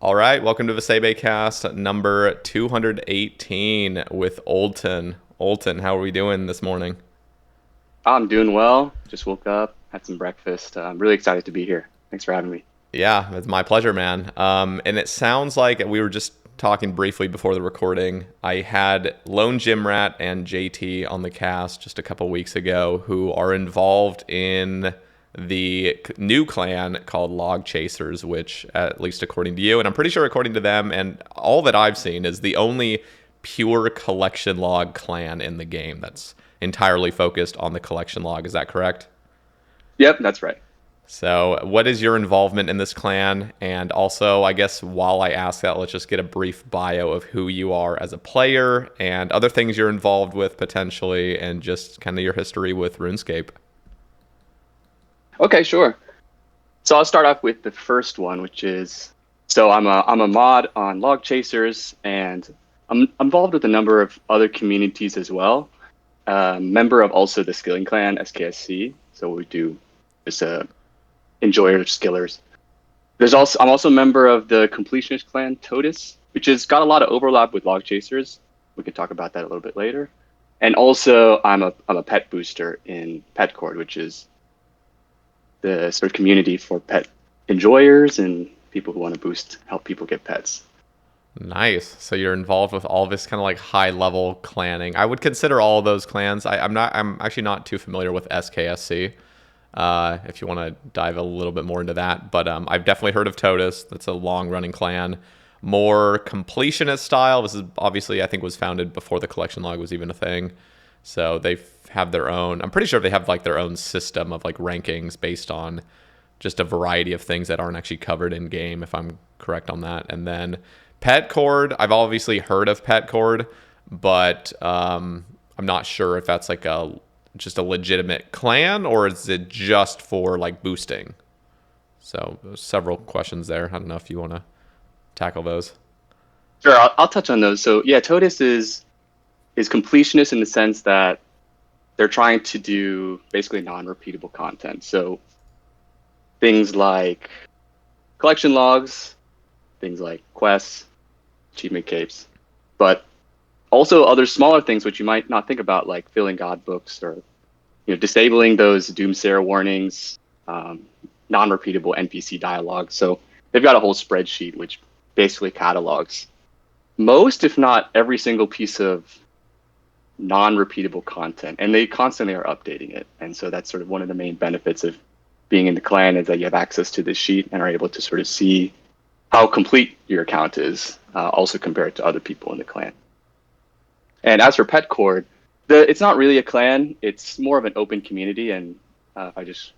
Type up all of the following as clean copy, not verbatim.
All right, welcome to the Sae Bae cast number 218 with Oldton. Oldton, how are we doing this morning? I'm doing well. Just woke up, had some breakfast. I'm really excited to be here. Thanks for having me. Yeah, it's my pleasure, man. And it sounds like we were just talking briefly before the recording. I had Lone Gym Rat and JT on the cast just a couple weeks ago who are involved in the new clan called Log Chasers, which, at least according to you, and I'm pretty sure according to them, and all that I've seen, is the only pure collection log clan in the game that's entirely focused on the collection log. Is that correct? Yep, that's right. So, what is your involvement in this clan? And also, I guess while I ask that, let's just get a brief bio of who you are as a player and other things you're involved with potentially, and just kind of your history with RuneScape. Okay, sure. So I'll start off with the first one, which is I'm a mod on Log Chasers, and I'm involved with a number of other communities as well. Member of also the Skilling Clan, SKSC. So we do just enjoyer skillers. I'm also a member of the Completionist Clan, Totus, which has got a lot of overlap with Log Chasers. We can talk about that a little bit later. And also, I'm a pet booster in Petcord, which is the sort of community for pet enjoyers and people who want to help people get pets. Nice. So you're involved with all this kind of like high level clanning. I would consider all of those clans. I'm actually not too familiar with SKSC. If you want to dive a little bit more into that, but I've definitely heard of Totus. That's a long running clan. More completionist style. This is obviously, I think, was founded before the collection log was even a thing. So they have their own. I'm pretty sure they have like their own system of like rankings based on just a variety of things that aren't actually covered in game, if I'm correct on that. And then Petcord, I've obviously heard of Petcord, but I'm not sure if that's like a just a legitimate clan or is it just for like boosting. So there's several questions there. I don't know if you want to tackle those. Sure, I'll touch on those. So yeah, Totus is completionist in the sense that they're trying to do basically non-repeatable content. So things like collection logs, things like quests, achievement capes, but also other smaller things which you might not think about, like filling god books or disabling those doomsayer warnings, non-repeatable NPC dialogue. So they've got a whole spreadsheet which basically catalogs most, if not every single piece of non-repeatable content, and they constantly are updating it. And so that's sort of one of the main benefits of being in the clan, is that you have access to this sheet and are able to sort of see how complete your account is, also compared to other people in the clan. And as for Petcord, it's not really a clan. It's more of an open community. And if I just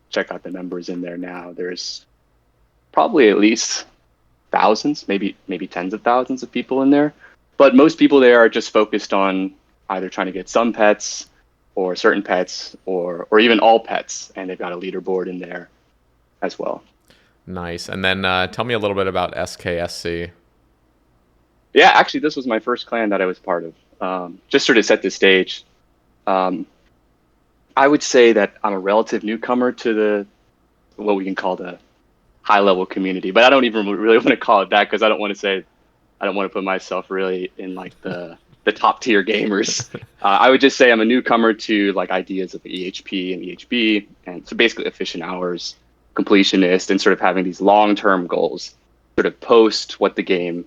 check out the numbers in there now, there's probably at least thousands, maybe tens of thousands of people in there. But most people there are just focused on either trying to get some pets or certain pets or even all pets. And they've got a leaderboard in there as well. Nice. And then tell me a little bit about SKSC. Yeah, actually, this was my first clan that I was part of. Just sort of set the stage. Um, I would say that I'm a relative newcomer to what we can call the high level community, but I don't even really want to call it that because I don't want to put myself really in like the top tier gamers. I would just say I'm a newcomer to like ideas of EHP and EHB, and so basically efficient hours, completionist, and sort of having these long term goals, sort of post what the game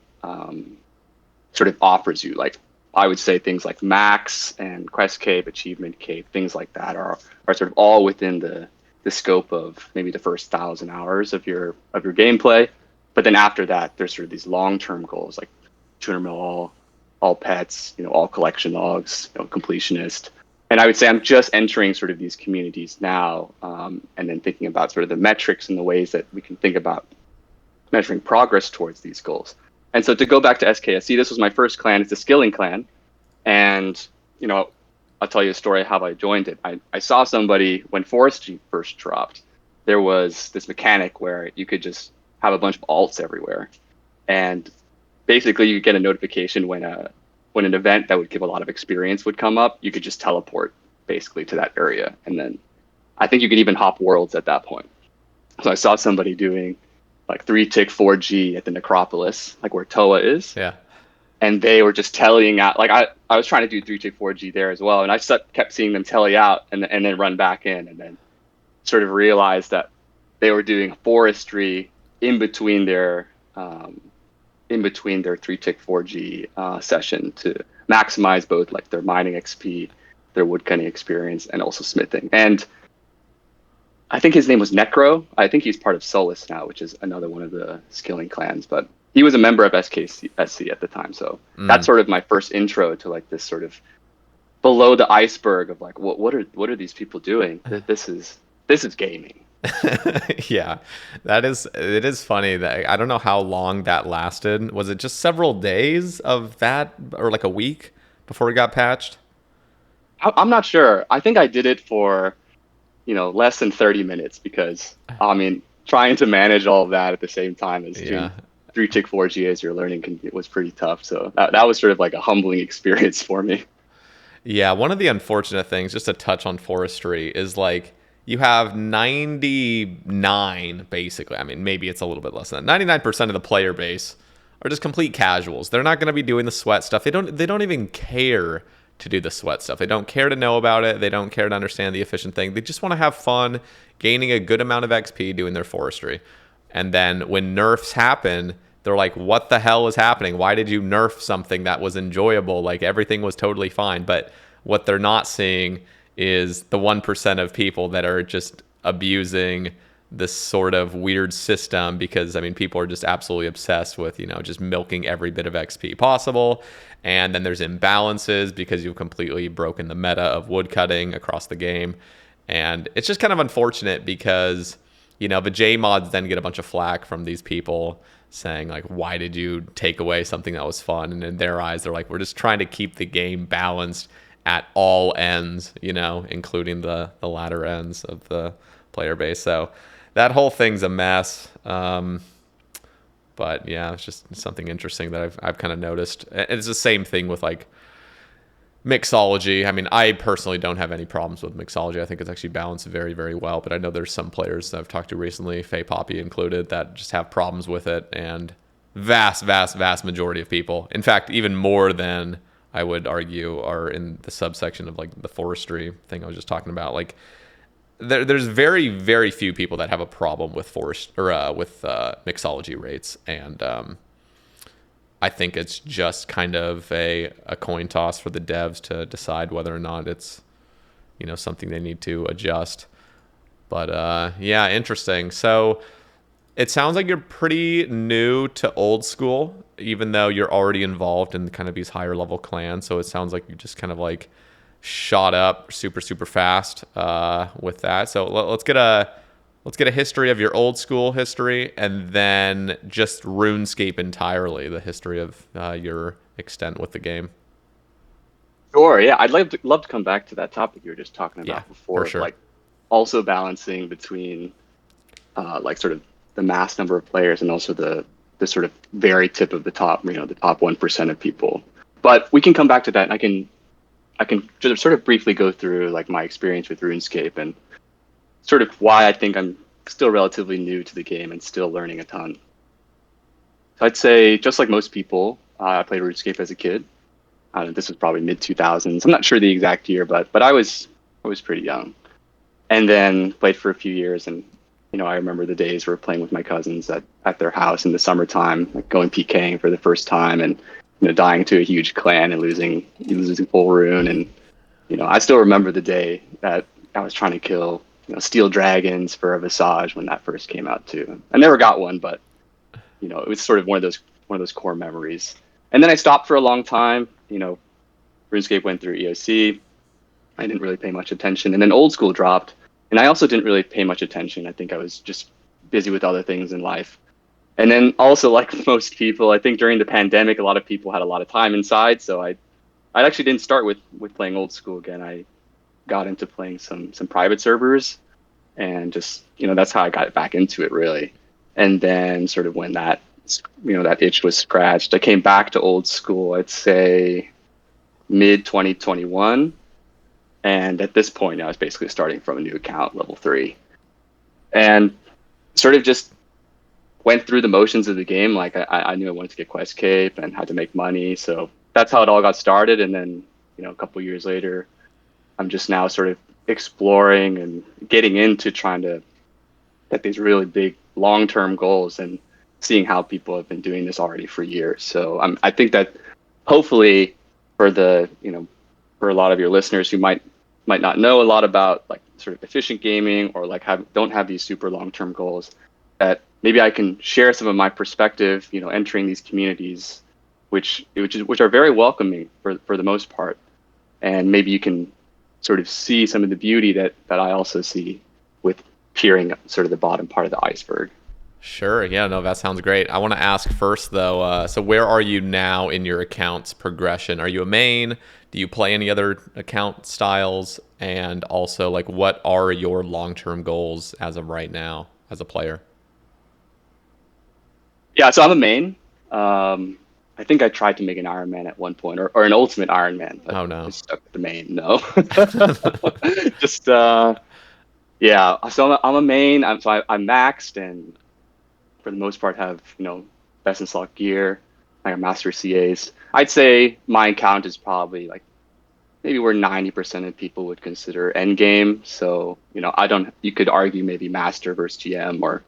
sort of offers you. Like I would say things like max and quest cape, achievement cape, things like that are sort of all within the scope of maybe the first 1,000 hours of your gameplay. But then after that, there's sort of these long-term goals like 200 mil all pets, all collection logs, completionist. And I would say I'm just entering sort of these communities now, and then thinking about sort of the metrics and the ways that we can think about measuring progress towards these goals. And so to go back to SKSC, this was my first clan. It's a skilling clan. And, I'll tell you a story of how I joined it. I saw somebody when Forestry first dropped. There was this mechanic where you could just have a bunch of alts everywhere. And basically you get a notification when an event that would give a lot of experience would come up. You could just teleport basically to that area. And then I think you could even hop worlds at that point. So I saw somebody doing like 3-tick 4G at the necropolis, like where Toa is. Yeah. And they were just tellying out. Like I was trying to do 3-tick 4G there as well, and I kept seeing them tally out and then run back in, and then sort of realized that they were doing forestry in between their 3-tick 4G session to maximize both like their mining XP, their woodcutting experience, and also smithing. And I think his name was Necro. I think he's part of Solus now, which is another one of the skilling clans. But he was a member of SKSC at the time. So that's sort of my first intro to like this sort of below the iceberg of like, what are these people doing? This is gaming. Yeah, it is funny that I don't know how long that lasted. Was it just several days of that, or like a week before it got patched? I'm not sure. I think I did it for, less than 30 minutes because, I mean, trying to manage all of that at the same time as doing 3-tick 4G as you're learning was pretty tough. So that was sort of like a humbling experience for me. Yeah, one of the unfortunate things, just to touch on forestry, is like you have 99, basically. I mean, maybe it's a little bit less than that. 99% of the player base are just complete casuals. They're not going to be doing the sweat stuff. They don't even care to do the sweat stuff. They don't care to know about it. They don't care to understand the efficient thing. They just want to have fun, gaining a good amount of XP doing their forestry. And then when nerfs happen, they're like, what the hell is happening? Why did you nerf something that was enjoyable? Like everything was totally fine. But what they're not seeing is the 1% of people that are just abusing this sort of weird system, because I mean, people are just absolutely obsessed with, just milking every bit of XP possible. And then there's imbalances because you've completely broken the meta of woodcutting across the game. And it's just kind of unfortunate because, the J mods then get a bunch of flack from these people saying like, why did you take away something that was fun? And in their eyes, they're like, we're just trying to keep the game balanced at all ends, including the latter ends of the player base. So that whole thing's a mess. But yeah, it's just something interesting that I've kind of noticed. It's the same thing with like mixology. I mean, I personally don't have any problems with mixology. I think it's actually balanced very, very well. But I know there's some players that I've talked to recently, Faye Poppy included, that just have problems with it. And vast majority of people, in fact, even more than I would argue, are in the subsection of like the forestry thing I was just talking about. Like there's very, very few people that have a problem with mixology rates, and I think it's just kind of a coin toss for the devs to decide whether or not it's something they need to adjust. But yeah, interesting. So it sounds like you're pretty new to old school, even though you're already involved in kind of these higher level clans. So it sounds like you just kind of like shot up super fast with that. So let's get a history of your old school history, and then just RuneScape entirely, the history of your extent with the game. Sure. Yeah, I'd love to come back to that topic you were just talking about before, for sure. like also balancing between like sort of the mass number of players and also the sort of very tip of the top, the top 1% of people. But we can come back to that, and I can just sort of briefly go through like my experience with RuneScape and sort of why I think I'm still relatively new to the game and still learning a ton. So I'd say, just like most people, I played RuneScape as a kid. This was probably mid 2000s. I'm not sure the exact year, but I was pretty young. And then played for a few years, and I remember the days where playing with my cousins at their house in the summertime, like going PKing for the first time, and dying to a huge clan and losing full rune. And I still remember the day that I was trying to kill steel dragons for a Visage when that first came out too. I never got one, but it was sort of one of those core memories. And then I stopped for a long time. RuneScape went through EOC. I didn't really pay much attention, and then Old School dropped, and I also didn't really pay much attention. I think I was just busy with other things in life. And then also, like most people, I think during the pandemic, a lot of people had a lot of time inside. So I actually didn't start with playing Old School again. I got into playing some private servers, and just that's how I got back into it, really. And then sort of when that that itch was scratched, I came back to Old School, I'd say mid 2021. And at this point, I was basically starting from a new account, level 3, and sort of just went through the motions of the game. Like I knew I wanted to get Quest Cape and had to make money. So that's how it all got started. And then, a couple years later, I'm just now sort of exploring and getting into trying to set these really big long-term goals and seeing how people have been doing this already for years. So I think that hopefully for for a lot of your listeners who might not know a lot about like sort of efficient gaming or like don't have these super long-term goals, that maybe I can share some of my perspective, entering these communities, which are very welcoming for the most part, and maybe you can sort of see some of the beauty that I also see with peering sort of the bottom part of the iceberg. Sure. Yeah, no, that sounds great. I want to ask first, though, so where are you now in your account's progression? Are you a main? Do you play any other account styles? And also, like, what are your long-term goals as of right now as a player? Yeah, so I'm a main. I think I tried to make an Ironman at one point, or an Ultimate Ironman. But Oh, no. I stuck with the main. No, just yeah. So I'm a main. I'm maxed, and for the most part have best in slot gear. I got master CAs. I'd say my count is probably like maybe where 90% of people would consider end game. So I don't. You could argue maybe master versus GM, or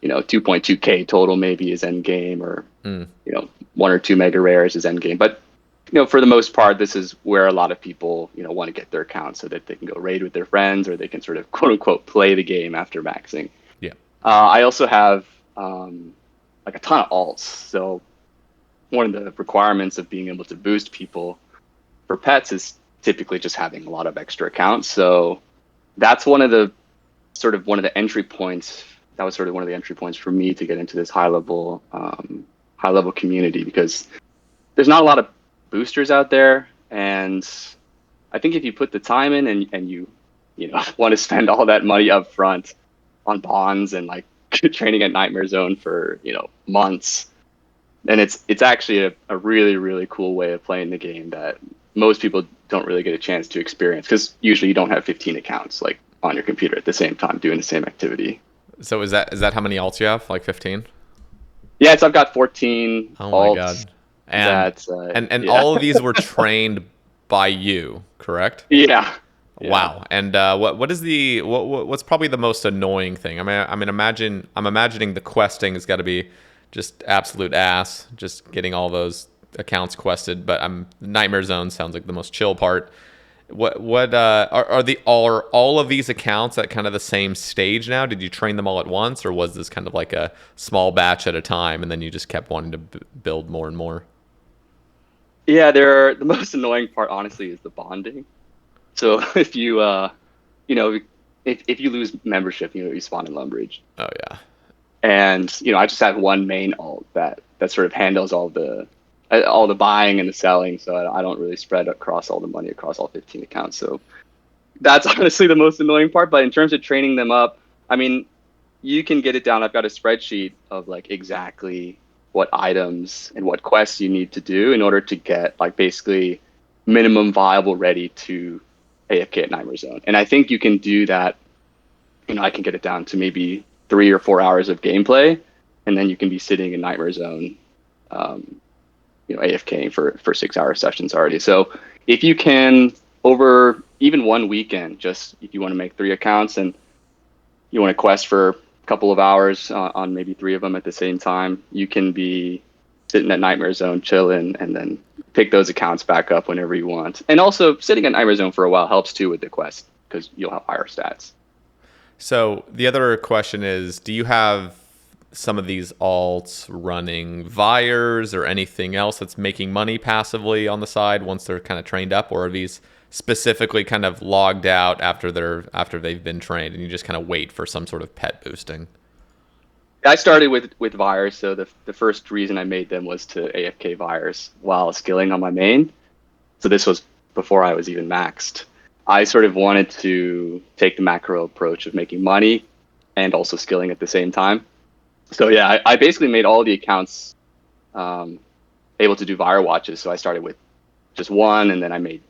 2.2K total maybe is end game, or 1 or 2 mega rares is end game. But for the most part, this is where a lot of people want to get their account so that they can go raid with their friends, or they can sort of quote unquote play the game after maxing. Yeah. I also have like a ton of alts. So one of the requirements of being able to boost people for pets is typically just having a lot of extra accounts. So that's one of the entry points. That was sort of one of the entry points for me to get into this high level community, because there's not a lot of boosters out there. And I think if you put the time in and you want to spend all that money up front on bonds and like training at Nightmare Zone for months, and it's actually a really, really cool way of playing the game that most people don't really get a chance to experience, because usually you don't have 15 accounts like on your computer at the same time doing the same activity. So is that how many alts you have? Like 15? Yeah, so I've got 14 Oh alts. my God. And Yeah. all of these were trained by you, correct? Yeah. Wow. And what's probably the most annoying thing? I'm imagining the questing has got to be just absolute ass, just getting all those accounts quested. But Nightmare Zone sounds like the most chill part. Are all of these accounts at kind of the same stage now? Did you train them all at once, or was this kind of like a small batch at a time, and then you just kept wanting to build more and more? Yeah, the most annoying part, honestly, is the bonding. So if you if you lose membership, you spawn in Lumbridge. Oh yeah. And I just have one main alt that sort of handles all the buying and the selling, so I don't really spread across all the money across all 15 accounts. So that's honestly the most annoying part. But in terms of training them up, I mean, you can get it down. I've got a spreadsheet of like exactly what items and what quests you need to do in order to get like basically minimum viable ready to AFK at Nightmare Zone. And I think you can do that. I can get it down to maybe 3 or 4 hours of gameplay, and then you can be sitting in Nightmare Zone, AFKing for 6-hour sessions already. So if you can, over even one weekend, just if you want to make 3 accounts and you want to quest for a couple of hours on maybe 3 of them at the same time, you can be sitting at Nightmare Zone chilling, and then pick those accounts back up whenever you want. And also sitting at Nightmare Zone for a while helps too with the quest, because you'll have higher stats. So the other question is, do you have some of these alts running Vires or anything else that's making money passively on the side once they're kind of trained up, or are these specifically kind of logged out after they've been trained, and you just kind of wait for some sort of pet boosting? I started with Vires, so the first reason I made them was to AFK Vires while skilling on my main. So this was before I was even maxed. I sort of wanted to take the macro approach of making money and also skilling at the same time. So yeah, I basically made all the accounts able to do Vire watches. So I started with just 1, and then I made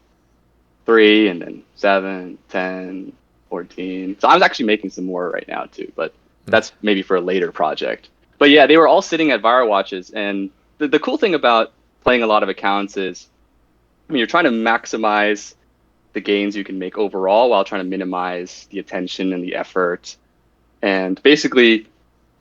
3, and then 7, 10, 14. So I was actually making some more right now too, but that's maybe for a later project. But yeah, they were all sitting at ViroWatches. And the cool thing about playing a lot of accounts is, I mean, you're trying to maximize the gains you can make overall while trying to minimize the attention and the effort, and basically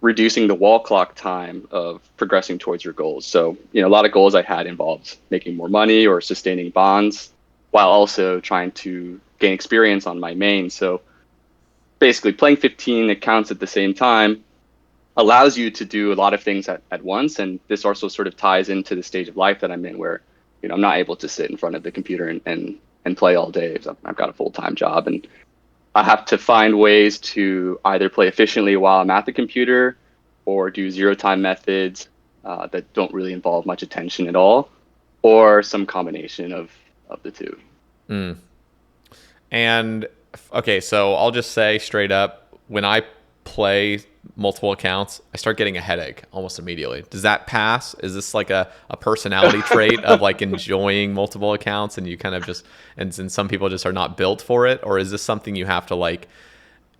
reducing the wall clock time of progressing towards your goals. So, a lot of goals I had involved making more money or sustaining bonds while also trying to gain experience on my main. So basically playing 15 accounts at the same time allows you to do a lot of things at once. And this also sort of ties into the stage of life that I'm in where, I'm not able to sit in front of the computer and play all day. So I've got a full-time job, and I have to find ways to either play efficiently while I'm at the computer or do zero-time methods that don't really involve much attention at all, or some combination of the two. Mm. And okay, so I'll just say straight up, when I play multiple accounts, I start getting a headache almost immediately. Does that pass? Is this like a personality trait of like enjoying multiple accounts, and you kind of just, and some people just are not built for it? Or is this something you have to like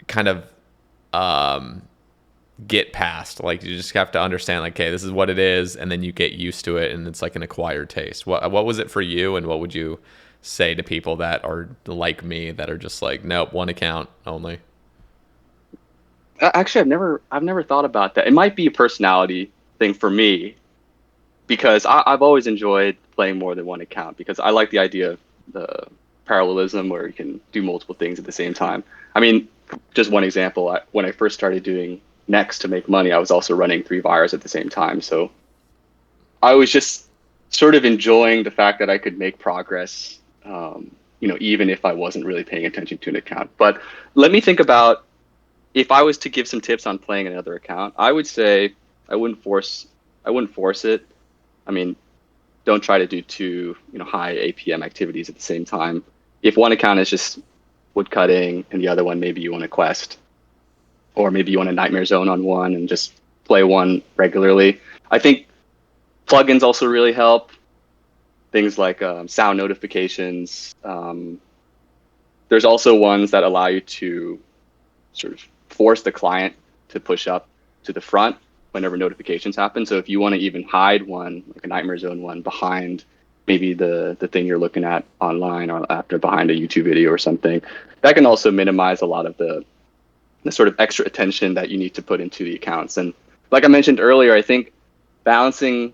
kind of get past? Like you just have to understand like, okay, this is what it is, and then you get used to it, and it's like an acquired taste. What was it for you, and what would you say to people that are like me that are just like, nope, one account only? Actually, I've never thought about that. It might be a personality thing for me, because I've always enjoyed playing more than one account, because I like the idea of the parallelism where you can do multiple things at the same time. I mean, just one example, when I first started doing Next to make money, I was also running 3 Vires at the same time. So I was just sort of enjoying the fact that I could make progress, even if I wasn't really paying attention to an account. But let me think about, if I was to give some tips on playing another account, I would say I wouldn't force it. I mean, don't try to do 2, high APM activities at the same time. If one account is just woodcutting and the other one, maybe you want to quest, or maybe you want a Nightmare Zone on one and just play one regularly. I think plugins also really help. Things like sound notifications. There's also ones that allow you to sort of force the client to push up to the front whenever notifications happen. So if you want to even hide one, like a Nightmare Zone one, behind maybe the thing you're looking at online, or after behind a YouTube video or something, that can also minimize a lot of the sort of extra attention that you need to put into the accounts. And like I mentioned earlier, I think balancing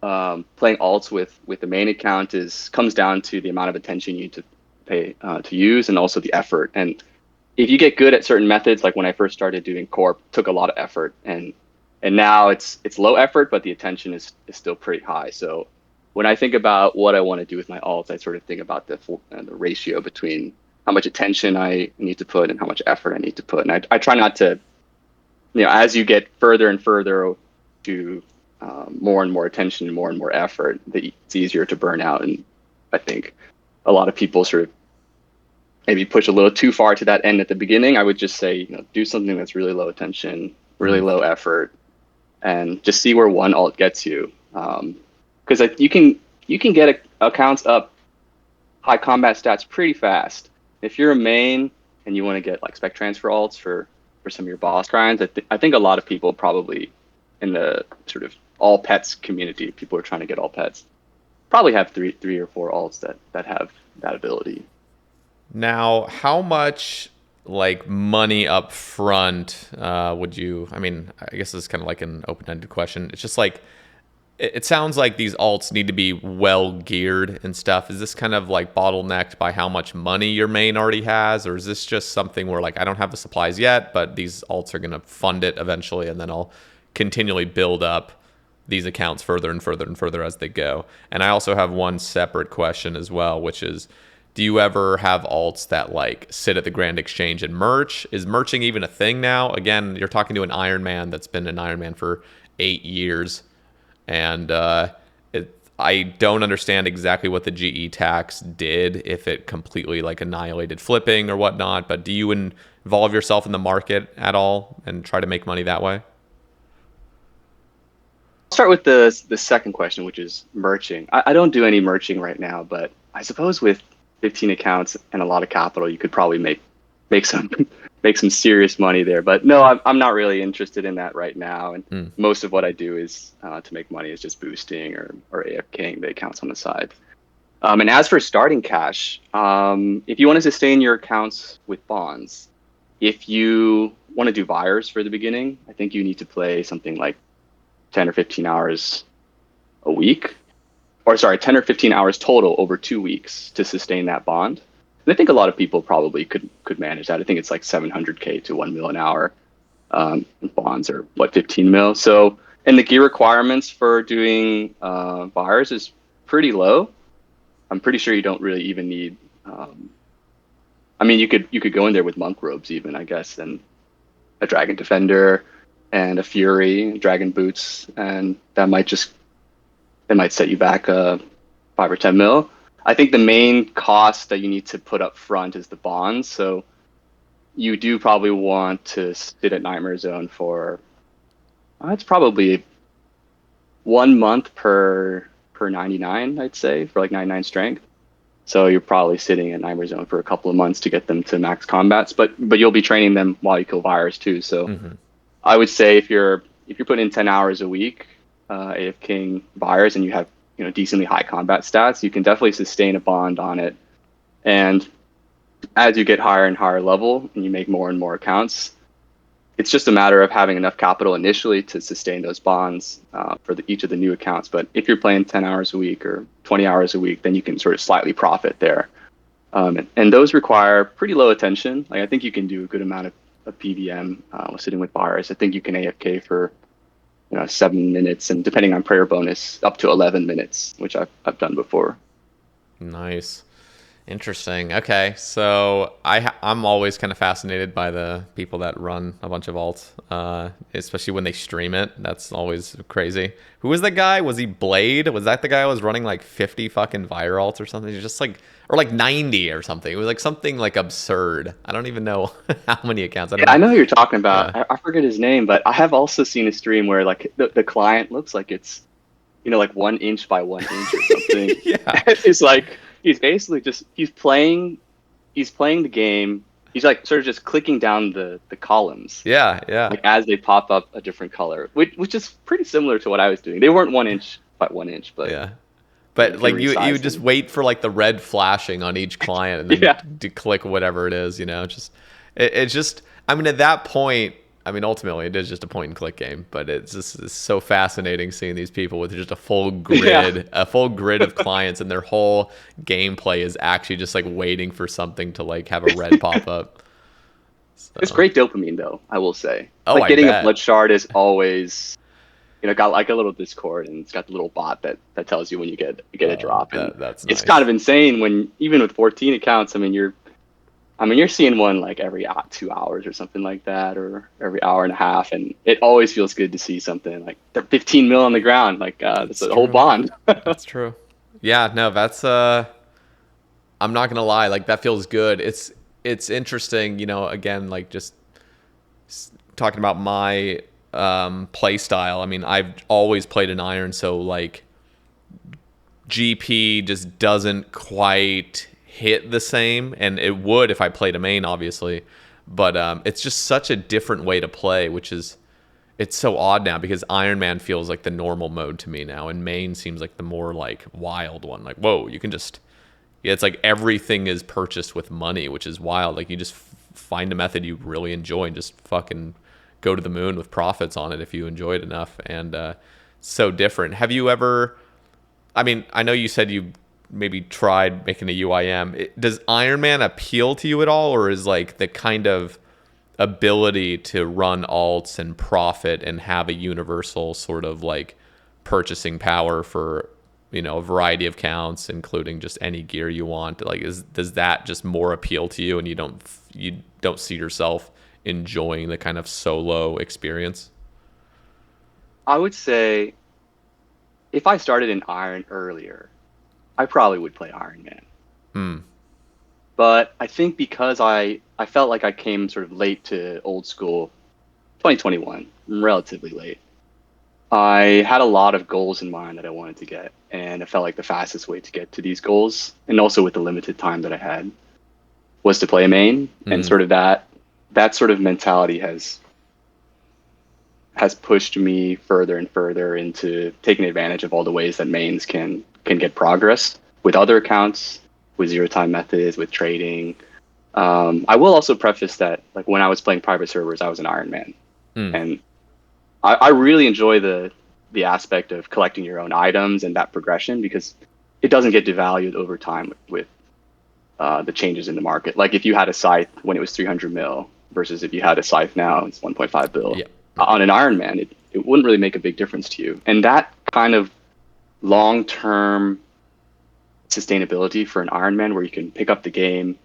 playing alts with the main account comes down to the amount of attention you need to pay to use, and also the effort. And if you get good at certain methods, like when I first started doing Corp, took a lot of effort, and now it's low effort, but the attention is still pretty high. So when I think about what I want to do with my alts, I sort of think about the ratio between how much attention I need to put and how much effort I need to put. And I try not to, as you get further and further to more and more attention and more effort, it's easier to burn out. And I think a lot of people sort of maybe push a little too far to that end at the beginning. I would just say, do something that's really low attention, really low effort, and just see where one alt gets you. Because you can get accounts up high combat stats pretty fast. If you're a main and you want to get like spec transfer alts for some of your boss grinds, I think a lot of people probably in the sort of all pets community, people are trying to get all pets, probably have three or 4 alts that have that ability. Now, how much like money up front would you, I mean, I guess this is kind of like an open-ended question. It's just like, it sounds like these alts need to be well geared and stuff. Is this kind of like bottlenecked by how much money your main already has? Or is this just something where like, I don't have the supplies yet, but these alts are going to fund it eventually, and then I'll continually build up these accounts further and further and further as they go? And I also have one separate question as well, which is, do you ever have alts that like sit at the Grand Exchange and merch? Is merching even a thing now? Again, you're talking to an Iron Man that's been an Iron Man for 8 years. And I don't understand exactly what the GE tax did, if it completely like annihilated flipping or whatnot. But do you involve yourself in the market at all and try to make money that way? I'll start with the second question, which is merching. I don't do any merching right now, but I suppose with 15 accounts and a lot of capital, you could probably make some make some serious money there. But no, I'm not really interested in that right now. And Mm. most of what I do is to make money is just boosting or AFKing the accounts on the side. And as for starting cash, if you want to sustain your accounts with bonds, if you want to do buyers for the beginning, I think you need to play something like 10 or 15 hours a week, or sorry, 10 or 15 hours total over 2 weeks to sustain that bond. And I think a lot of people probably could manage that. I think it's like 700K to 1 mil an hour. Bonds are what, 15 mil. So, and the gear requirements for doing buyers is pretty low. I'm pretty sure you don't really even need. I mean, you could go in there with monk robes even, I guess, and a dragon defender and a fury, dragon boots, and that might set you back 5 or 10 mil. I think the main cost that you need to put up front is the bonds. So you do probably want to sit at Nightmare Zone for it's probably 1 month per 99, I'd say, for like 99 strength. So you're probably sitting at Nightmare Zone for a couple of months to get them to max combats, but you'll be training them while you kill virus too. So I would say if you're putting in 10 hours a week, AFKing virus, and you have decently high combat stats, you can definitely sustain a bond on it. And as you get higher and higher level and you make more and more accounts, it's just a matter of having enough capital initially to sustain those bonds for each of the new accounts. But if you're playing 10 hours a week or 20 hours a week, then you can sort of slightly profit there. And those require pretty low attention. Like I think you can do a good amount of PVM sitting with buyers. I think you can AFK for 7 minutes, and depending on prayer bonus, up to 11 minutes, which I've done before. Nice. Interesting. Okay, so I'm always kind of fascinated by the people that run a bunch of alts, especially when they stream it. That's always crazy. Who was that guy? Was he Blade? Was that the guy who was running like 50 fucking Vire alts or something? Just like, or like 90 or something. It was like something like absurd. I don't even know how many accounts. I know who you're talking about. Yeah. I forget his name, but I have also seen a stream where like the client looks like it's like 1 inch by 1 inch or something. Yeah. It's like he's basically just he's playing the game. He's like sort of just clicking down the columns. Yeah. Like as they pop up a different color, which is pretty similar to what I was doing. They weren't 1 inch by 1 inch, but yeah. But like you just wait for like the red flashing on each client and then to click whatever it is, it's just, I mean, at that point, I mean, ultimately it is just a point and click game, but it's so fascinating seeing these people with just a full grid, of clients, and their whole gameplay is actually just like waiting for something to like have a red pop up. So. It's great dopamine though, I will say. Oh, like getting a blood shard is always, got like a little Discord, and it's got the little bot that tells you when you get a drop. And that's nice. It's kind of insane when even with 14 accounts, I mean you're seeing one like every 2 hours or something like that, or every hour and a half, and it always feels good to see something like they're 15 mil on the ground, like that's a whole bond. That's true. Yeah, no, that's I'm not gonna lie, like that feels good. It's interesting, again, like just talking about my play style. I mean, I've always played an iron, so like GP just doesn't quite hit the same, and it would if I played a main, obviously, but it's just such a different way to play, it's so odd now because Iron Man feels like the normal mode to me now, and main seems like the more like wild one. Like, whoa, you can just it's like everything is purchased with money, which is wild. Like you just find a method you really enjoy and just fucking go to the moon with profits on it if you enjoy it enough. And so different. Have you ever, I mean, I know you said you maybe tried making a UIM. Does Iron Man appeal to you at all, or is like the kind of ability to run alts and profit and have a universal sort of like purchasing power for a variety of counts, including just any gear you want, like does that just more appeal to you, and you don't see yourself enjoying the kind of solo experience? I would say if I started in Iron earlier, I probably would play Iron Man. But I think because I felt like I came sort of late to old school, 2021, relatively late, I had a lot of goals in mind that I wanted to get, and it felt like the fastest way to get to these goals, and also with the limited time that I had, was to play a main, and sort of that that sort of mentality has pushed me further and further into taking advantage of all the ways that mains can get progress with other accounts, with zero time methods, with trading. I will also preface that, like, when I was playing private servers, I was an Iron Man, and I really enjoy the aspect of collecting your own items and that progression, because it doesn't get devalued over time with the changes in the market. Like if you had a scythe when it was 300 mil versus if you had a scythe now, it's 1.5 bill. Yeah. On an Iron Man, it wouldn't really make a big difference to you. And that kind of long-term sustainability for an Iron Man, where you can pick up the game,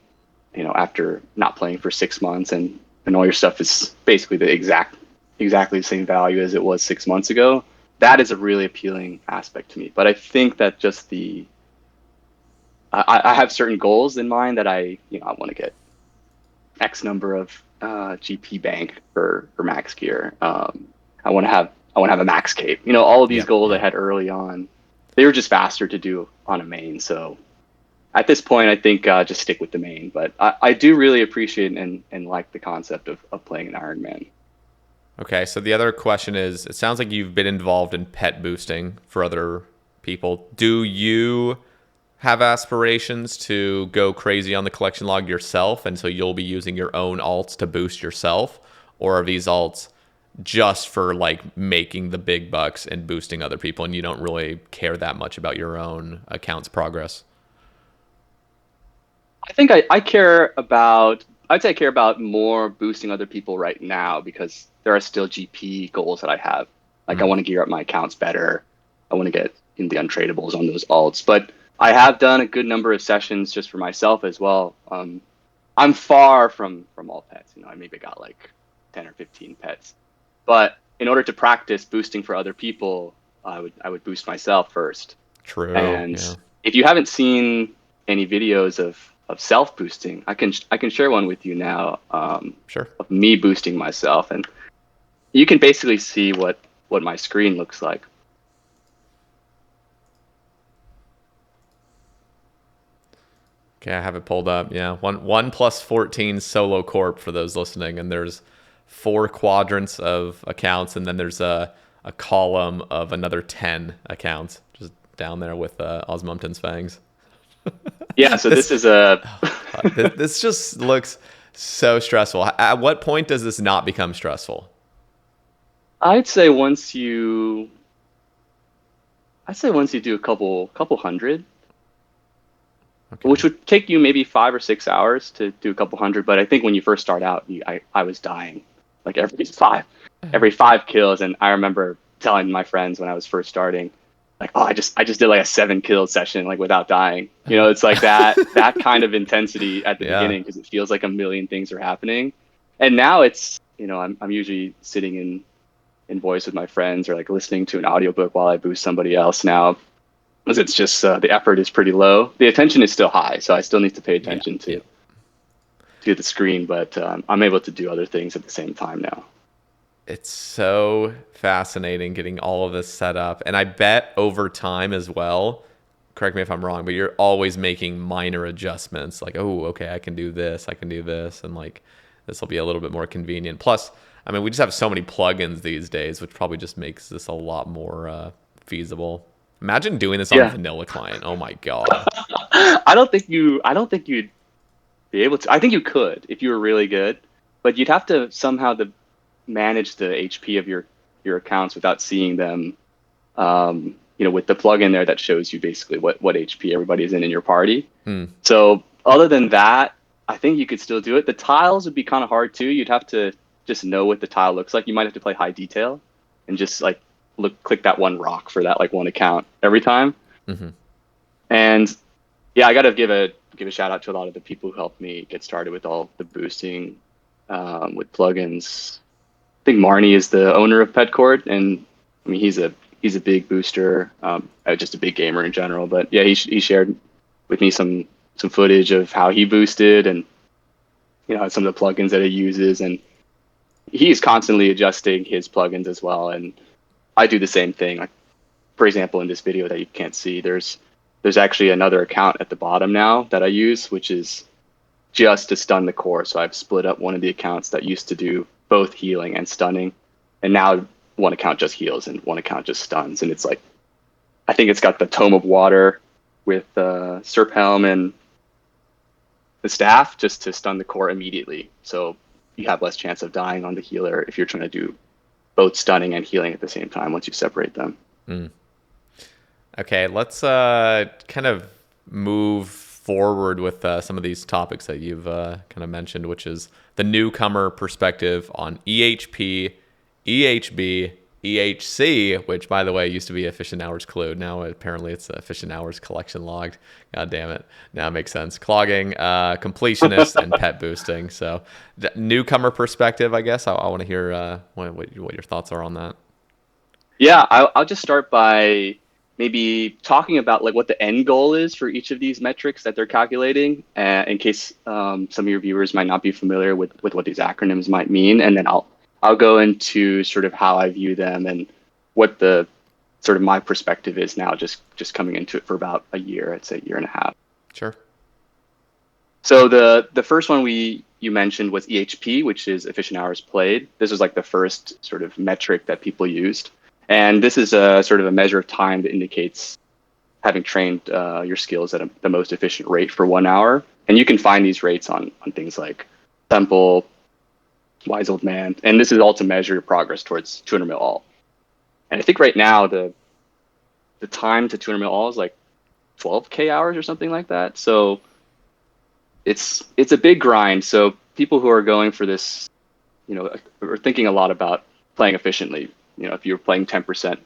after not playing for 6 months, and all your stuff is basically exactly the same value as it was 6 months ago. That is a really appealing aspect to me. But I think that just I have certain goals in mind that I want to get X number of GP bank for max gear. I want to have a max cape. All of these goals I had early on, they were just faster to do on a main. So at this point, I think just stick with the main. But I do really appreciate and like the concept of playing an Iron Man. Okay, so the other question is, it sounds like you've been involved in pet boosting for other people. Do you have aspirations to go crazy on the collection log yourself, and so you'll be using your own alts to boost yourself? Or are these alts just for like making the big bucks and boosting other people, and you don't really care that much about your own account's progress? I think I care about, I'd say I care about more boosting other people right now, because there are still GP goals that I have. Like I want to gear up my accounts better. I want to get in the untradables on those alts. But I have done a good number of sessions just for myself as well. I'm far from all pets. I maybe got like 10 or 15 pets. But in order to practice boosting for other people, I would boost myself first. True. And if you haven't seen any videos of self boosting, I can share one with you now. Sure. Of me boosting myself, and you can basically see what my screen looks like. Okay, I have it pulled up. Yeah, one plus 14 solo corp for those listening, and there's 4 quadrants of accounts, and then there's a column of another 10 accounts just down there with Osmumton's fangs. Yeah, so this is a this just looks so stressful. At what point does this not become stressful? I'd say once you do a couple hundred, Okay. which would take you maybe 5 or 6 hours to do a couple hundred. But I think when you first start out, I was dying like every five kills. And I remember telling my friends when I was first starting, like, oh, I just did like a 7 kill session, like without dying. It's like that kind of intensity at the beginning, because it feels like a million things are happening. And now it's, I'm usually sitting in voice with my friends, or like listening to an audiobook while I boost somebody else now, because it's just the effort is pretty low. The attention is still high, so I still need to pay attention to the screen, but I'm able to do other things at the same time now. It's so fascinating getting all of this set up. And I bet over time as well, correct me if I'm wrong, but you're always making minor adjustments. Like, oh, okay, I can do this. And like, this will be a little bit more convenient. Plus, I mean, we just have so many plugins these days, which probably just makes this a lot more feasible. Imagine doing this on a vanilla client. Oh my God. I don't think you'd be able to. I think you could if you were really good, but you'd have to somehow manage the HP of your accounts without seeing them, with the plugin there that shows you basically what HP everybody is in your party. So other than that, I think you could still do it. The tiles would be kind of hard too. You'd have to just know what the tile looks like. You might have to play high detail and just like click that one rock for that like one account every time. And yeah, I got to give a shout out to a lot of the people who helped me get started with all the boosting with plugins. I think Marnie is the owner of Petcord, and I mean he's a big booster, just a big gamer in general. But yeah, he shared with me some footage of how he boosted, and some of the plugins that he uses, and he's constantly adjusting his plugins as well. And I do the same thing. Like, for example, in this video that you can't see, there's actually another account at the bottom now that I use, which is just to stun the core. So I've split up one of the accounts that used to do both healing and stunning, and now one account just heals and one account just stuns. And it's like, I think it's got the Tome of Water with Serp Helm and the staff just to stun the core immediately. So you have less chance of dying on the healer if you're trying to do both stunning and healing at the same time once you separate them. Okay, let's kind of move forward with some of these topics that you've kind of mentioned, which is the newcomer perspective on EHP, EHB, EHC, which, by the way, used to be efficient hours clued. Now apparently it's efficient hours collection logged. God damn it. Now it makes sense. Clogging, completionist, and pet boosting. So newcomer perspective, I guess. I want to hear what your thoughts are on that. Yeah, I'll just start by maybe talking about like what the end goal is for each of these metrics that they're calculating, in case some of your viewers might not be familiar with what these acronyms might mean. And then I'll go into sort of how I view them and what the sort of my perspective is now, just coming into it for about a year, I'd say a year and a half. Sure. So the first one you mentioned was EHP, which is efficient hours played. This was like the first sort of metric that people used. And this is a sort of a measure of time that indicates having trained your skills at the most efficient rate for 1 hour. And you can find these rates on things like Temple, Wise Old Man. And this is all to measure your progress towards 200 mil all. And I think right now the time to 200 mil all is like 12K hours or something like that. So it's a big grind. So people who are going for this, are thinking a lot about playing efficiently. If you're playing 10%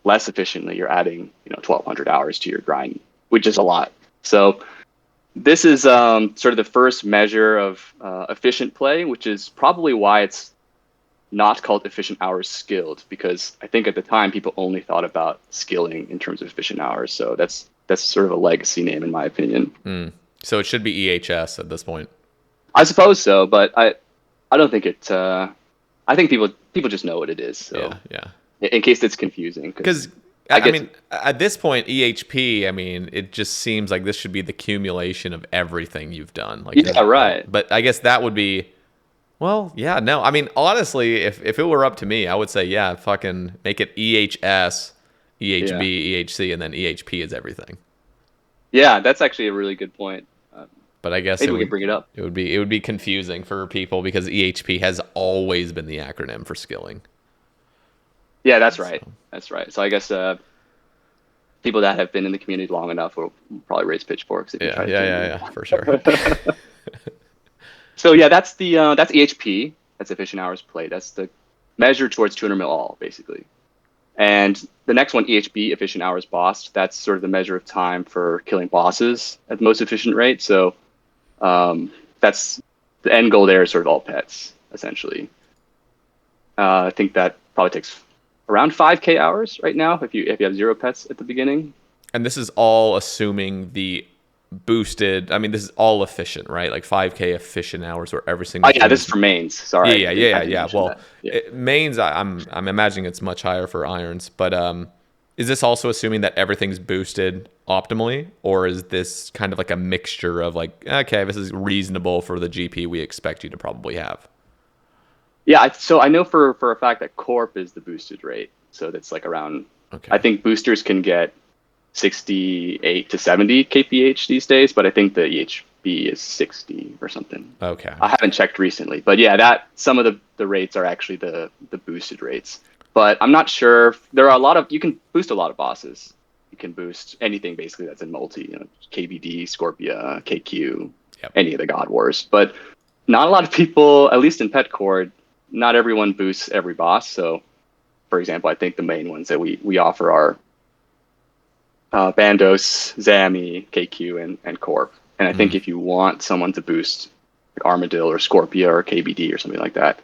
less efficiently, you're adding 1,200 hours to your grind, which is a lot. So this is sort of the first measure of efficient play, which is probably why it's not called efficient hours skilled, because I think at the time people only thought about skilling in terms of efficient hours. So that's sort of a legacy name in my opinion. So it should be EHS at this point. I suppose so, but I don't think it. I think people just know what it is. So yeah. In case it's confusing, because I mean, at this point, EHP, I mean, it just seems like this should be the accumulation of everything you've done. Like, yeah, right. But I guess that would be, well, yeah, no. I mean, honestly, if it were up to me, I would say, yeah, fucking make it EHS, EHB, EHC, and then EHP is everything. Yeah, that's actually a really good point. But I guess maybe we could bring it up. It would be confusing for people because EHP has always been the acronym for skilling. Yeah, that's right. That's right. So I guess people that have been in the community long enough will probably raise pitchforks. If Yeah, for sure. So yeah, that's EHP. That's efficient hours played. That's the measure towards 200 mil all, basically. And the next one, EHB, efficient hours bossed. That's sort of the measure of time for killing bosses at the most efficient rate. So that's the end goal there is sort of all pets, essentially. I think that probably takes around 5K hours right now if you have 0 pets at the beginning. And this is all assuming the boosted. I mean, this is all efficient, right? Like 5K efficient hours where every single. Oh yeah, this is for mains. Sorry. Yeah. Well, mains, I'm imagining it's much higher for irons, but is this also assuming that everything's boosted optimally, or is this kind of like a mixture of like, okay, this is reasonable for the GP we expect you to probably have? Yeah, so I know for a fact that Corp is the boosted rate. So that's like around, I think boosters can get 68 to 70 kph these days, but I think the EHB is 60 or something. Okay. I haven't checked recently, but yeah, that some of the rates are actually the boosted rates. But I'm not sure. There are you can boost a lot of bosses. You can boost anything basically that's in multi, KBD, Scorpia, KQ, any of the God Wars. But not a lot of people, at least in Petcord, not everyone boosts every boss. So, for example, I think the main ones that we offer are Bandos, Zami, KQ, and Corp. And I think if you want someone to boost like Armadillo or Scorpia or KBD or something like that,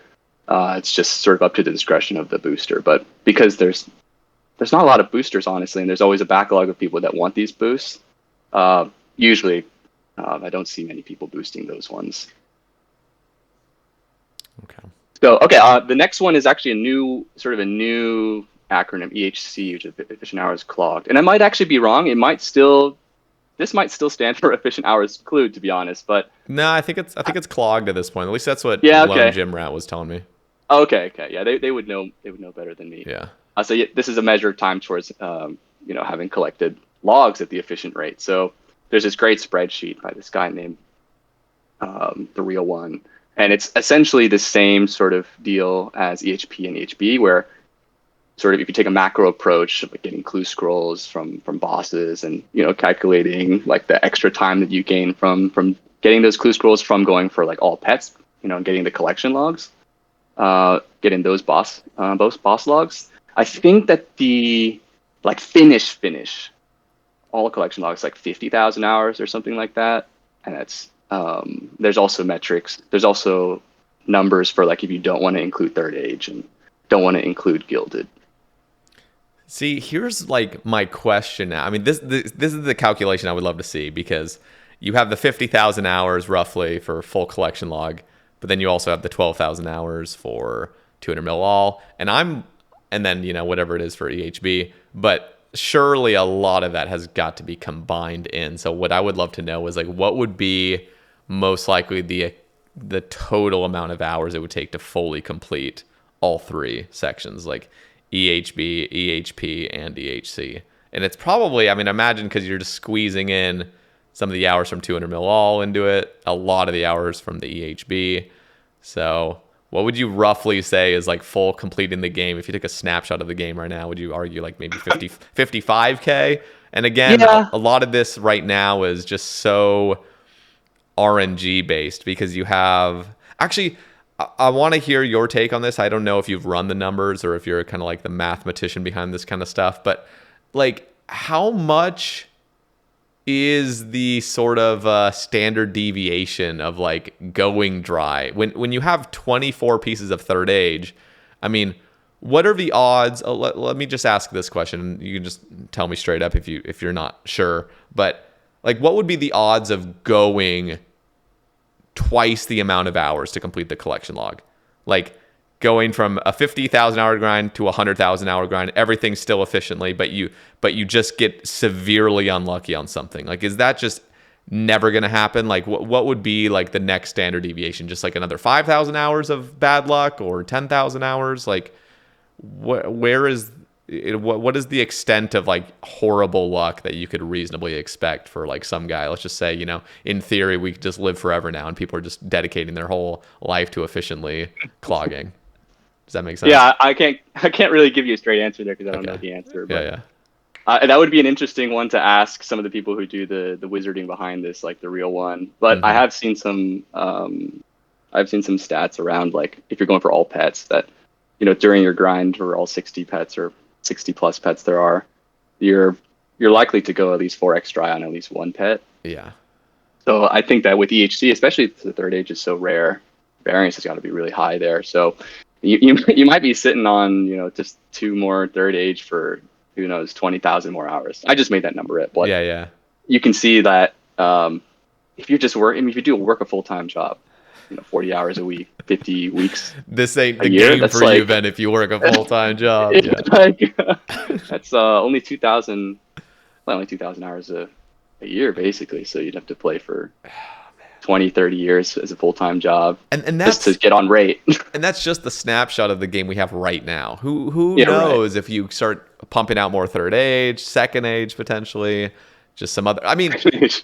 it's just sort of up to the discretion of the booster. But because there's not a lot of boosters, honestly, and there's always a backlog of people that want these boosts, usually I don't see many people boosting those ones. Okay. So, the next one is actually a new acronym, EHC, which is efficient hours clogged. And I might actually be wrong. It might still this might still stand for efficient hours clued, to be honest. But No, I think it's clogged at this point. At least that's what yeah, Lone okay, Gym Rat was telling me. okay, yeah, they would know better than me. Yeah. So yeah, this is a measure of time towards having collected logs at the efficient rate. So there's this great spreadsheet by this guy named the Real One, and it's essentially the same sort of deal as EHP and EHB, where sort of if you take a macro approach of like getting clue scrolls from bosses and calculating like the extra time that you gain from getting those clue scrolls from going for like all pets, and getting the collection logs, getting those boss logs. I think that the like finish all collection logs like 50,000 hours or something like that, and that's there's also metrics. There's also numbers for like if you don't want to include third age and don't want to include gilded. See, here's like my question now. I mean, this is the calculation I would love to see, because you have the 50,000 hours roughly for full collection log, but then you also have the 12,000 hours for 200 mil all, and then whatever it is for EHB. But surely a lot of that has got to be combined in. So what I would love to know is like what would be most likely the total amount of hours it would take to fully complete all three sections, like EHB, EHP, and EHC. And it's probably, I mean, imagine, because you're just squeezing in some of the hours from 200 mil all into it, a lot of the hours from the EHB. So what would you roughly say is like full completing the game? If you took a snapshot of the game right now, would you argue like maybe 55K? And again, Yeah. a lot of this right now is just so RNG based, because you have actually, I want to hear your take on this. I don't know if you've run the numbers or if you're kind of like the mathematician behind this kind of stuff, but like how much is the sort of standard deviation of like going dry when you have 24 pieces of third age? I mean, what are the odds? Let me just ask this question. You can just tell me straight up if you're not sure, but like what would be the odds of going twice the amount of hours to complete the collection log? Like going from a 50,000 hour grind to a 100,000 hour grind, everything's still efficiently, but you just get severely unlucky on something. Like, is that just never going to happen? Like what would be like the next standard deviation? Just like another 5,000 hours of bad luck, or 10,000 hours? Like what is the extent of like horrible luck that you could reasonably expect for like some guy? Let's just say, in theory, we could just live forever now and people are just dedicating their whole life to efficiently clogging. Does that make sense? Yeah, I can't really give you a straight answer there because I don't know the answer. But, yeah. That would be an interesting one to ask some of the people who do the wizarding behind this, like the Real One. But I have seen some stats around like if you're going for all pets that during your grind for all 60 pets or 60 plus pets there are, you're likely to go at least 4x dry on at least one pet. Yeah. So I think that with EHC, especially if the third age is so rare, variance has got to be really high there. So you might be sitting on just 2 more third age for who knows 20,000 more hours. I just made that number up. But yeah. You can see that if you're just working, if you do work a full-time job, 40 hours a week, 50 weeks. This ain't the year, game for you, Ben, if you work a full-time job. Yeah. Like, that's only 2,000 hours a year, basically. So you'd have to play for 20, 30 years as a full-time job, and that's just to get on rate. And that's just the snapshot of the game we have right now. Who knows if you start pumping out more third age, second age, potentially, just some other. I mean, this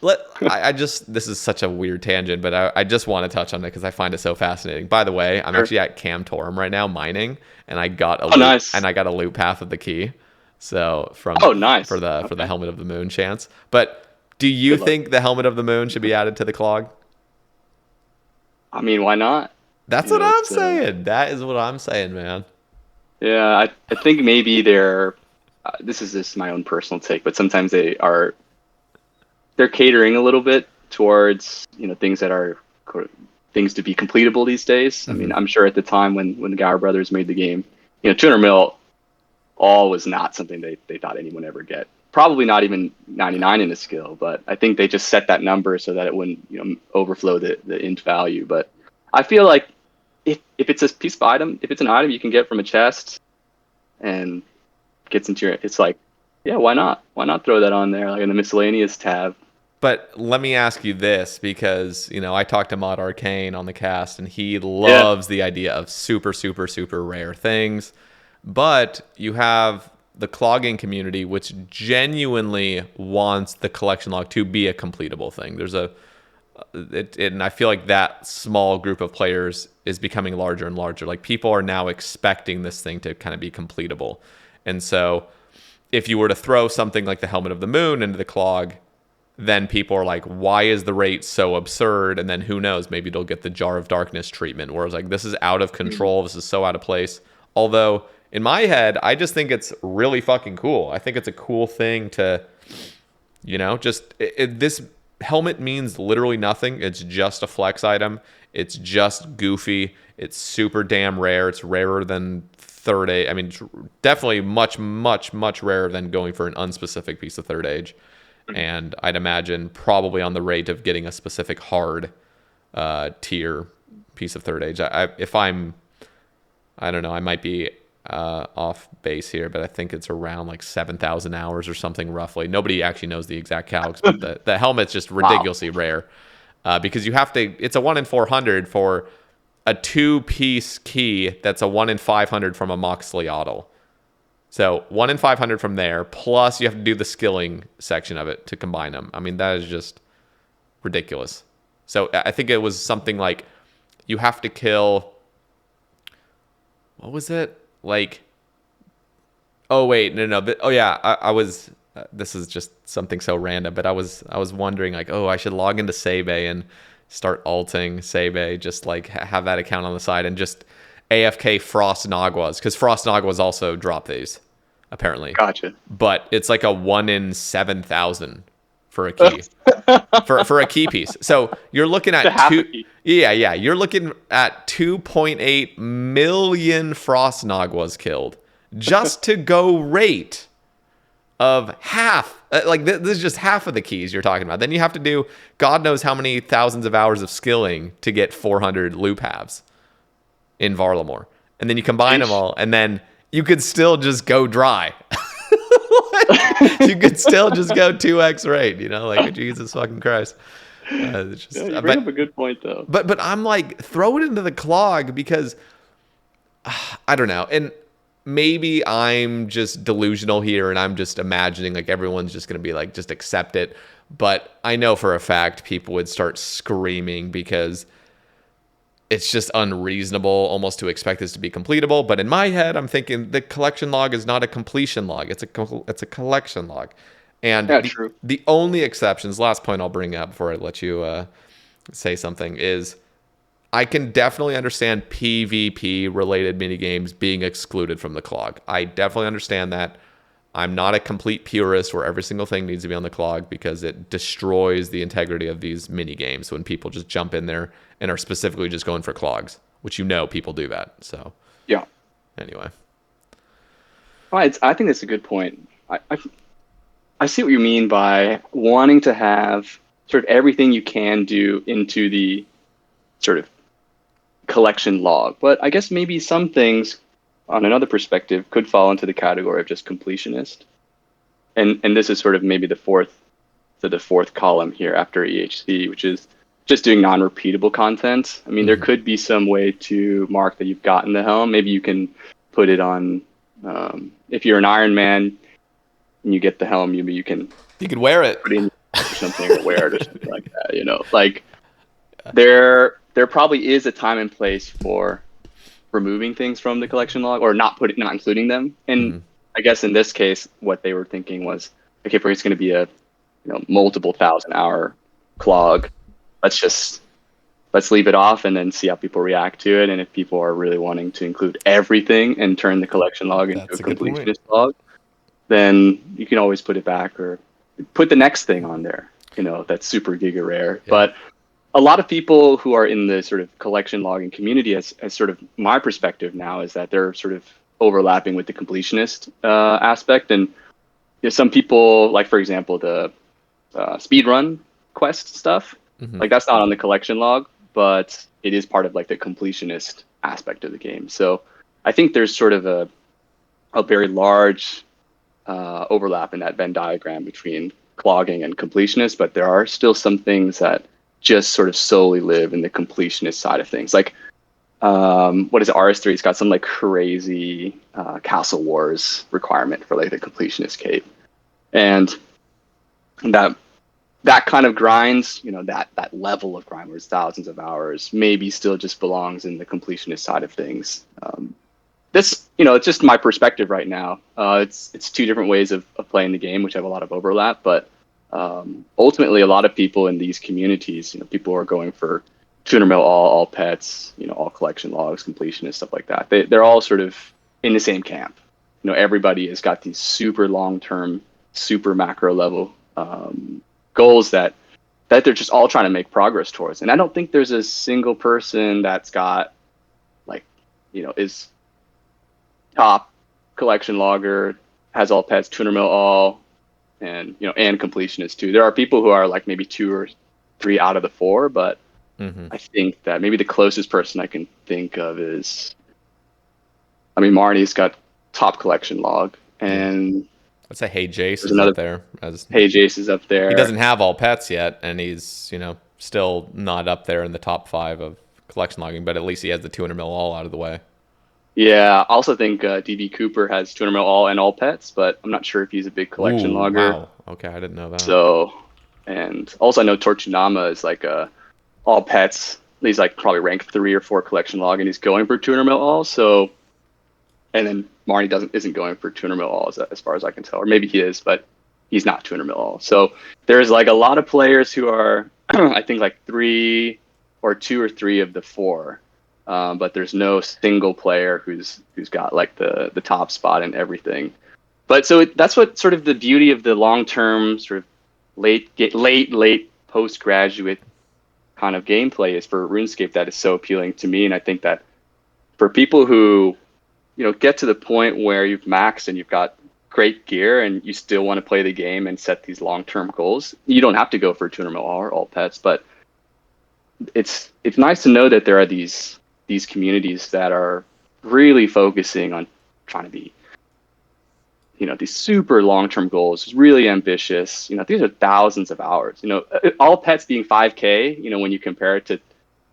is such a weird tangent, but I just want to touch on it because I find it so fascinating. By the way, I'm actually at Camtorum right now mining, and I got a loot path of the key. So for the Helmet of the Moon chance. But do you think the Helmet of the Moon should be added to the clog? I mean, why not? That's what I'm saying. That is what I'm saying, man. Yeah, I think maybe this is just my own personal take, but sometimes they're catering a little bit towards things that are things to be completable these days. Mm-hmm. I mean, I'm sure at the time when the Gower brothers made the game, 200 mil all was not something they thought anyone would ever get. Probably not even 99 in the skill, but I think they just set that number so that it wouldn't overflow the int value. But I feel like if it's a piece of item, if it's an item you can get from a chest and gets into it's like, yeah, why not? Why not throw that on there, like in the miscellaneous tab? But let me ask you this, because, you know, I talked to Mod Arcane on the cast, and he Yeah. loves the idea of super, super, super rare things. But you have the clogging community, which genuinely wants the collection log to be a completable thing. And I feel like that small group of players is becoming larger and larger. Like, people are now expecting this thing to kind of be completable. And so if you were to throw something like the Helmet of the Moon into the clog, then people are like, why is the rate so absurd? And then who knows, maybe they'll get the Jar of Darkness treatment, where it's like, this is out of control, this is so out of place. Although in my head, I just think it's really fucking cool. I think it's a cool thing to, you know, just this helmet means literally nothing. It's just a flex item. It's just goofy. It's super damn rare. It's rarer than third age. I mean, definitely much, much, much rarer than going for an unspecific piece of third age. And I'd imagine probably on the rate of getting a specific hard tier piece of third age. I don't know, I might be off base here, but I think it's around like 7,000 hours or something roughly. Nobody actually knows the exact calcs, but the helmet's just ridiculously rare because you have to. It's a 1 in 400 for a 2-piece key. That's a 1 in 500 from a Moxley-Otl. So 1 in 500 from there, plus you have to do the skilling section of it to combine them. I mean, that is just ridiculous. So I think it was something like you have to kill. What was it? Like, oh wait, no. But, oh yeah, I was. This is just something so random, but I was wondering like, oh, I should log into Sae Bae and start alting Sae Bae, just like have that account on the side and just AFK Frost Naguas, because Frost Naguas also drop these, apparently. Gotcha. But it's like a 1 in 7,000 for a key. for a key piece. So you're looking at you're looking at 2.8 million Frost Naguas killed just to go rate of half. Like, this is just half of the keys you're talking about. Then you have to do God knows how many thousands of hours of skilling to get 400 loop halves in Varlamore. And then you combine them all, and then you could still just go dry. You could still just go 2x rate, you know, like, Jesus fucking Christ. You bring up a good point, though. But I'm like, throw it into the clog, because I don't know. And maybe I'm just delusional here, and I'm just imagining like everyone's just going to be like, just accept it. But I know for a fact people would start screaming, because it's just unreasonable almost to expect this to be completable. But in my head, I'm thinking the collection log is not a completion log. It's a collection log. And the only exceptions, last point I'll bring up before I let you say something, is I can definitely understand PvP related minigames being excluded from the clog. I definitely understand that. I'm not a complete purist where every single thing needs to be on the clog, because it destroys the integrity of these mini games when people just jump in there and are specifically just going for clogs, which, you know, people do that. So yeah. Anyway, I think that's a good point. I see what you mean by wanting to have sort of everything you can do into the sort of collection log, but I guess maybe some things, on another perspective, could fall into the category of just completionist. And this is sort of maybe the fourth column here after EHC, which is just doing non-repeatable content. I mean, there could be some way to mark that you've gotten the helm. Maybe you can put it on, if you're an Iron Man and you get the helm, maybe you can wear it, put it in or something, or wear it or something like that. You know, like there probably is a time and place for removing things from the collection log, or not including them. And I guess in this case, what they were thinking was, okay, if it's going to be a multiple 1,000-hour clog, let's leave it off and then see how people react to it. And if people are really wanting to include everything and turn the collection log into a completionist log, then you can always put it back or put the next thing on there, that's super giga rare. Yeah. But a lot of people who are in the sort of collection logging community, as sort of my perspective now, is that they're sort of overlapping with the completionist aspect. And some people, like, for example, the speedrun quest stuff, like, that's not on the collection log, but it is part of like the completionist aspect of the game. So I think there's sort of a very large overlap in that Venn diagram between clogging and completionist, but there are still some things that just sort of solely live in the completionist side of things. Like, what is it, RS3? It's got some like crazy Castle Wars requirement for like the completionist cape. And that kind of grinds, that level of grind where it's thousands of hours, maybe still just belongs in the completionist side of things. This, it's just my perspective right now. It's two different ways of playing the game, which have a lot of overlap. But ultimately, a lot of people in these communities, people are going for 200 mil all pets, all collection logs, completionist, stuff like that. They're all sort of in the same camp. Everybody has got these super long-term, super macro level goals that they're just all trying to make progress towards. And I don't think there's a single person that's got is top collection logger, has all pets, 200 mil all, and and completionist too. There are people who are like maybe 2 or 3 out of the 4, but I think that maybe the closest person I can think of is, Marnie's got top collection log, and I'd say Hey Jace is up there. Hey Jace is up there. He doesn't have all pets yet, and he's still not up there in the top 5 of collection logging, but at least he has the 200 mil all out of the way. Yeah, I also think DB Cooper has 200 mil all and all pets, but I'm not sure if he's a big collection logger. Wow. Okay, I didn't know that. So, and also I know Torchinama is like all pets. He's like probably ranked 3 or 4 collection log, and he's going for 200 mil all. So, and then Marnie isn't going for 200 mil all as far as I can tell, or maybe he is, but he's not 200 mil all. So there's like a lot of players who are, I think like 2 or 3 of the 4. But there's no single player who's got like the top spot in everything. But so that's what sort of the beauty of the long-term sort of late postgraduate kind of gameplay is for RuneScape that is so appealing to me. And I think that for people who, get to the point where you've maxed and you've got great gear and you still want to play the game and set these long-term goals, you don't have to go for 200 mil or all pets, but it's nice to know that there are these communities that are really focusing on trying to be, these super long-term goals, really ambitious. These are thousands of hours. All pets being 5K. When you compare it to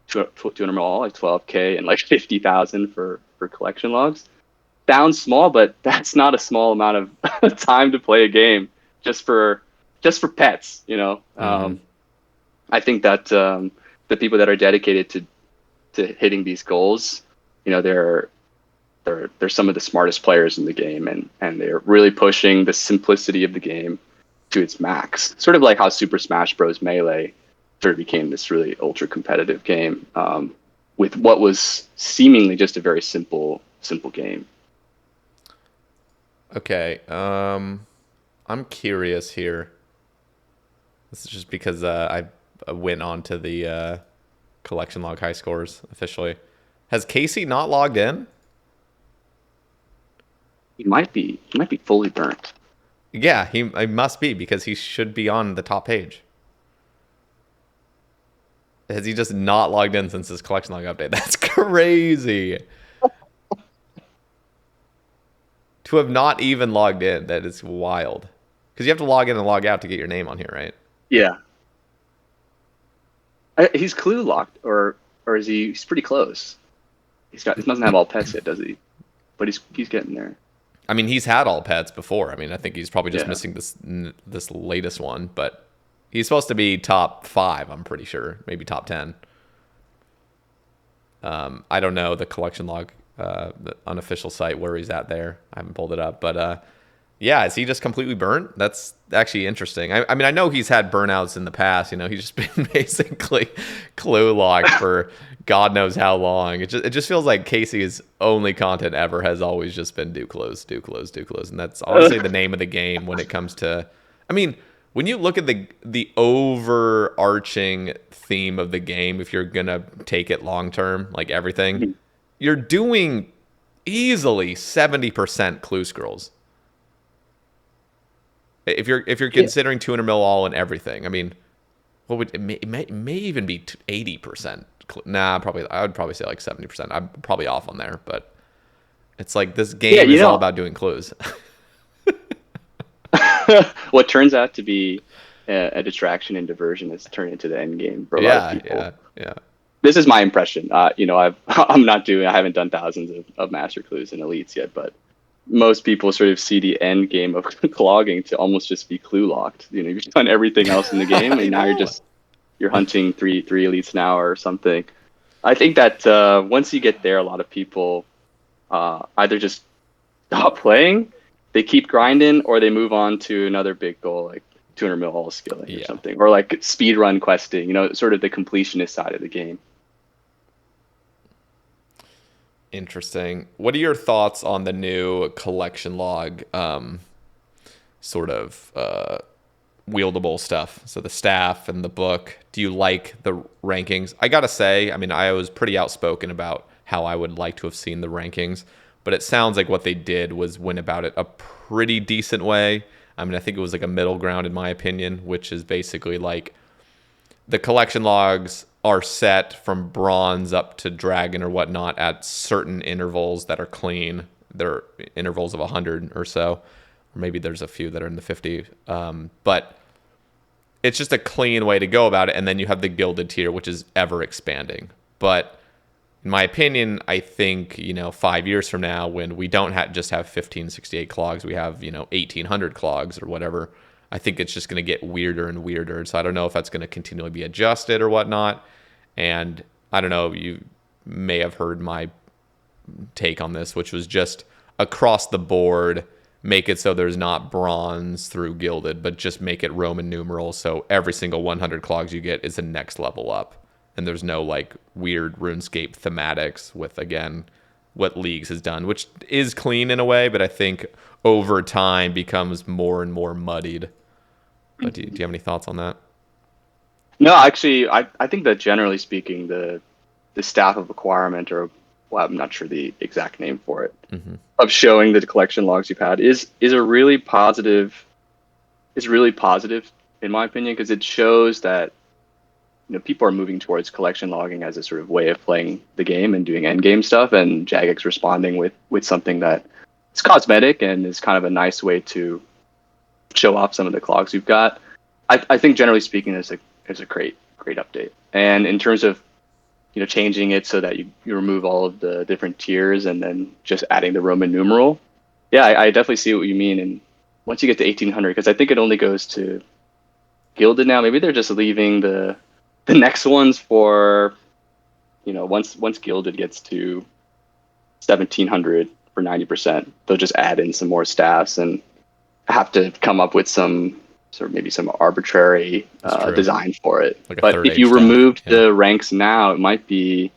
200 mil all, like 12K and like 50,000 for collection logs, sounds small, but that's not a small amount of time to play a game just for pets. I think that the people that are dedicated to hitting these goals, they're some of the smartest players in the game, and they're really pushing the simplicity of the game to its max. Sort of like how Super Smash Bros. Melee sort of became this really ultra competitive game with what was seemingly just a very simple game. Okay, I'm curious here. This is just because I went on to the collection log high scores officially. Has Casey not logged in? He might be fully burnt. Yeah, he must be, because he should be on the top page. Has he just not logged in since his collection log update? That's crazy. To have not even logged in, that is wild. Because you have to log in and log out to get your name on here, right? Yeah. He's clue locked, or is he? He's pretty close. He doesn't have all pets yet, does he? But he's getting there. He's had all pets before. I think he's probably just missing this latest one, but he's supposed to be top 5. I'm pretty sure, maybe top 10. I don't know the collection log, the unofficial site where he's at there. I haven't pulled it up, but yeah, is he just completely burnt? That's actually interesting. I know he's had burnouts in the past. He's just been basically clue locked for God knows how long. It just feels like Casey's only content ever has always just been do close, and that's honestly the name of the game when it comes to. When you look at the overarching theme of the game, if you're gonna take it long term, like everything, you're doing easily 70% clue scrolls. If you're considering 200 mil all and everything, what would it may even be 80%. Nah, I would probably say like 70%. I'm probably off on there, but it's like this game is all about doing clues. what turns out to be a distraction and diversion has turned into the end game for a lot of people. Yeah. This is my impression. I haven't done thousands of master clues and elites yet, but most people sort of see the end game of clogging to almost just be clue locked. You've done everything else in the game, and now you're hunting three elites an hour or something. I think that once you get there, a lot of people either just stop playing, they keep grinding, or they move on to another big goal like 200 mil all skilling or something, or like speed run questing. Sort of the completionist side of the game. Interesting. What are your thoughts on the new collection log sort of wieldable stuff? So the staff and the book. Do you like the rankings? I gotta say, I mean, I was pretty outspoken about how I would like to have seen the rankings, but it sounds like what they did was went about it a pretty decent way. I mean, I think it was like a middle ground in my opinion, which is basically like the collection logs are set from bronze up to dragon or whatnot at certain intervals that are clean. They're intervals of 100 or so, or maybe there's a few that are in the 50. But it's just a clean way to go about it. And then you have the gilded tier, which is ever expanding. But in my opinion, I think, 5 years from now, when we don't just have 1568 clogs, we have, 1800 clogs or whatever, I think it's just going to get weirder and weirder. So I don't know if that's going to continually be adjusted or whatnot. And I don't know, you may have heard my take on this, which was just across the board, make it so there's not bronze through gilded, but just make it Roman numerals. So every single 100 clogs you get is the next level up. And there's no like weird RuneScape thematics with, again, what Leagues has done, which is clean in a way, but I think over time becomes more and more muddied. But do you have any thoughts on that? No, actually, I think that generally speaking, the staff of acquirement, or well, I'm not sure the exact name for it, of showing the collection logs you've had is a really positive. Is really positive in my opinion, because it shows that people are moving towards collection logging as a sort of way of playing the game and doing end game stuff, and Jagex responding with something that is cosmetic and is kind of a nice way to show off some of the clogs you've got. I think generally speaking, it's a great update. And in terms of changing it so that you remove all of the different tiers and then just adding the Roman numeral, yeah, I definitely see what you mean. And once you get to 1800, because I think it only goes to gilded now, maybe they're just leaving the next ones for once gilded gets to 1700 for 90%, they'll just add in some more staffs and have to come up with some arbitrary design for it. Like but if you removed the ranks now, it might be,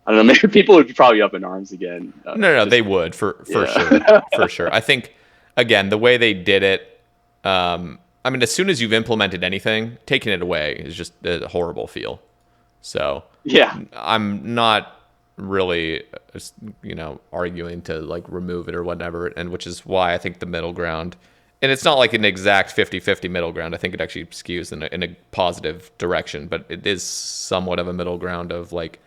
I don't know, maybe people would be probably up in arms again. No, they would for sure. For sure. I think, again, the way they did it, I mean, as soon as you've implemented anything, taking it away is just a horrible feel. So yeah, I'm not really, arguing to like remove it or whatever, and which is why I think the middle ground, and it's not like an exact 50-50 middle ground. I think it actually skews in a positive direction, but it is somewhat of a middle ground of like,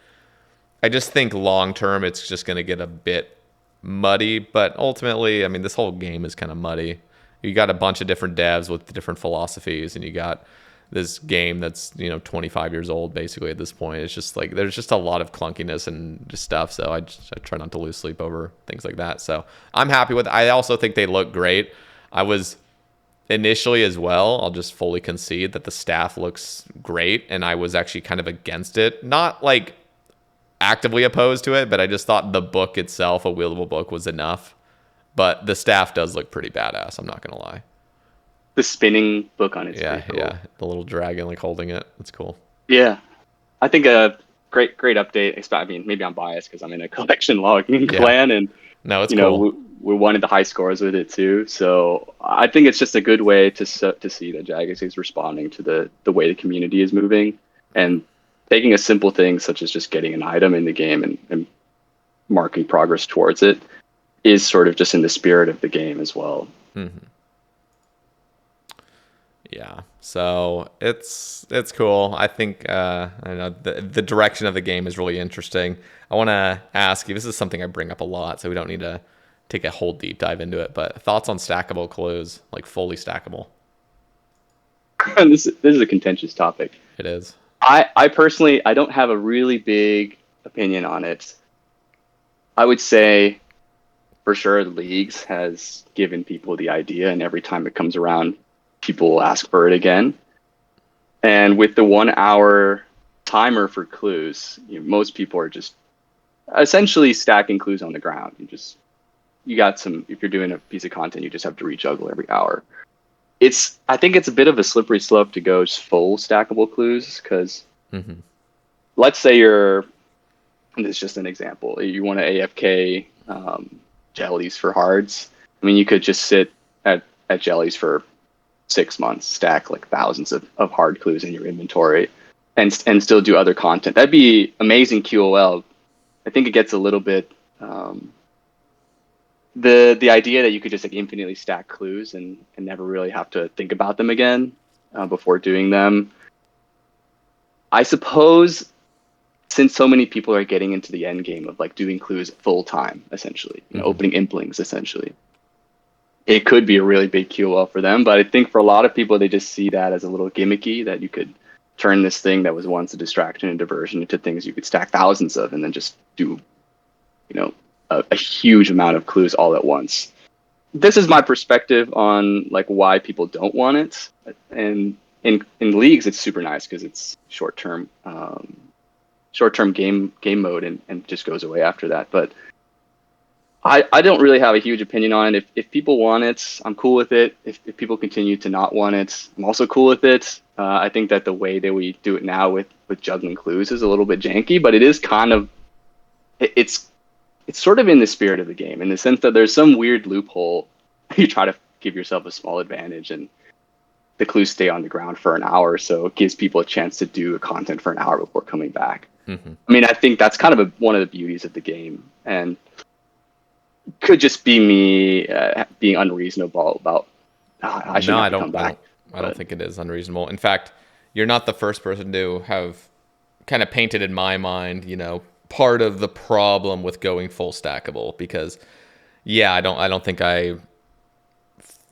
I just think long term it's just going to get a bit muddy, but ultimately, I mean, this whole game is kind of muddy. You got a bunch of different devs with different philosophies, and you got this game that's 25 years old basically at this point. It's just like there's just a lot of clunkiness and just stuff. So I try not to lose sleep over things like that. So I'm happy with it. I also think they look great. I was initially as well, I'll just fully concede that the staff looks great, and I was actually kind of against it. Not like actively opposed to it, but I just thought the book itself, a wieldable book, was enough. But the staff does look pretty badass, I'm not gonna lie. The spinning book on it. Yeah, cool. Yeah. The little dragon like holding it. That's cool. Yeah. I think a great update. I mean, maybe I'm biased because I'm in a collection logging clan, and no, it's cool. We wanted the high scores with it too. So I think it's just a good way to see that Jagex is responding to the way the community is moving, and taking a simple thing such as just getting an item in the game and marking progress towards it is sort of just in the spirit of the game as well. Mm-hmm. Yeah, so it's cool. I think I don't know, the direction of the game is really interesting. I want to ask you, this is something I bring up a lot, so we don't need to take a whole deep dive into it. But thoughts on stackable clues, like fully stackable? This is a contentious topic. It is. I personally, I don't have a really big opinion on it. I would say for sure leagues has given people the idea, and every time it comes around, people will ask for it again. And with the 1 hour timer for clues, most people are just essentially stacking clues on the ground. You got some, if you're doing a piece of content, you just have to rejuggle every hour. I think it's a bit of a slippery slope to go full stackable clues, because let's say and this is just an example, you want to AFK jellies for hards. I mean, you could just sit at jellies for 6 months, stack like thousands of hard clues in your inventory, and still do other content. That'd be amazing QOL. I think it gets a little bit the idea that you could just like infinitely stack clues and never really have to think about them again before doing them. I suppose since so many people are getting into the end game of like doing clues full time, essentially, opening implings, essentially, it could be a really big QOL for them. But I think for a lot of people, they just see that as a little gimmicky, that you could turn this thing that was once a distraction and diversion into things you could stack thousands of and then just do, a huge amount of clues all at once. This is my perspective on like why people don't want it. And in leagues, it's super nice because it's short-term game mode and just goes away after that. But I don't really have a huge opinion on it. If people want it, I'm cool with it. If people continue to not want it, I'm also cool with it. I think that the way that we do it now with juggling clues is a little bit janky, but it is kind of, it's sort of in the spirit of the game, in the sense that there's some weird loophole. You try to give yourself a small advantage and the clues stay on the ground for an hour, so it gives people a chance to do content for an hour before coming back. I mean, I think that's kind of one of the beauties of the game, and could just be me being unreasonable about I should have to come back. I don't think it is unreasonable. In fact, you're not the first person to have kind of painted in my mind, part of the problem with going full stackable, because I don't think I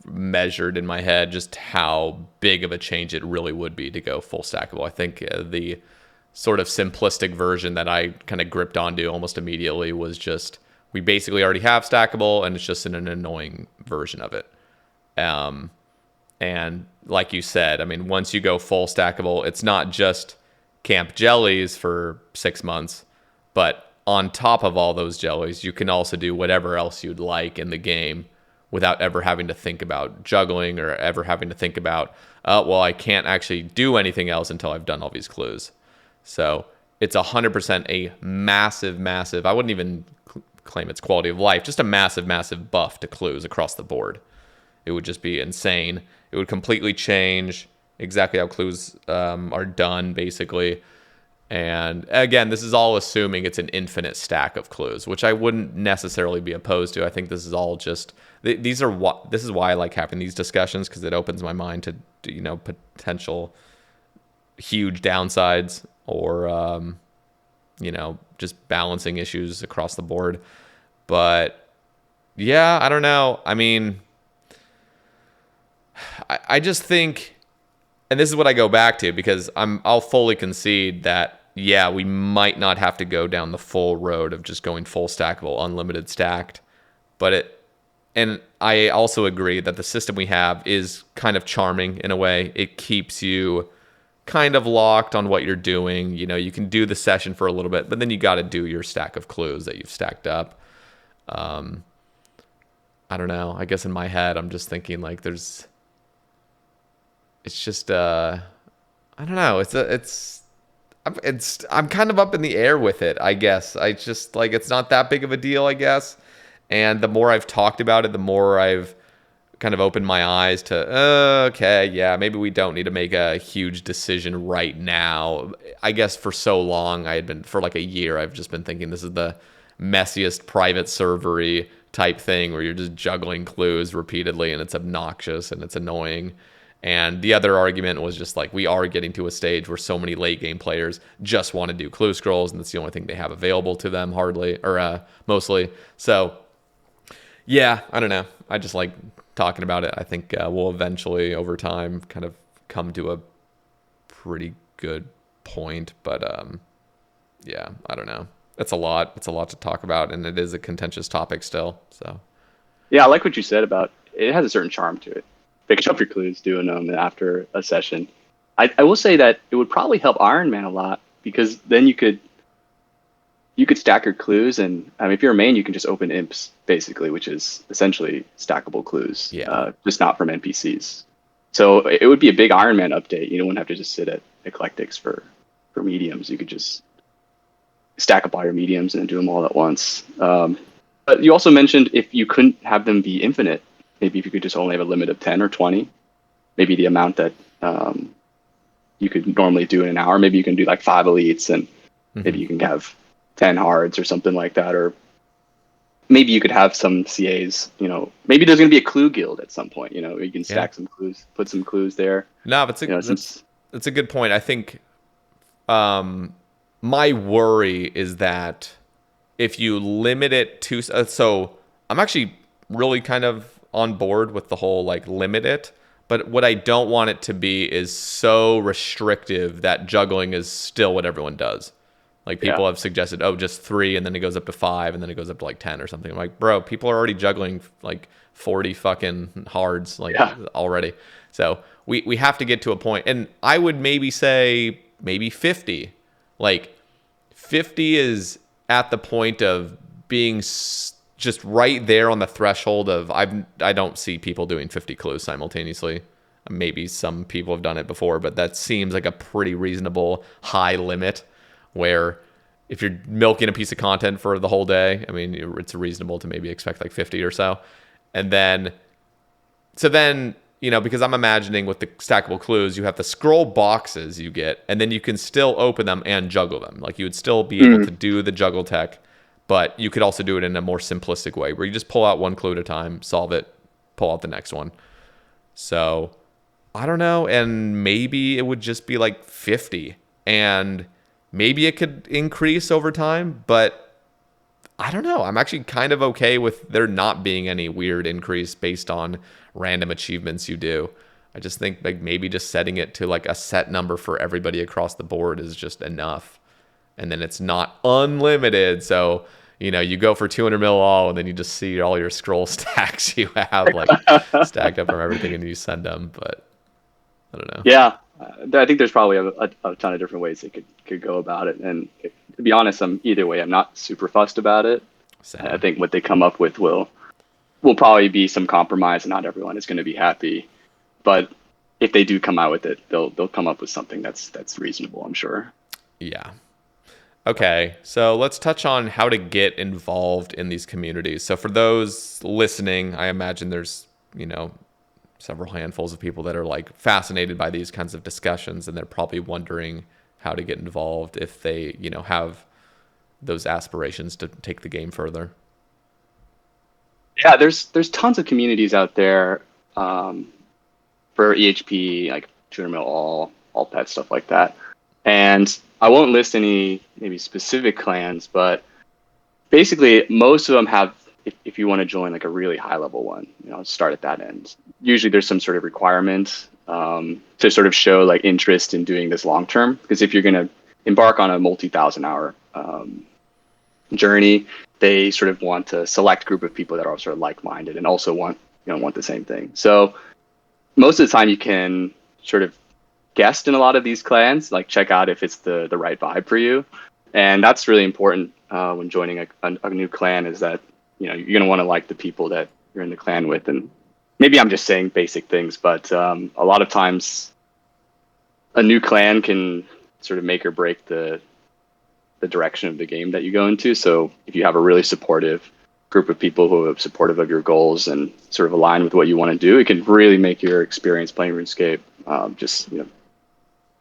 measured in my head just how big of a change it really would be to go full stackable. I think the sort of simplistic version that I kind of gripped onto almost immediately was just, we basically already have stackable and it's just an annoying version of it. And like you said, I mean, once you go full stackable, it's not just camp jellies for 6 months, but on top of all those jellies, you can also do whatever else you'd like in the game without ever having to think about juggling or ever having to think about, I can't actually do anything else until I've done all these clues. So it's 100% a massive, I wouldn't even claim it's quality of life, just a massive buff to clues across the board. It would just be insane. It would completely change exactly how clues are done, basically. And again, this is all assuming it's an infinite stack of clues, which I wouldn't necessarily be opposed to. I think this is all just, this is why I like having these discussions, because it opens my mind to potential huge downsides or just balancing issues across the board. But yeah, I don't know. I mean, I just think, and this is what I go back to, because I'll fully concede that, we might not have to go down the full road of just going full stackable, unlimited stacked. And I also agree that the system we have is kind of charming in a way. It keeps you kind of locked on what you're doing. You can do the session for a little bit, but then you got to do your stack of clues that you've stacked up. I don't know. I guess in my head, I'm just thinking like it's just, I don't know. I'm kind of up in the air with it, I guess. I just like, it's not that big of a deal, I guess. And the more I've talked about it, the more I've kind of opened my eyes to, maybe we don't need to make a huge decision right now. I guess for so long, for like a year, I've just been thinking this is the messiest private servery type thing where you're just juggling clues repeatedly and it's obnoxious and it's annoying. And the other argument was just like, we are getting to a stage where so many late game players just want to do clue scrolls, and that's the only thing they have available to them, mostly. So Yeah, I don't know. I just like talking about it. I think we'll eventually, over time, kind of come to a pretty good point. But yeah, I don't know. It's a lot. It's a lot to talk about, and it is a contentious topic still. So Yeah, I like what you said about it has a certain charm to it. Picking up your clues, doing them after a session. I will say that it would probably help Iron Man a lot because then you could stack your clues, and I mean, if you're a main, you can just open imps basically, which is essentially stackable clues, yeah, just not from NPCs. So it would be a big Iron Man update. You don't have to just sit at eclectics for mediums. You could just stack up all your mediums and do them all at once. But you also mentioned if you couldn't have them be infinite, maybe if you could just only have a limit of 10 or 20, maybe the amount that you could normally do in an hour. Maybe you can do like 5 elites, and maybe you can have 10 hards or something like that. Or maybe you could have some CAs, maybe there's going to be a clue guild at some point, you can stack some clues, put some clues there. No, but that's a good point. I think my worry is that if you limit it to, so I'm actually really kind of on board with the whole like limit it, but what I don't want it to be is so restrictive that juggling is still what everyone does. Like people have suggested, oh, just 3, and then it goes up to 5, and then it goes up to like 10 or something. I'm like, bro, people are already juggling like 40 fucking hards already. So we have to get to a point, and I would maybe say maybe 50. Like 50 is at the point of being just right there on the threshold of I don't see people doing 50 clues simultaneously. Maybe some people have done it before, but that seems like a pretty reasonable high limit where if you're milking a piece of content for the whole day, I mean, it's reasonable to maybe expect like 50 or so. And then, because I'm imagining with the stackable clues, you have the scroll boxes you get, and then you can still open them and juggle them. Like you would still be able to do the juggle tech, but you could also do it in a more simplistic way where you just pull out one clue at a time, solve it, pull out the next one. So I don't know. And maybe it would just be like 50, and maybe it could increase over time, but I don't know. I'm actually kind of okay with there not being any weird increase based on random achievements you do. I just think like maybe just setting it to like a set number for everybody across the board is just enough. And then it's not unlimited. So, you go for 200 mil all, and then you just see all your scroll stacks you have like stacked up from everything, and you send them. But I don't know. Yeah. I think there's probably a ton of different ways they could go about it. And to be honest, either way, I'm not super fussed about it. Same. I think what they come up with will probably be some compromise, and not everyone is going to be happy. But if they do come out with it, they'll come up with something that's reasonable, I'm sure. Yeah. Okay, so let's touch on how to get involved in these communities. So for those listening, I imagine there's, several handfuls of people that are like fascinated by these kinds of discussions, and they're probably wondering how to get involved if they, have those aspirations to take the game further. Yeah, there's tons of communities out there for EHP, like 200 mil all pet stuff like that. And I won't list any maybe specific clans, but basically most of them have, if you want to join like a really high level one, start at that end. Usually there's some sort of requirement to sort of show like interest in doing this long term, because if you're going to embark on a multi-thousand-hour journey, they sort of want a select group of people that are sort of like-minded and also want the same thing. So most of the time you can sort of guest in a lot of these clans, like check out if it's the right vibe for you. And that's really important when joining a new clan, is that you're going to want to like the people that you're in the clan with. And maybe I'm just saying basic things, but a lot of times a new clan can sort of make or break the direction of the game that you go into. So if you have a really supportive group of people who are supportive of your goals and sort of align with what you want to do, it can really make your experience playing RuneScape just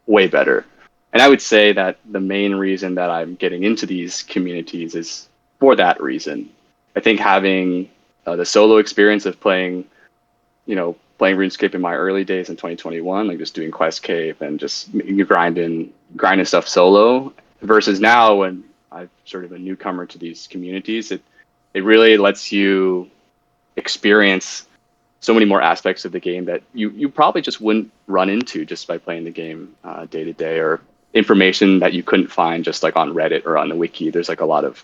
way better. And I would say that the main reason that I'm getting into these communities is for that reason. I think having the solo experience of playing RuneScape in my early days in 2021, like just doing Quest Cape and just grinding stuff solo, versus now when I'm sort of a newcomer to these communities, it really lets you experience so many more aspects of the game that you probably just wouldn't run into just by playing the game day to day, or information that you couldn't find just like on Reddit or on the wiki. There's like a lot of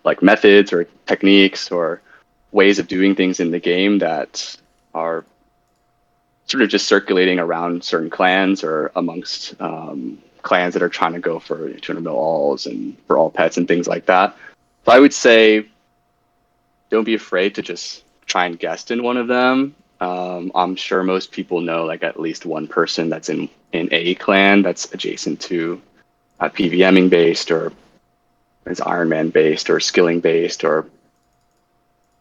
like methods or techniques or ways of doing things in the game that are sort of just circulating around certain clans or amongst clans that are trying to go for 200 mil alls and for all pets and things like that. So I would say don't be afraid to just try and guest in one of them. I'm sure most people know like at least one person that's in a clan that's adjacent to PVMing based, or is Iron Man based, or skilling based, or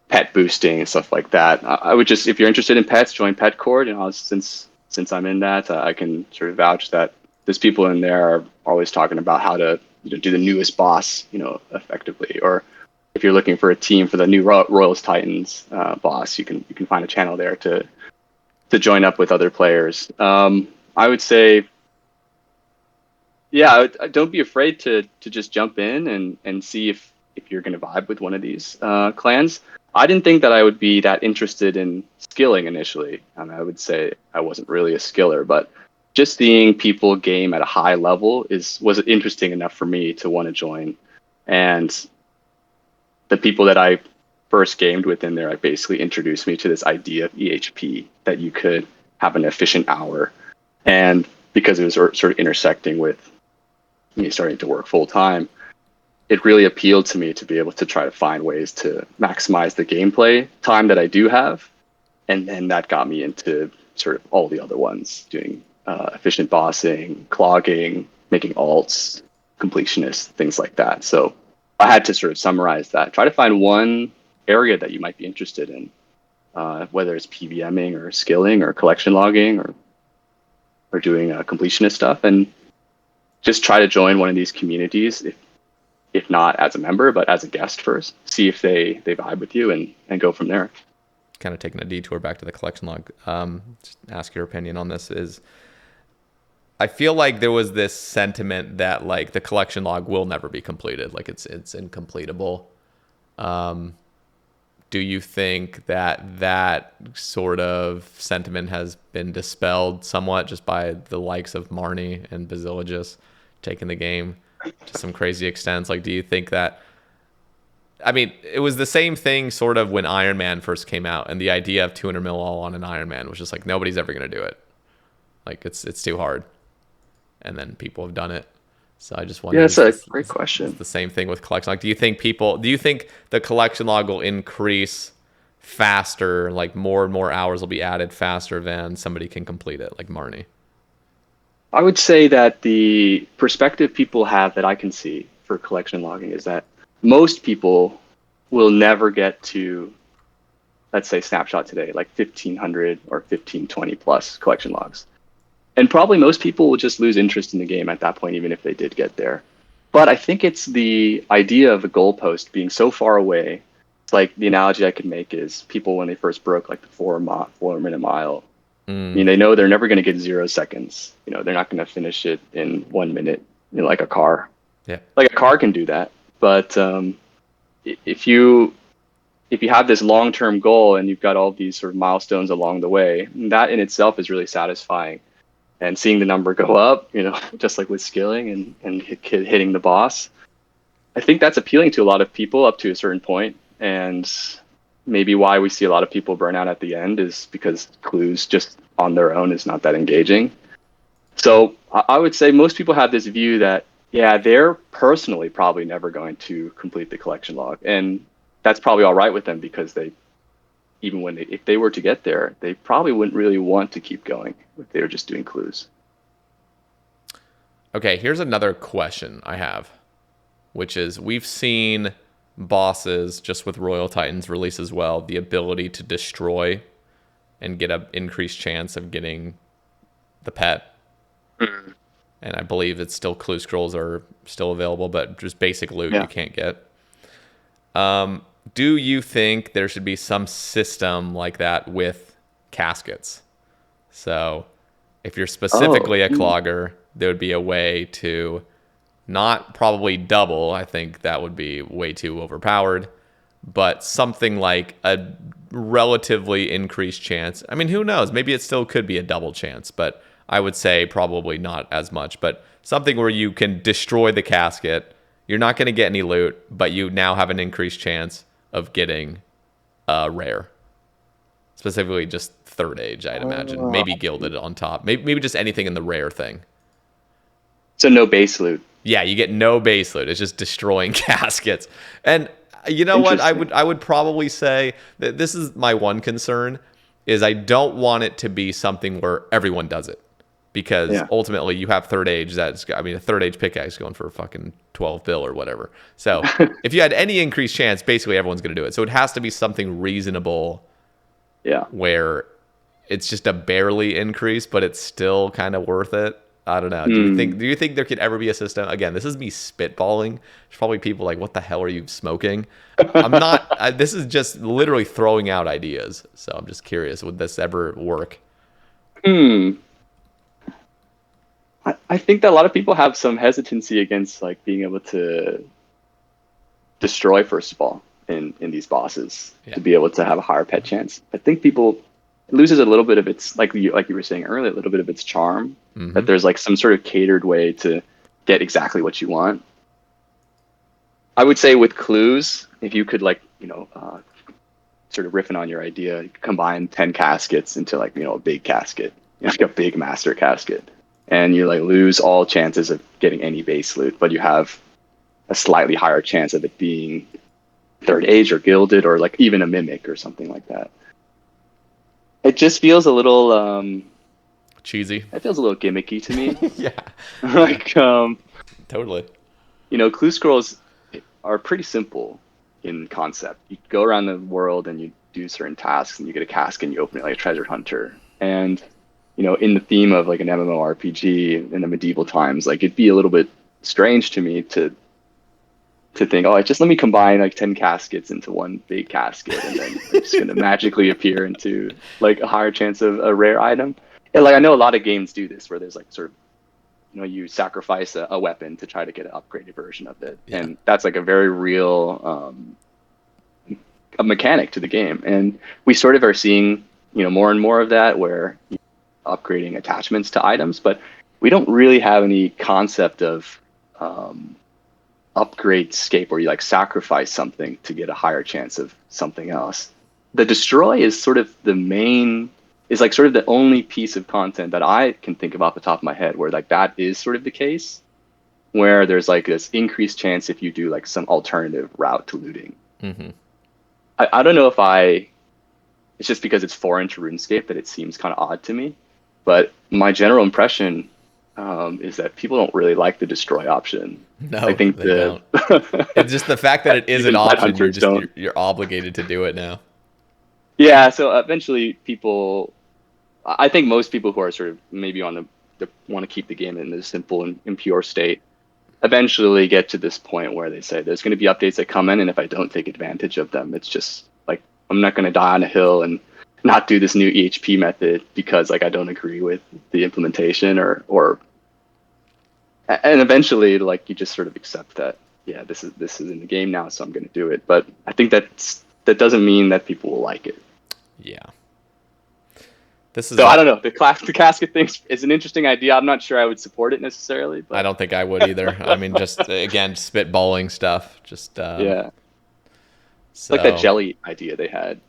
pet boosting and stuff like that. I would just, if you're interested in pets, join Petcord. Since I'm in that, I can sort of vouch that there's people in there are always talking about how to do the newest boss, effectively. Or if you're looking for a team for the new Royals Titans boss, you can find a channel there to join up with other players. I would say, yeah, don't be afraid to just jump in and see if you're going to vibe with one of these clans. I didn't think that I would be that interested in skilling initially. I would say I wasn't really a skiller, but just seeing people game at a high level was interesting enough for me to want to join. And the people that I first gamed with in there, I basically introduced me to this idea of EHP, that you could have an efficient hour. And because it was sort of intersecting with me starting to work full time, it really appealed to me to be able to try to find ways to maximize the gameplay time that I do have. And then that got me into sort of all the other ones, doing efficient bossing, clogging, making alts, completionists, things like that. So I had to sort of summarize that. Try to find one area that you might be interested in, whether it's PVMing or skilling or collection logging or doing completionist stuff, and just try to join one of these communities, if not as a member, but as a guest first. See if they vibe with you and go from there. Kind of taking a detour back to the collection log. Just ask your opinion on this. I feel like there was this sentiment that like the collection log will never be completed, like it's incompletable. Do you think that sort of sentiment has been dispelled somewhat just by the likes of Marnie and Basiligus taking the game to some crazy extents? Like, do you think that, I mean, it was the same thing sort of when Iron Man first came out, and the idea of 200 mil all on an Iron Man was just like, nobody's ever going to do it. Like, it's too hard. And then people have done it. So I just wonder. Yeah, that's a great question. It's the same thing with collection log. Do you think the collection log will increase faster, like more and more hours will be added faster than somebody can complete it, like Marnie? I would say that the perspective people have that I can see for collection logging is that most people will never get to, let's say, snapshot today, like 1500 or 1520 plus collection logs. And probably most people will just lose interest in the game at that point, even if they did get there. But I think it's the idea of the goalpost being so far away. It's like the analogy I could make is people when they first broke like the 4-minute mile. I mean, they know they're never going to get 0 seconds. They're not going to finish it in 1 minute, like a car. Yeah, like a car can do that. But if you have this long-term goal and you've got all these sort of milestones along the way, that in itself is really satisfying. And seeing the number go up, just like with skilling and hitting the boss, I think that's appealing to a lot of people up to a certain point. And maybe why we see a lot of people burn out at the end is because clues just on their own is not that engaging. So I would say most people have this view that, yeah, they're personally probably never going to complete the collection log. And that's probably all right with them, because if they were to get there, they probably wouldn't really want to keep going if they were just doing clues. Okay, here's another question I have, which is, we've seen bosses just with Royal Titans release as well, the ability to destroy and get an increased chance of getting the pet. And I believe it's still clue scrolls are still available, but just basic loot you can't get. Do you think there should be some system like that with caskets? So if you're specifically a clogger, there would be a way to not probably double. I think that would be way too overpowered. but something like a relatively increased chance. I mean, who knows? Maybe it still could be a double chance, but I would say probably not as much. But something where you can destroy the casket. You're not going to get any loot, but you now have an increased chance of getting rare. Specifically just third age, I'd imagine. Maybe gilded on top. Maybe just anything in the rare thing. So no base loot. Yeah, you get no base loot. It's just destroying caskets. And you know what? I would probably say that this is my one concern is I don't want it to be something where everyone does it. Because ultimately you have third age a third age pickaxe going for fucking 12 bill or whatever. So if you had any increased chance, basically everyone's going to do it. So it has to be something reasonable. Yeah. Where it's just a barely increase, but it's still kind of worth it. I don't know. Do you think there could ever be a system? Again, this is me spitballing. There's probably people like, what the hell are you smoking? I'm not. This is just literally throwing out ideas. So I'm just curious, would this ever work? I think that a lot of people have some hesitancy against like being able to destroy first of all in these bosses to be able to have a higher pet chance. I think it loses a little bit of its like you were saying earlier, a little bit of its charm. That there's like some sort of catered way to get exactly what you want. I would say with clues, if you could like sort of riffing on your idea, you could combine 10 caskets into like a big casket, like a big master casket. And you like lose all chances of getting any base loot, but you have a slightly higher chance of it being third age or gilded or like even a mimic or something like that. It just feels a little cheesy. It feels a little gimmicky to me. Yeah. Like totally. Clue scrolls are pretty simple in concept. You go around the world and you do certain tasks and you get a casket and you open it like a treasure hunter. And in the theme of like an MMORPG in the medieval times, like it'd be a little bit strange to me to think, just let me combine like 10 caskets into one big casket and then it's going to magically appear into like a higher chance of a rare item. And like I know a lot of games do this where there's like sort of you sacrifice a weapon to try to get an upgraded version of it, and that's like a very real a mechanic to the game. And we sort of are seeing more and more of that where upgrading attachments to items, but we don't really have any concept of upgrade scape where you like sacrifice something to get a higher chance of something else. The destroy is sort of the only piece of content that I can think of off the top of my head where like that is sort of the case, where there's like this increased chance if you do like some alternative route to looting. I don't know if it's just because it's foreign to RuneScape that it seems kind of odd to me. But my general impression is that people don't really like the destroy option. No, I think don't. It's just the fact that it is an option. You're obligated to do it now. Yeah. So eventually, I think most people who are sort of maybe on the want to keep the game in the simple and pure state, eventually get to this point where they say there's going to be updates that come in, and if I don't take advantage of them, it's just like I'm not going to die on a hill and not do this new EHP method because like I don't agree with the implementation and eventually like you just sort of accept that this is in the game now, so I'm going to do it. But I think that doesn't mean that people will like it. Yeah. I don't know. The casket thing is an interesting idea. I'm not sure I would support it necessarily. But I don't think I would either. I mean, just again, spitballing stuff. Just So. Like that jelly idea they had.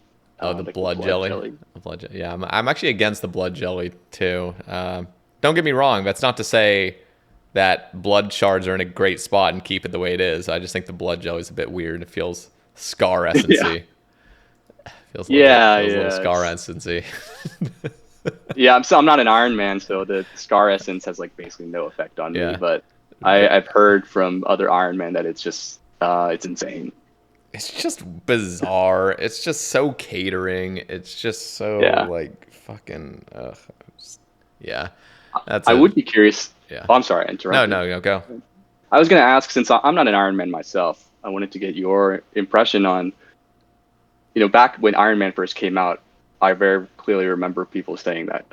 Oh, the blood jelly. The blood jelly. Yeah, I'm actually against the blood jelly too. Don't get me wrong. That's not to say that blood shards are in a great spot and keep it the way it is. I just think the blood jelly is a bit weird. It feels scar essency. Feels a little scar essency. Yeah, I'm not an Iron Man, so the scar essence has like basically no effect on me. But I've heard from other Iron Man that it's just it's insane. It's just bizarre. It's just so catering. It's just so like fucking. I would be curious. Yeah. Oh, I'm sorry, I interrupted. No, go. I was going to ask, since I'm not an Iron Man myself, I wanted to get your impression on, back when Iron Man first came out, I very clearly remember people saying that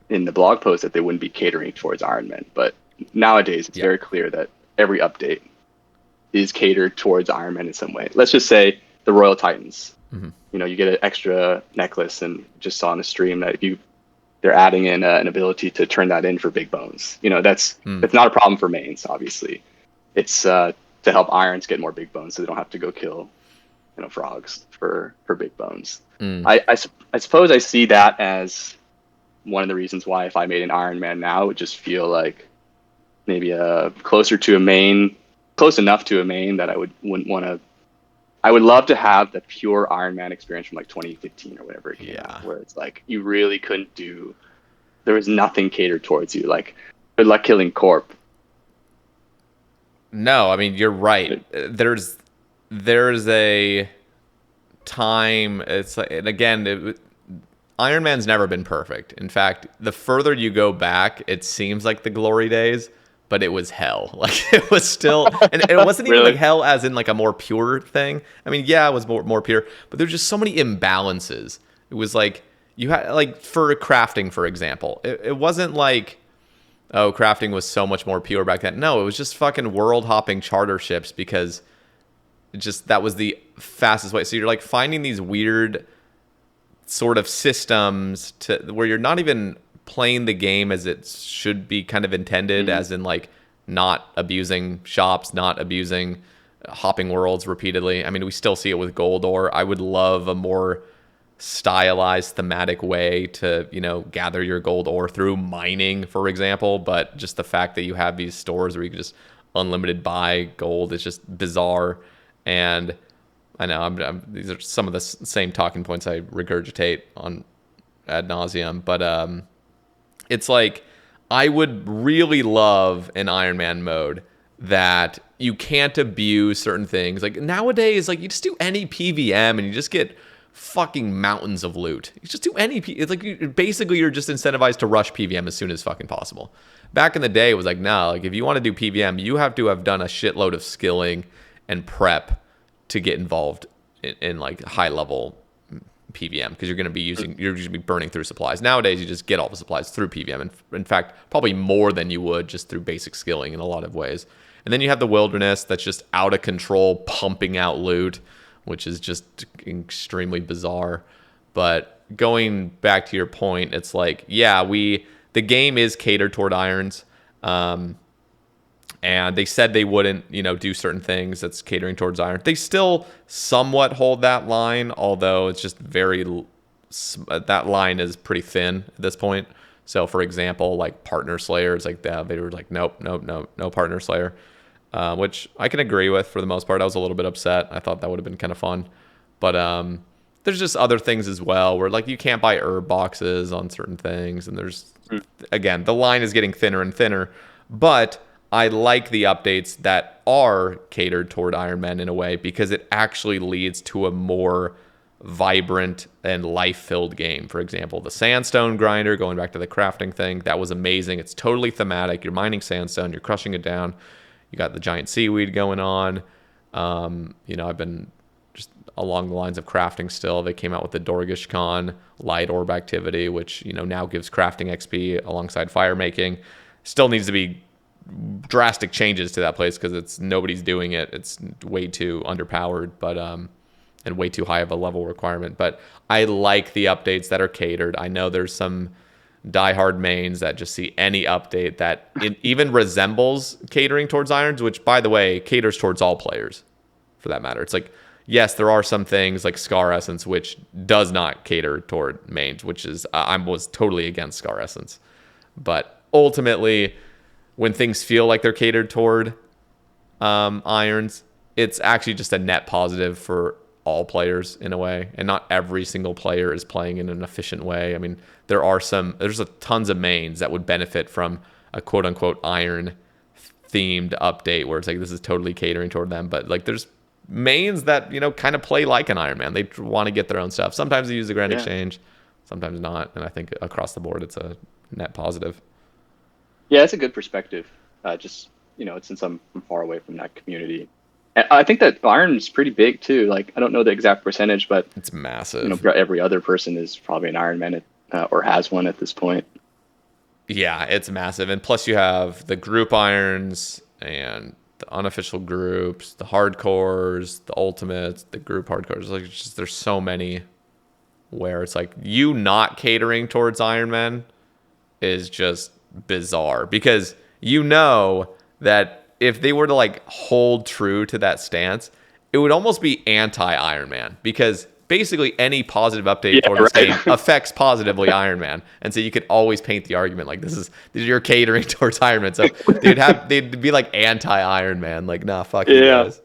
in the blog post that they wouldn't be catering towards Iron Man. But nowadays, it's very clear that every update is catered towards Iron Man in some way. Let's just say the Royal Titans. Mm-hmm. You know, you get an extra necklace, and just saw on the stream that they're adding in an ability to turn that in for big bones. You know, that's not a problem for mains, obviously. It's to help irons get more big bones, so they don't have to go kill, you know, frogs for big bones. I suppose I see that as one of the reasons why if I made an Iron Man now, it would just feel like maybe close enough to a main that I wouldn't want to. I would love to have the pure Iron Man experience from like 2015 or whatever it came out, where it's like you really couldn't do. There was nothing catered towards you. Like, good luck killing Corp. No, I mean, you're right. There's a time. It's like, and again, Iron Man's never been perfect. In fact, the further you go back, it seems like the glory days, but it was hell. Like, it was still, and it wasn't even Really? like hell as in like a more pure thing. I mean, yeah, it was more pure, but there's just so many imbalances. It was like you had, like, for crafting, for example, it wasn't like, oh, crafting was so much more pure back then. No, it was just fucking world hopping charter ships, because that was the fastest way. So you're like finding these weird sort of systems where you're not even playing the game as it should be kind of intended, as in like not abusing shops, not abusing hopping worlds repeatedly. I mean, we still see it with Gold Ore. I would love a more stylized thematic way to, you know, gather your gold ore through mining, for example. But just the fact that you have these stores where you can just unlimited buy gold is just bizarre. And I know these are some of the same talking points I regurgitate on ad nauseum, but it's like I would really love an Iron Man mode that you can't abuse certain things. Like nowadays, like you just do any PVM and you just get fucking mountains of loot. You just do any it's like basically you're just incentivized to rush PVM as soon as fucking possible. Back in the day, it was like, no, like if you want to do PVM, you have to have done a shitload of skilling and prep to get involved in like high level PVM, because you're going to be burning through supplies. Nowadays, you just get all the supplies through PVM, and in fact, probably more than you would just through basic skilling in a lot of ways. And then you have the wilderness that's just out of control, pumping out loot, which is just extremely bizarre. But going back to your point, it's like, yeah, the game is catered toward irons. And they said they wouldn't, you know, do certain things that's catering towards iron. They still somewhat hold that line, although it's just that line is pretty thin at this point. So, for example, like Partner Slayers, like that, they were like, nope, no Partner Slayer, which I can agree with for the most part. I was a little bit upset. I thought that would have been kind of fun. But there's just other things as well where, like, you can't buy herb boxes on certain things. And there's, again, the line is getting thinner and thinner. But I like the updates that are catered toward Iron Man in a way, because it actually leads to a more vibrant and life-filled game. For example, the sandstone grinder, going back to the crafting thing, that was amazing. It's totally thematic. You're mining sandstone, you're crushing it down. You got the giant seaweed going on. You know, I've been just along the lines of crafting still. They came out with the Dorgish Khan light orb activity, which, you know, now gives crafting XP alongside fire making. Still needs to be drastic changes to that place, because nobody's doing it. It's way too underpowered, but and way too high of a level requirement. But I like the updates that are catered. I know there's some diehard mains that just see any update that even resembles catering towards irons, which, by the way, caters towards all players for that matter. It's like, yes, there are some things like Scar Essence which does not cater toward mains, which is I was totally against Scar Essence. But ultimately, when things feel like they're catered toward irons, it's actually just a net positive for all players in a way, and not every single player is playing in an efficient way. I mean, there's tons of mains that would benefit from a quote unquote iron themed update where it's like this is totally catering toward them, but like there's mains that, you know, kind of play like an Iron Man. They want to get their own stuff. Sometimes they use the Grand Exchange, sometimes not, and I think across the board it's a net positive. Yeah, it's a good perspective. Just, you know, since I'm far away from that community. And I think that Iron's pretty big too. Like, I don't know the exact percentage, but it's massive. You know, every other person is probably an Iron Man or has one at this point. Yeah, it's massive. And plus you have the group irons and the unofficial groups, the hardcores, the ultimates, the group hardcores. Like, it's just, there's so many where it's like you not catering towards Ironman is just bizarre, because you know that if they were to like hold true to that stance, it would almost be anti-Ironman, because basically any positive update for this game affects positively Ironman, and so you could always paint the argument like this is you're catering towards Ironman, so they'd be like anti-Ironman, like nah, fuck you guys.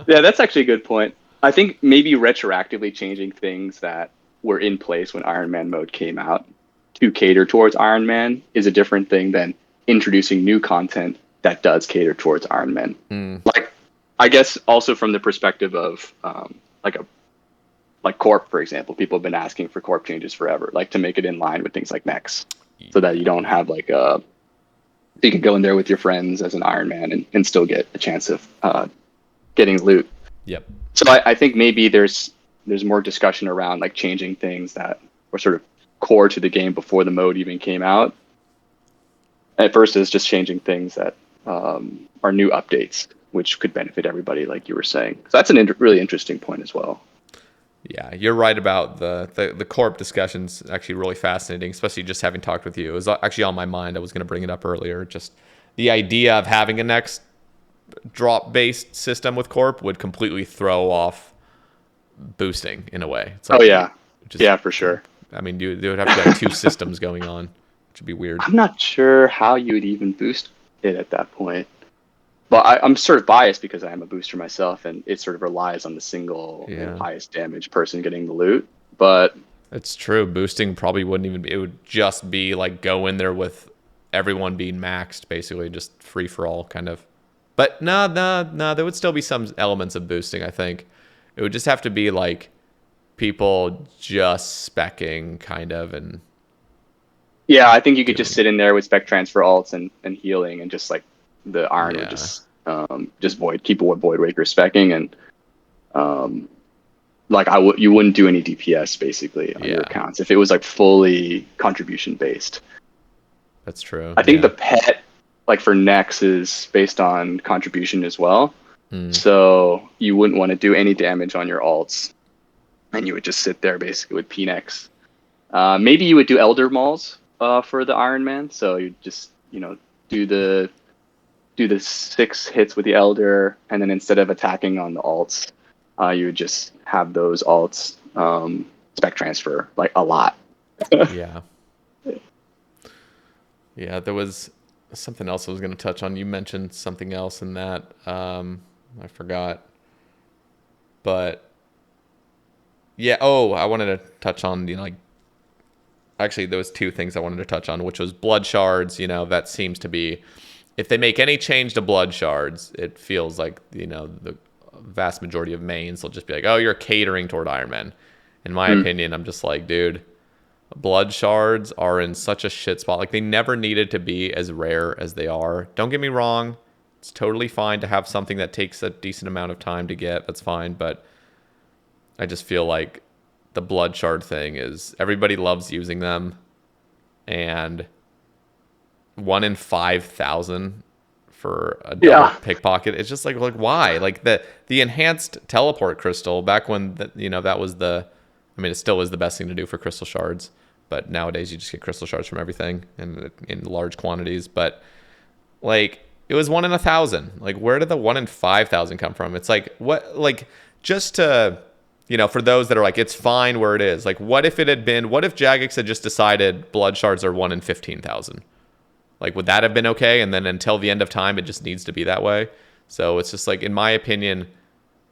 Yeah, that's actually a good point. I think maybe retroactively changing things that were in place when Ironman mode came out to cater towards Ironman is a different thing than introducing new content that does cater towards Ironman. Like, I guess also from the perspective of like Corp, for example, people have been asking for Corp changes forever, like to make it in line with things like Nex, so that you don't have like you can go in there with your friends as an Ironman and still get a chance of getting loot. Yep. So I think maybe there's more discussion around like changing things that were sort of core to the game before the mode even came out. At first, is just changing things that are new updates, which could benefit everybody, like you were saying. So that's a really interesting point as well. Yeah, you're right about the Corp discussion's actually really fascinating, especially just having talked with you. It was actually on my mind. I was going to bring it up earlier. Just the idea of having a next drop-based system with Corp would completely throw off boosting in a way. It's like, yeah, for sure. I mean, you would have to have two systems going on, which would be weird. I'm not sure how you would even boost it at that point. But I'm sort of biased because I am a booster myself, and it sort of relies on the single highest damage person getting the loot. But it's true. Boosting probably wouldn't even be. It would just be like go in there with everyone being maxed, basically just free for all kind of. But no, there would still be some elements of boosting, I think. It would just have to be like people just speccing kind of, and yeah, I think you could just sit in there with spec transfer alts and healing, and just like the iron would just keep void waker specking, and like you wouldn't do any DPS basically on your accounts if it was like fully contribution based. That's true. I think the pet like for Nex is based on contribution as well. So you wouldn't want to do any damage on your alts, and you would just sit there basically with Pnex. Maybe you would do Elder Mauls for the Iron Man, so you just do the 6 hits with the Elder, and then instead of attacking on the alts, you would just have those alts spec transfer like a lot. Yeah, there was something else I was going to touch on. You mentioned something else in that. I forgot. But yeah, I wanted to touch on, actually there was 2 things I wanted to touch on, which was blood shards. That seems to be, if they make any change to blood shards, it feels like, the vast majority of mains will just be like, oh, you're catering toward Iron Man. In my opinion, I'm just like, dude, blood shards are in such a shit spot. Like, they never needed to be as rare as they are. Don't get me wrong. It's totally fine to have something that takes a decent amount of time to get. That's fine. But I just feel like the blood shard thing is, everybody loves using them. And 1 in 5,000 for a double pickpocket. It's just like why? Like the enhanced teleport crystal back when that was it still is the best thing to do for crystal shards, but nowadays you just get crystal shards from everything in large quantities. But like, it was 1 in 1,000. Like, where did the 1 in 5,000 come from? It's like, what, like, just to, for those that are like, it's fine where it is. Like, what if Jagex had just decided blood shards are 1 in 15,000? Like, would that have been okay? And then until the end of time, it just needs to be that way. So it's just like, in my opinion,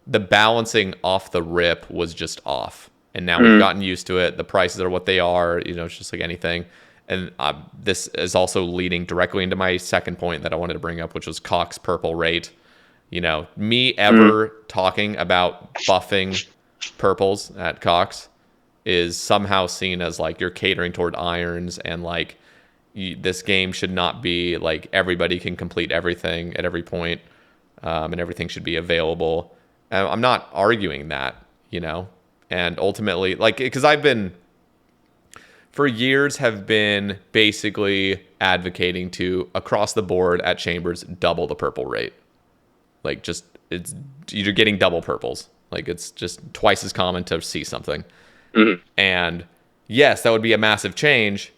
the balancing off the rip was just off. And now we've gotten used to it. The prices are what they are. It's just like anything. And this is also leading directly into my second point that I wanted to bring up, which was Cox purple rate. Me ever talking about buffing purples at Cox is somehow seen as like you're catering toward irons, and like this game should not be like everybody can complete everything at every point, and everything should be available. I'm not arguing that, and ultimately, like, because I've been for years have been basically advocating to, across the board at Chambers, double the purple rate. Like just you're getting double purples. Like it's just twice as common to see something. Mm-hmm. And yes, that would be a massive change,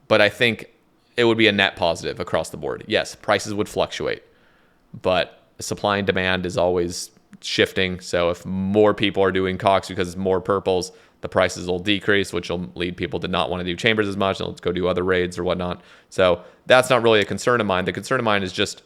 but I think it would be a net positive across the board. Yes, prices would fluctuate, but supply and demand is always shifting. So if more people are doing Cox because more purples, the prices will decrease, which will lead people to not want to do chambers as much. They'll go do other raids or whatnot. So that's not really a concern of mine. The concern of mine is just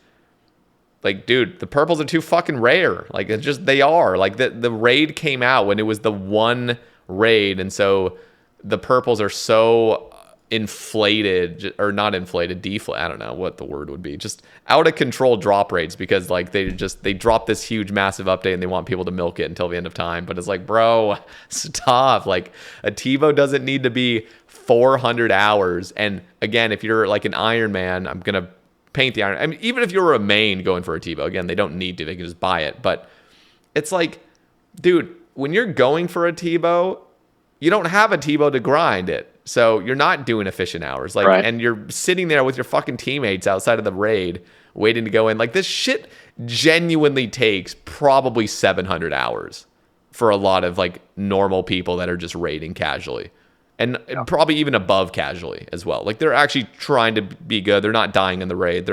like, dude, the purples are too fucking rare. Like it's just, they are. Like the raid came out when it was the one raid. And so the purples are so inflated, or not inflated, deflate. I don't know what the word would be. Just out of control drop rates, because like they drop this huge massive update and they want people to milk it until the end of time. But it's like, bro, stop. Like a TiVo doesn't need to be 400 hours. And again, if you're like an Iron Man, I'm gonna paint the Iron. I mean, even if you're a main going for a TiVo, again, they don't need to. They can just buy it. But it's like, dude, when you're going for a TiVo, you don't have a TiVo to grind it. So you're not doing efficient hours. Like, right. And you're sitting there with your fucking teammates outside of the raid waiting to go in. Like this shit genuinely takes probably 700 hours for a lot of like normal people that are just raiding casually. And probably even above casually as well. Like they're actually trying to be good. They're not dying in the raid.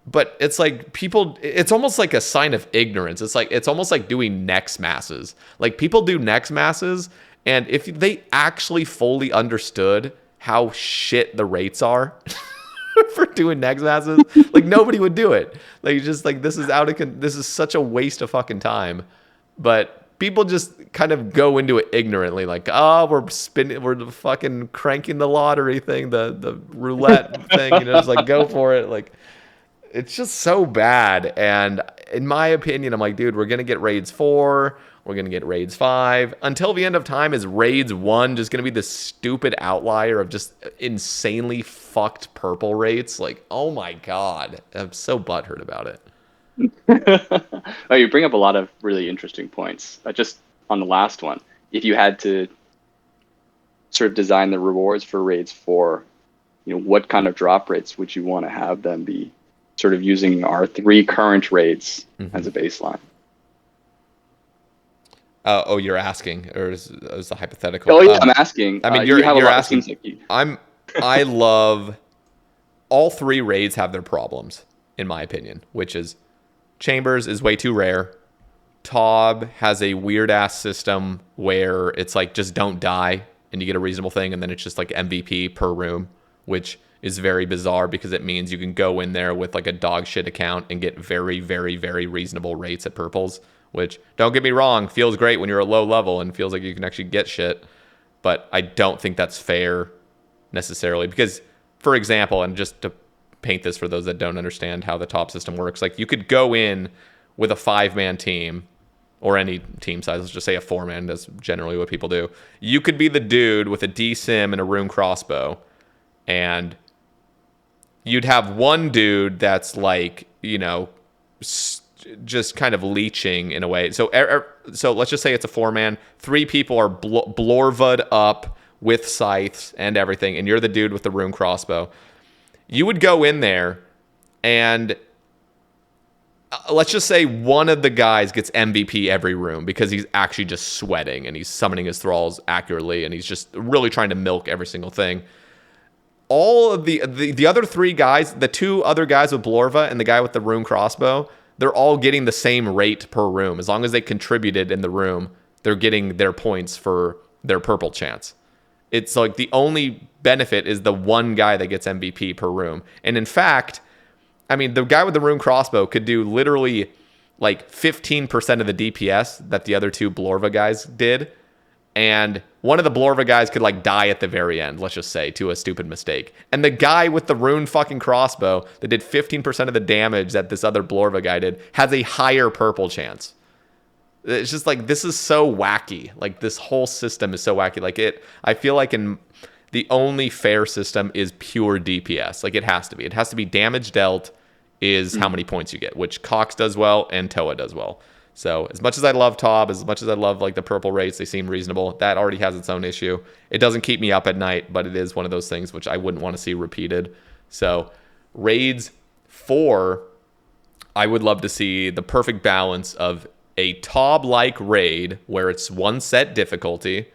But it's like people, it's almost like a sign of ignorance. It's almost like doing Nex masses. Like people do Nex masses, and if they actually fully understood how shit the rates are for doing Nex masses, like nobody would do it. Like just like this is such a waste of fucking time. But people just kind of go into it ignorantly, like, oh, we're fucking cranking the lottery thing, the roulette thing, just like go for it. Like it's just so bad. And in my opinion, I'm like, dude, we're gonna get raids 4. We're going to get raids 5. Until the end of time, is raids 1 just going to be this stupid outlier of just insanely fucked purple rates? Like, oh my God. I'm so butthurt about it. Oh, you bring up a lot of really interesting points. Just on the last one, if you had to sort of design the rewards for raids 4, what kind of drop rates would you want to have them be sort of using our 3 current raids as a baseline? You're asking, or is a hypothetical? Oh yeah, I'm asking. I mean, you're asking. I love all 3 raids have their problems, in my opinion. Which is, Chambers is way too rare. Tob has a weird ass system where it's like just don't die and you get a reasonable thing, and then it's just like MVP per room, which is very bizarre because it means you can go in there with like a dog shit account and get very, very, very reasonable rates at purples. Which, don't get me wrong, feels great when you're a low level and feels like you can actually get shit. But I don't think that's fair necessarily. Because, for example, and just to paint this for those that don't understand how the top system works, like you could go in with a 5-man team, or any team size, let's just say a 4-man, that's generally what people do. You could be the dude with a D-Sim and a rune crossbow. And you'd have one dude that's like, just kind of leeching in a way. So let's just say it's a 4-man. 3 people are blorvad up with scythes and everything, and you're the dude with the rune crossbow. You would go in there, and let's just say one of the guys gets MVP every room because he's actually just sweating and he's summoning his thralls accurately and he's just really trying to milk every single thing. All of the other 3 guys, the 2 other guys with blorva and the guy with the rune crossbow, they're all getting the same rate per room. As long as they contributed in the room, they're getting their points for their purple chance. It's like the only benefit is the one guy that gets MVP per room. And in fact, I mean, the guy with the rune crossbow could do literally like 15% of the DPS that the other 2 Blorva guys did. And one of the Blorva guys could like die at the very end, let's just say, to a stupid mistake. And the guy with the rune fucking crossbow that did 15% of the damage that this other Blorva guy did has a higher purple chance. It's just like, this is so wacky. Like this whole system is so wacky. Like I feel like the only fair system is pure DPS. Like it has to be. It has to be damage dealt is how many points you get, which Cox does well and Toa does well. So as much as I love Tob, as much as I love like the purple rates, they seem reasonable. That already has its own issue. It doesn't keep me up at night, but it is one of those things which I wouldn't want to see repeated. So raids 4, I would love to see the perfect balance of a Tob-like raid where it's one set difficulty.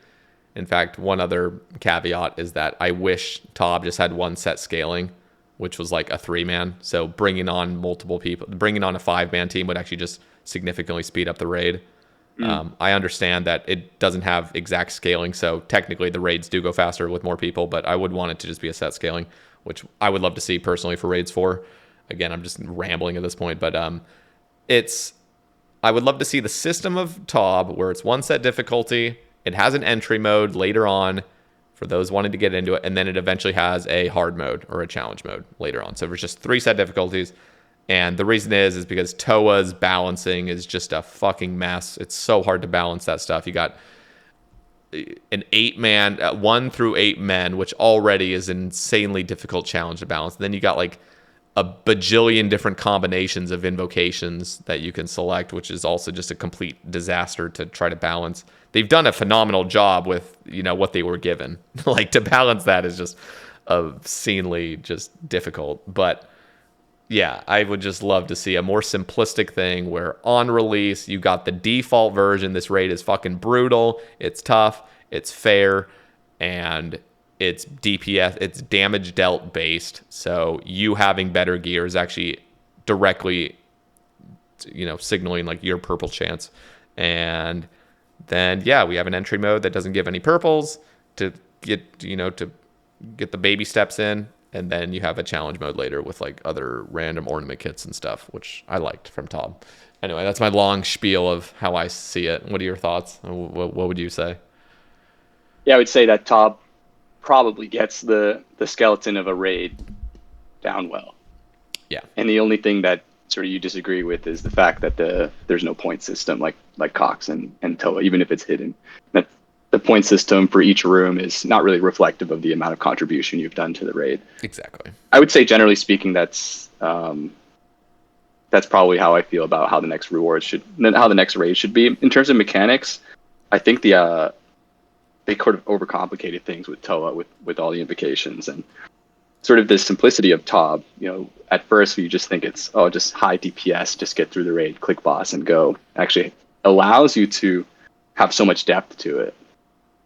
In fact, one other caveat is that I wish Tob just had one set scaling, which was like a 3-man. So bringing on multiple people, bringing on a 5-man team would actually just significantly speed up the raid. I understand that it doesn't have exact scaling, so technically the raids do go faster with more people, but I would want it to just be a set scaling, which I would love to see personally for raids 4. Again, I'm just rambling at this point, but I would love to see the system of Tob where it's one set difficulty, it has an entry mode later on for those wanting to get into it, and then it eventually has a hard mode or a challenge mode later on. So there's just 3 set difficulties. And the reason is because TOA's balancing is just a fucking mess. It's so hard to balance that stuff. You got an 8-man, 1 through 8 men, which already is an insanely difficult challenge to balance. And then you got like a bajillion different combinations of invocations that you can select, which is also just a complete disaster to try to balance. They've done a phenomenal job with, what they were given. Like, to balance that is just obscenely just difficult. But yeah, I would just love to see a more simplistic thing where on release, you got the default version. This raid is fucking brutal. It's tough. It's fair. And it's DPS. It's damage dealt based. So you having better gear is actually directly, signaling like your purple chance. And then, yeah, we have an entry mode that doesn't give any purples to get, to get the baby steps in. And then you have a challenge mode later with like other random ornament kits and stuff, which I liked from Tob. Anyway, that's my long spiel of how I see it. What are your thoughts? What would you say? Yeah, I would say that Tob probably gets the skeleton of a raid down well. Yeah. And the only thing that sort of you disagree with is the fact that there's no point system like Cox and Toa, even if it's hidden. That the point system for each room is not really reflective of the amount of contribution you've done to the raid. Exactly. I would say, generally speaking, that's probably how I feel about how the next raid should be. In terms of mechanics, I think they sort of overcomplicated things with Toa with all the invocations and sort of the simplicity of Tob. At first you just think it's just high DPS, just get through the raid, click boss and go. Actually allows you to have so much depth to it.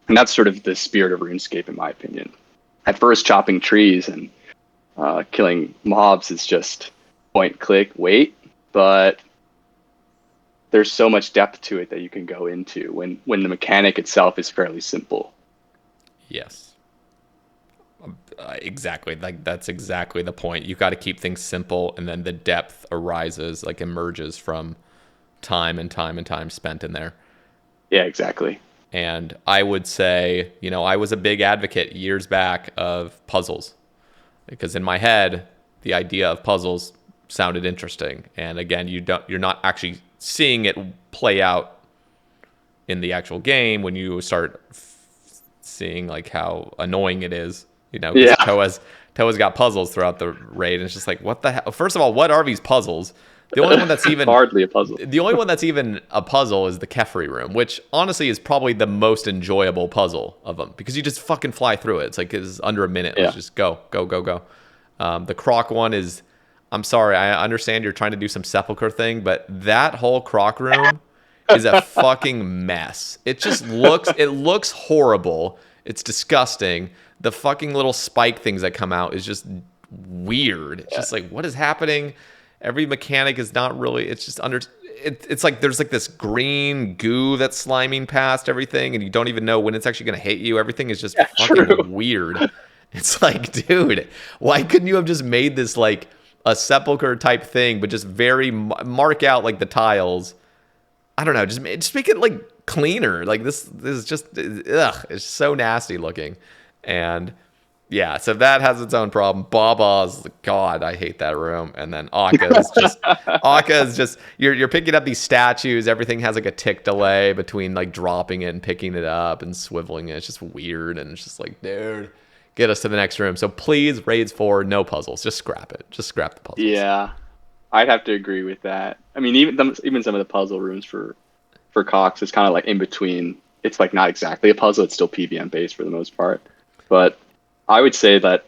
And that's sort of the spirit of RuneScape, in my opinion. At first, chopping trees and killing mobs is just point, click, wait. But there's so much depth to it that you can go into when the mechanic itself is fairly simple. Yes. Exactly. Like, that's exactly the point. You got to keep things simple, and then the depth arises, like emerges from time and time and time spent in there. Yeah, exactly. And I would say, I was a big advocate years back of puzzles, because in my head, the idea of puzzles sounded interesting. And again, you're not actually seeing it play out in the actual game when you start seeing like how annoying it is. Yeah. Toa's got puzzles throughout the raid, and it's just like, what the hell? First of all, what are these puzzles? The only one that's even hardly a puzzle. The only one that's even a puzzle is the Kefri room, which honestly is probably the most enjoyable puzzle of them, because you just fucking fly through it. It's like it's under a minute. Yeah. Let's just go. The Croc one is, I'm sorry, I understand you're trying to do some sepulcher thing, but that whole Croc room is a fucking mess. It just looks horrible. It's disgusting. The fucking little spike things that come out is just weird. It's just like, what is happening? Every mechanic is not really, it's just it's like there's like this green goo that's sliming past everything, and you don't even know when it's actually going to hit you. Everything is just fucking weird. It's like, dude, why couldn't you have just made this like a sepulcher type thing, but just very mark out like the tiles? I don't know, just make it like cleaner. Like this is just, it's so nasty looking. And yeah, so that has its own problem. Baba's, God, I hate that room. And then Akka is just you're picking up these statues. Everything has like a tick delay between like dropping it and picking it up and swiveling it. It's just weird, and it's just like, dude, get us to the next room. So please, raids 4, no puzzles. Just scrap it. Just scrap the puzzles. Yeah, I'd have to agree with that. I mean, even some of the puzzle rooms for Cox is kind of like in between. It's like not exactly a puzzle. It's still PVM based for the most part, but I would say that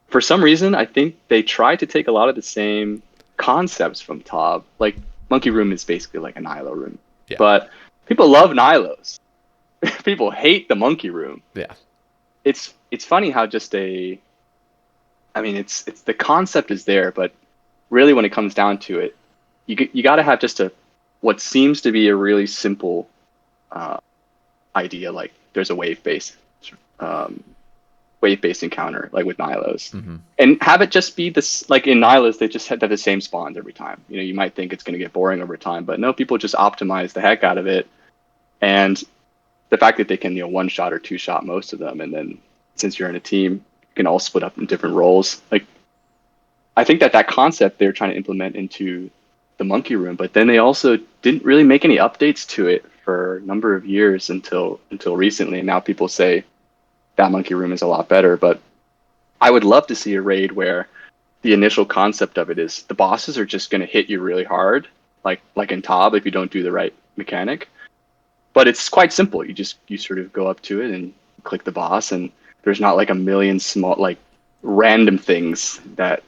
for some reason, I think they try to take a lot of the same concepts from Tob. Like Monkey Room is basically like a Nihilo room, Yeah. but people love Nihilos. People hate the Monkey Room. Yeah. It's funny how just it's the concept is there, but really when it comes down to it, you got to have just what seems to be a really simple idea, like there's a wave-based encounter, like with Nihilos, and have it just be this, like in Nihilos, they just have the same spawns every time. You might think it's going to get boring over time, but no, people just optimize the heck out of it. And the fact that they can, one-shot or two-shot most of them, and then since you're in a team, you can all split up in different roles. Like, I think that concept they're trying to implement into the Monkey Room, but then they also didn't really make any updates to it for a number of years until recently. And now people say that Monkey Room is a lot better. But I would love to see a raid where the initial concept of it is the bosses are just going to hit you really hard, like in Tob, if you don't do the right mechanic. But it's quite simple. You sort of go up to it and click the boss, and there's not like a million small, like random things that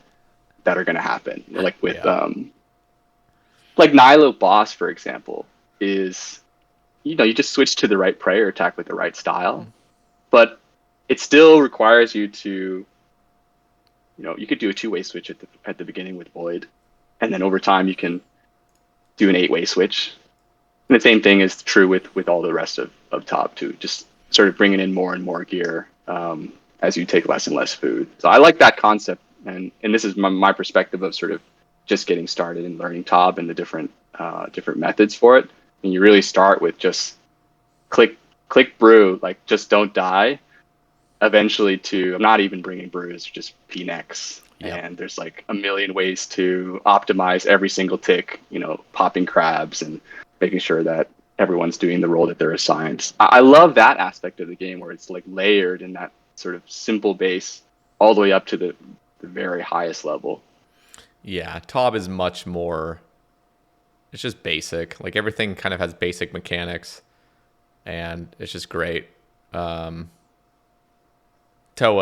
are going to happen. Like with like Nihilo boss, for example, is you just switch to the right prey or attack with the right style, but it still requires you to you could do a 2-way switch at the beginning with Void, and then over time you can do an 8-way switch. And the same thing is true with all the rest of Top 2, just sort of bringing in more and more gear as you take less and less food. So I like that concept, and this is my perspective of sort of just getting started and learning Tob and the different methods for it. And you really start with just click brew, like just don't die. Eventually I'm not even bringing brews, just P-necks. Yep. And there's like a million ways to optimize every single tick, popping crabs and making sure that everyone's doing the role that they're assigned. I love that aspect of the game where it's like layered in that sort of simple base all the way up to the very highest level. Yeah, Tob is much more, it's just basic. Like everything kind of has basic mechanics, and it's just great. Toa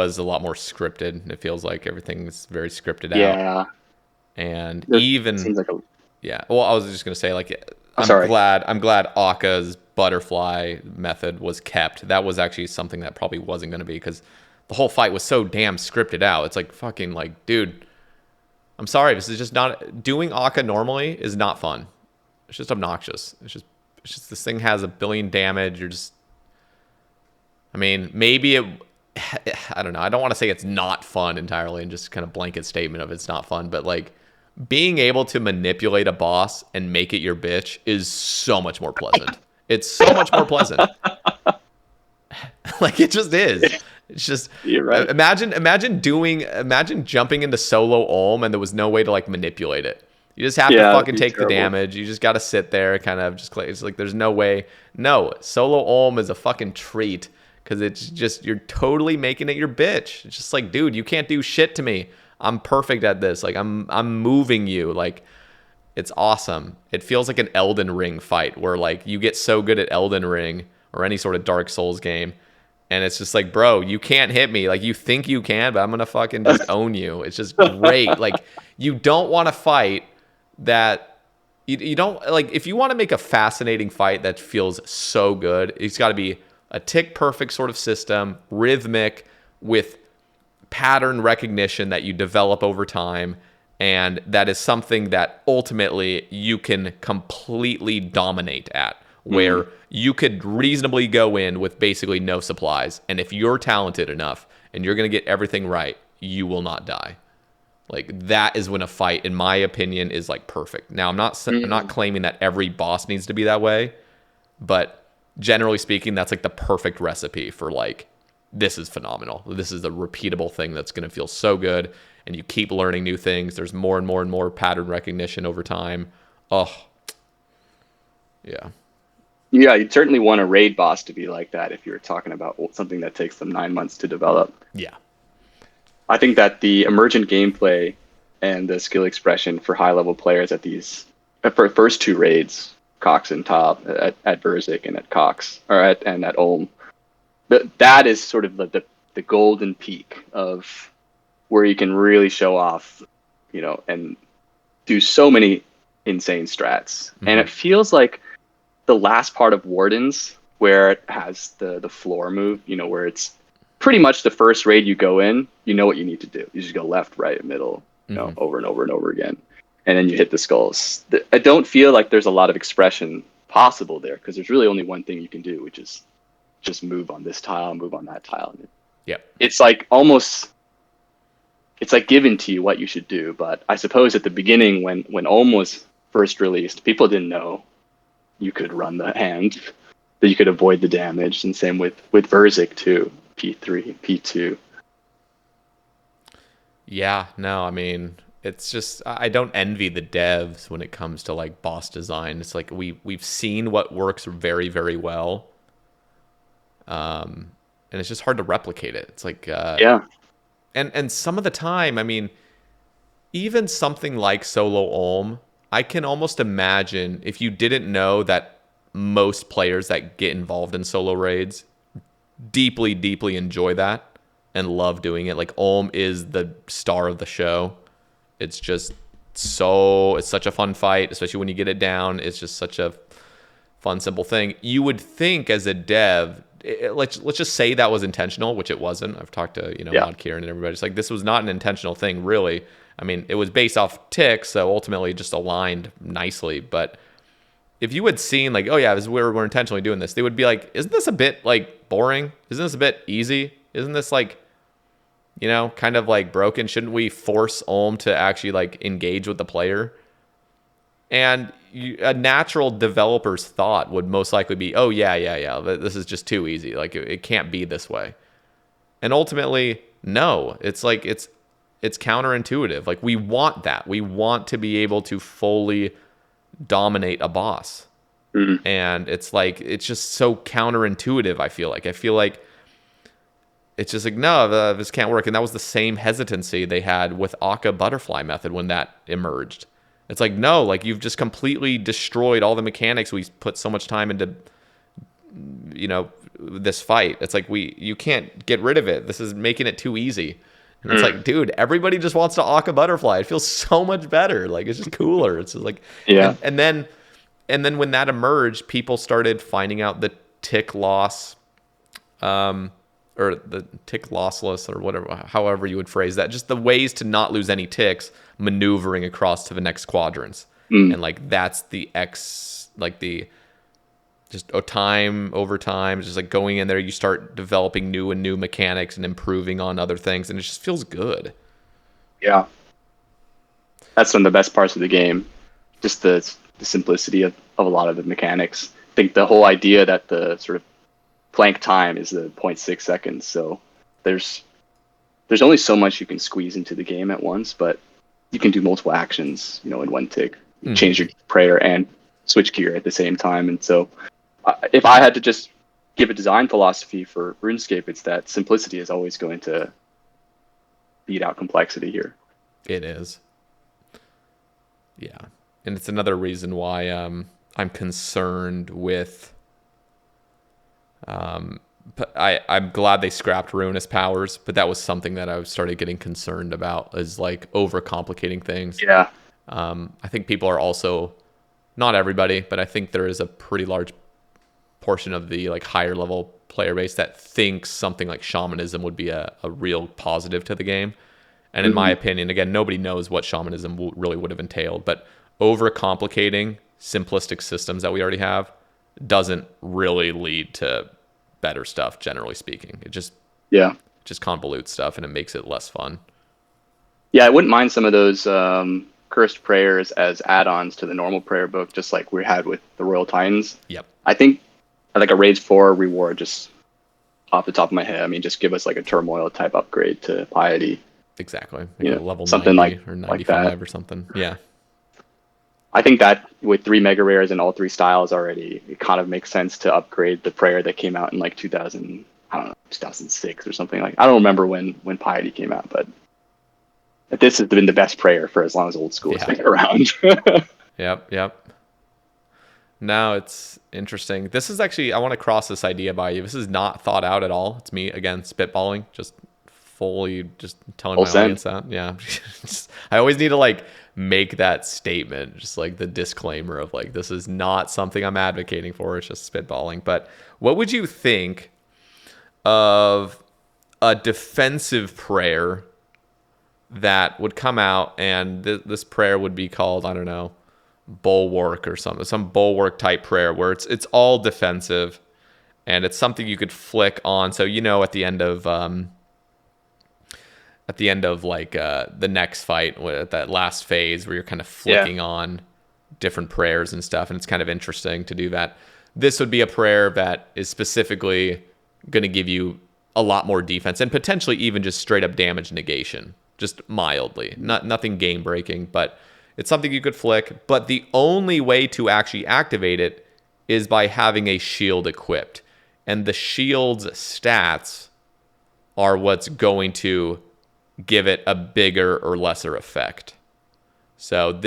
is a lot more scripted. It feels like everything's very scripted out. Yeah. And it seems like yeah. Well, I was just gonna say, like, I'm glad Akka's butterfly method was kept. That was actually something that probably wasn't gonna be, because the whole fight was so damn scripted out. It's like fucking like, dude, I'm sorry, this is just not, doing Akka normally is not fun. It's just obnoxious. It's just this thing has 1 billion damage. Maybe I don't know. I don't want to say it's not fun entirely and just kind of blanket statement of it's not fun, but like being able to manipulate a boss and make it your bitch is so much more pleasant. It's so much more pleasant. Like it just is. It's just, you're right. Imagine jumping into solo Olm and there was no way to like manipulate it. You just have to fucking take the damage. You just got to sit there kind of just, it's like there's no way. No, solo Olm is a fucking treat, because it's just, you're totally making it your bitch. It's just like, dude, you can't do shit to me. I'm perfect at this. Like I'm moving you. Like it's awesome. It feels like an Elden Ring fight where like you get so good at Elden Ring or any sort of Dark Souls game, and it's just like, bro, you can't hit me. Like you think you can, but I'm gonna fucking just own you. It's just great. Like you don't want to fight that. You don't, like, if you want to make a fascinating fight that feels so good, it's got to be a tick perfect sort of system, rhythmic, with pattern recognition that you develop over time, and that is something that ultimately you can completely dominate at, where you could reasonably go in with basically no supplies, and if you're talented enough and you're going to get everything right, you will not die. Like that is when a fight, in my opinion, is like perfect. Now I'm not claiming that every boss needs to be that way, but generally speaking, that's like the perfect recipe for like, this is phenomenal. This is a repeatable thing that's going to feel so good, and you keep learning new things. There's more and more and more pattern recognition over time. Oh, yeah. Yeah, you'd certainly want a raid boss to be like that if you're talking about something that takes them 9 months to develop. Yeah. I think that the emergent gameplay and the skill expression for high-level players at these first 2 raids, Cox and Tob, at Verzik and at Cox, and at Ulm, that is sort of the golden peak of where you can really show off, and do so many insane strats. And it feels like the last part of Wardens, where it has the floor move, you know, where it's pretty much the first raid you go in, you know what you need to do. You just go left, right, middle, you know, over and over and over again. And then you hit the skulls. I don't feel like there's a lot of expression possible there, because there's really only one thing you can do, which is just move on this tile, move on that tile. It's like almost, it's like given to you what you should do. But I suppose at the beginning, when Ulm was first released, people didn't know you could run the hand, that you could avoid the damage, and same with Verzik too, P3, P2. Yeah, no, I mean, it's just, I don't envy the devs when it comes to like boss design. It's like we've seen what works very, very well. And it's just hard to replicate it. It's like and some of the time, I mean, even something like Solo Ulm, I can almost imagine if you didn't know that most players that get involved in solo raids deeply, deeply enjoy that and love doing it. Like Ulm is the star of the show. It's just it's such a fun fight, especially when you get it down. It's just such a fun, simple thing. You would think as a dev, let's just say that was intentional, which it wasn't. I've talked to, you know, Mod Kieran and everybody. It's like, this was not an intentional thing, really. I mean, it was based off ticks, so ultimately just aligned nicely. But if you had seen like, oh yeah, this is where we're intentionally doing this, they would be like, isn't this a bit like boring? Isn't this a bit easy? Isn't this like, you know, kind of like broken? Shouldn't we force Ulm to actually like engage with the player? And a natural developer's thought would most likely be, oh yeah, this is just too easy. Like it can't be this way. And ultimately, no, it's like, it's counterintuitive. Like we want that. We want to be able to fully dominate a boss. And it's like, it's just so counterintuitive. I feel like it's just like, no, this can't work. And that was the same hesitancy they had with Akka Butterfly Method when that emerged. It's like, no, like you've just completely destroyed all the mechanics we put so much time into, you know, this fight. It's like, you can't get rid of it. This is making it too easy. And it's like, dude, everybody just wants to Akka Butterfly. It feels so much better. Like it's just cooler. It's just like, and then when that emerged, people started finding out the tick loss, or the tick lossless, or whatever, however you would phrase that, just the ways to not lose any ticks, maneuvering across to the next quadrants. And like, that's the just time over time, just like going in there, you start developing new mechanics and improving on other things, and it just feels good. Yeah. That's one of the best parts of the game. Just the simplicity of a lot of the mechanics. I think the whole idea that the sort of flank time is the 0.6 seconds. So there's only so much you can squeeze into the game at once, but you can do multiple actions, you know, in one tick. You change your prayer and switch gear at the same time. And so if I had to just give a design philosophy for RuneScape, it's that simplicity is always going to beat out complexity here. It is. Yeah. And it's another reason why I'm concerned with... but I'm glad they scrapped Ruinous Powers, but that was something that I started getting concerned about, is like overcomplicating things. Yeah. I think people are also, not everybody, but I think there is a pretty large portion of the like higher level player base that thinks something like shamanism would be a real positive to the game. And in my opinion, again, nobody knows what shamanism really would have entailed, but overcomplicating simplistic systems that we already have doesn't really lead to better stuff, generally speaking. It just convolutes stuff, and it makes it less fun. Yeah, I wouldn't mind some of those cursed prayers as add-ons to the normal prayer book, just like we had with the Royal Titans. Yep. I think like a Rage 4 reward, just off the top of my head, I mean, just give us like a Turmoil type upgrade to Piety. Exactly. Like a level something 90 like, or 95 or something. Yeah. I think that with 3 mega rares in all 3 styles already, it kind of makes sense to upgrade the prayer that came out in like 2006 or something. Like, I don't remember when Piety came out, but this has been the best prayer for as long as Old School has been around. Yep. No, it's interesting. This is actually, I want to cross this idea by you. This is not thought out at all. It's me, again, spitballing, just fully just telling my audience that. Yeah. I always need to like make that statement, just like the disclaimer of like, this is not something I'm advocating for. It's just spitballing. But what would you think of a defensive prayer that would come out, and this prayer would be called, I don't know, bulwark or something, some bulwark type prayer where it's all defensive, and it's something you could flick on. So, at the end of like the next fight, with that last phase where you're kind of flicking on different prayers and stuff, and it's kind of interesting to do that. This would be a prayer that is specifically going to give you a lot more defense and potentially even just straight up damage negation, just mildly, nothing game breaking, but it's something you could flick. But the only way to actually activate it is by having a shield equipped, and the shield's stats are what's going to give it a bigger or lesser effect. So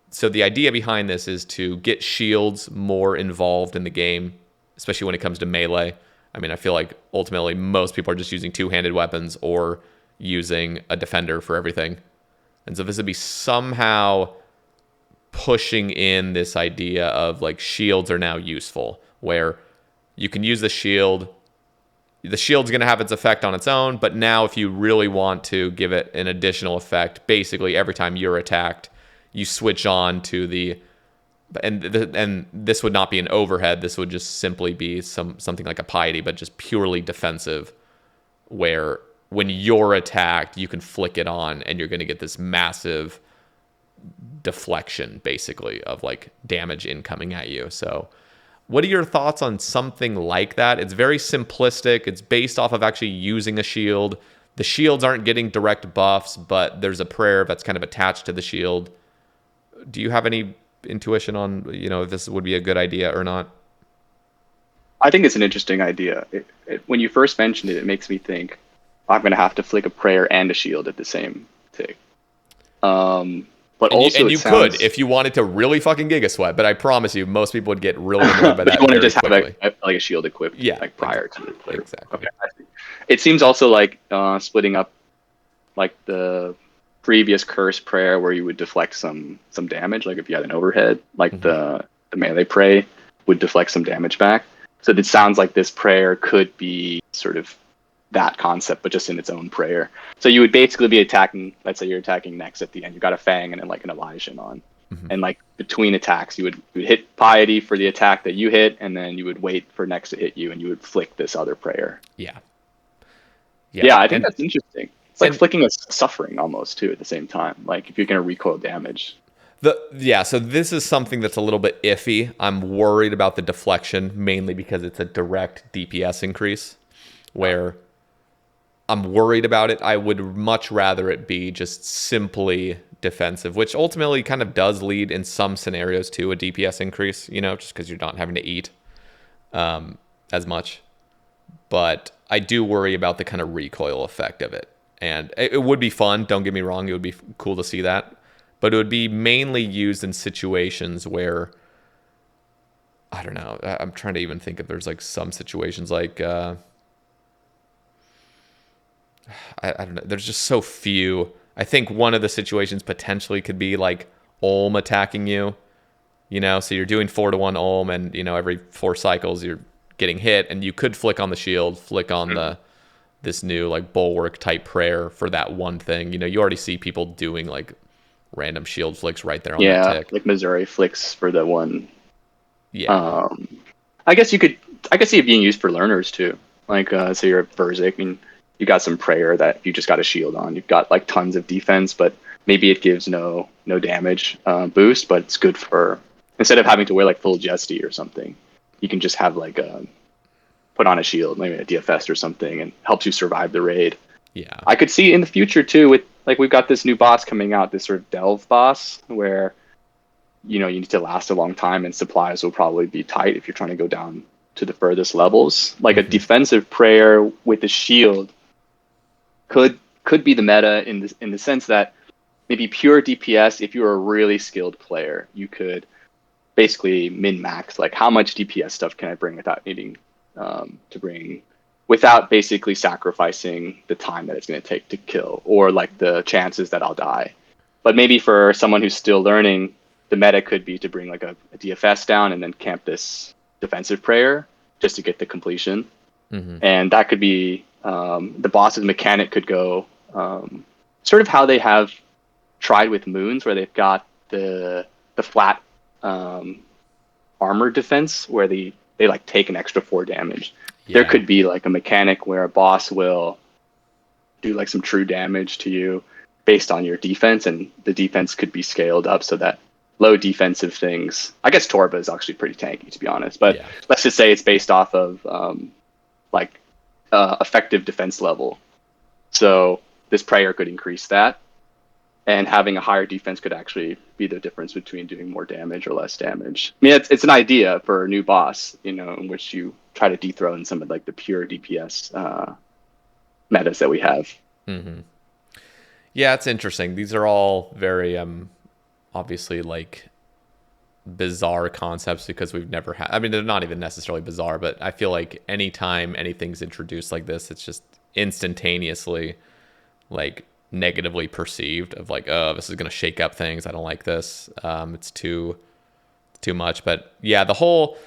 so the idea behind this is to get shields more involved in the game, especially when it comes to melee. I mean, I feel like ultimately most people are just using two-handed weapons or using a defender for everything. And so this would be somehow pushing in this idea of like shields are now useful, where you can use the shield. The shield's going to have its effect on its own, but now if you really want to give it an additional effect, basically every time you're attacked, you switch on to and this would not be an overhead. This would just simply be something like a piety, but just purely defensive, where when you're attacked, you can flick it on and you're going to get this massive deflection, basically, of like damage incoming at you. So what are your thoughts on something like that? It's very simplistic. It's based off of actually using a shield. The shields aren't getting direct buffs, but there's a prayer that's kind of attached to the shield. Do you have any intuition on, if this would be a good idea or not? I think it's an interesting idea. When you first mentioned it, it makes me think I'm going to have to flick a prayer and a shield at the same tick. But you could, if you wanted to really fucking giga sweat, but I promise you, most people would get really annoyed by that. You want to just quickly have a shield equipped, prior to the play. Exactly. Okay. It seems also like splitting up like the previous curse prayer where you would deflect some damage, like if you had an overhead, like the melee prey would deflect some damage back. So it sounds like this prayer could be sort of that concept, but just in its own prayer. So you would basically be attacking, let's say you're attacking next at the end, you got a Fang and then like an Elysian on. And like between attacks, you would hit piety for the attack that you hit, and then you would wait for next to hit you, and you would flick this other prayer. Yeah, I think that's interesting. It's like flicking a suffering almost too at the same time. Like if you're going to recoil damage. So this is something that's a little bit iffy. I'm worried about the deflection, mainly because it's a direct DPS increase, where I'm worried about it. I would much rather it be just simply defensive, which ultimately kind of does lead in some scenarios to a DPS increase, just because you're not having to eat as much. But I do worry about the kind of recoil effect of it. And it would be fun, don't get me wrong, it would be cool to see that. But it would be mainly used in situations where, I don't know, I'm trying to even think if there's like some situations like, I don't know, there's just so few. I think one of the situations potentially could be like Olm attacking you, so you're doing 4-1 Olm, and, every 4 cycles you're getting hit, and you could flick on the shield, flick on this new like bulwark type prayer for that one thing. You already see people doing like random shield flicks right there on that tick. Like Missouri flicks for the one. I guess I could see it being used for learners too. Like say you're a Verzik, I mean, you got some prayer that you just got a shield on. You've got like tons of defense, but maybe it gives no damage boost, but it's good for, instead of having to wear like full Jesty or something, you can just have like put on a shield, maybe a DFS or something, and helps you survive the raid. Yeah. I could see in the future too, with like we've got this new boss coming out, this sort of delve boss, where you need to last a long time and supplies will probably be tight if you're trying to go down to the furthest levels. Like a defensive prayer with a shield could be the meta in the sense that maybe pure DPS, if you're a really skilled player, you could basically min-max, like how much DPS stuff can I bring without needing without basically sacrificing the time that it's going to take to kill, or like the chances that I'll die. But maybe for someone who's still learning, the meta could be to bring like a DFS down and then camp this defensive prayer just to get the completion. And that could be the boss's mechanic could go sort of how they have tried with moons, where they've got the flat armor defense where they like take an extra 4 damage. Yeah. There could be like a mechanic where a boss will do like some true damage to you based on your defense, and the defense could be scaled up so that low defensive things. I guess Torba is actually pretty tanky, to be honest, but let's just say it's based off of effective defense level. So this prayer could increase that, and having a higher defense could actually be the difference between doing more damage or less damage. I mean, it's an idea for a new boss, you know, in which you try to dethrone some of like the pure DPS metas that we have. Yeah, it's interesting. These are all very obviously like bizarre concepts because we've never had, I mean, they're not even necessarily bizarre, but I feel like anytime anything's introduced like this, it's just instantaneously like negatively perceived of like, oh, this is going to shake up things. I don't like this. It's too much. But yeah, the whole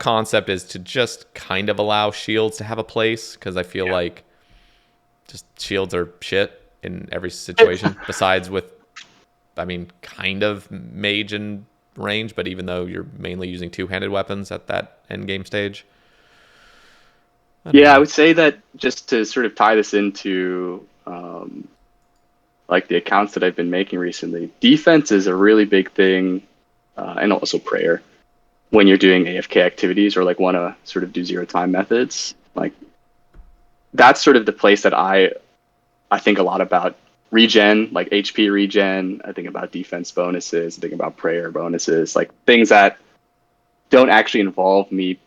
concept is to just kind of allow shields to have a place, because I feel like just shields are shit in every situation besides with, I mean, kind of mage and range, but even though you're mainly using two-handed weapons at that end game stage. I would say that just to sort of tie this into like the accounts that I've been making recently, defense is a really big thing, and also prayer when you're doing AFK activities or like want to sort of do zero time methods. Like that's sort of the place that I think a lot about regen, like HP regen. I think about defense bonuses. I think about prayer bonuses, like things that don't actually involve me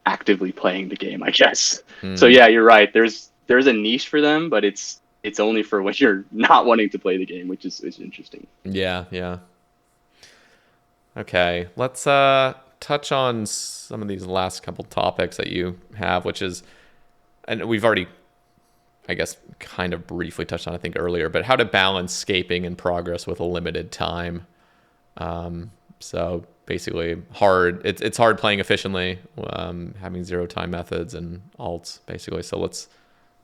actively playing the game, I guess. So yeah, you're right. There's a niche for them, but it's only for when you're not wanting to play the game, which is interesting. Yeah. Okay, let's touch on some of these last couple topics that you have, which is, and we've already, I guess, kind of briefly touched on, I think, earlier, but how to balance scaping and progress with a limited time. So basically it's hard playing efficiently, having zero time methods and alts, basically. So let's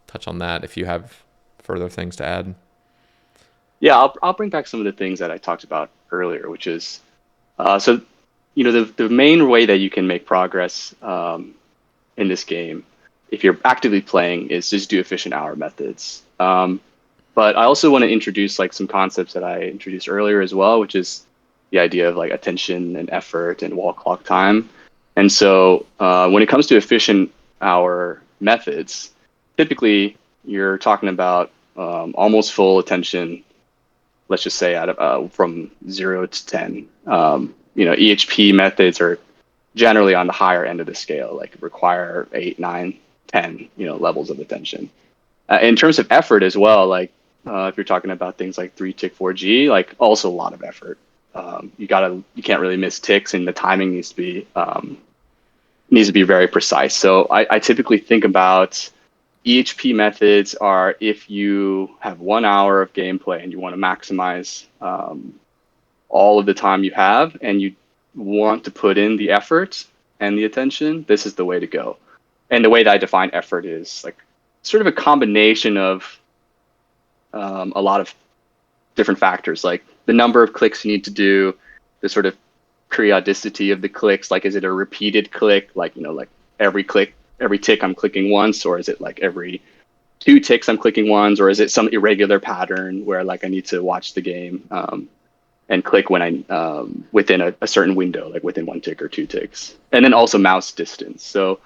touch on that if you have further things to add. Yeah, I'll bring back some of the things that I talked about earlier, which is, so, you know, the main way that you can make progress in this game, if you're actively playing, is just do efficient hour methods. But I also want to introduce like some concepts that I introduced earlier as well, which is the idea of like attention and effort and wall clock time. And so when it comes to efficient hour methods, typically you're talking about almost full attention, let's just say from 0 to 10. You know, EHP methods are generally on the higher end of the scale, like require 8, 9, 10, you know, levels of attention. In terms of effort as well, like if you're talking about things like 3-tick 4G, like also a lot of effort. You can't really miss ticks, and the timing needs to be very precise. So I typically think about EHP methods are if you have 1 hour of gameplay and you want to maximize all of the time you have, and you want to put in the effort and the attention, this is the way to go. And the way that I define effort is like sort of a combination of a lot of different factors, like the number of clicks you need to do, the sort of periodicity of the clicks, like is it a repeated click, like, you know, like every tick I'm clicking once, or is it like every 2 ticks I'm clicking once, or is it some irregular pattern where like I need to watch the game and click when I within a certain window, like within 1 tick or 2 ticks. And then also mouse distance. So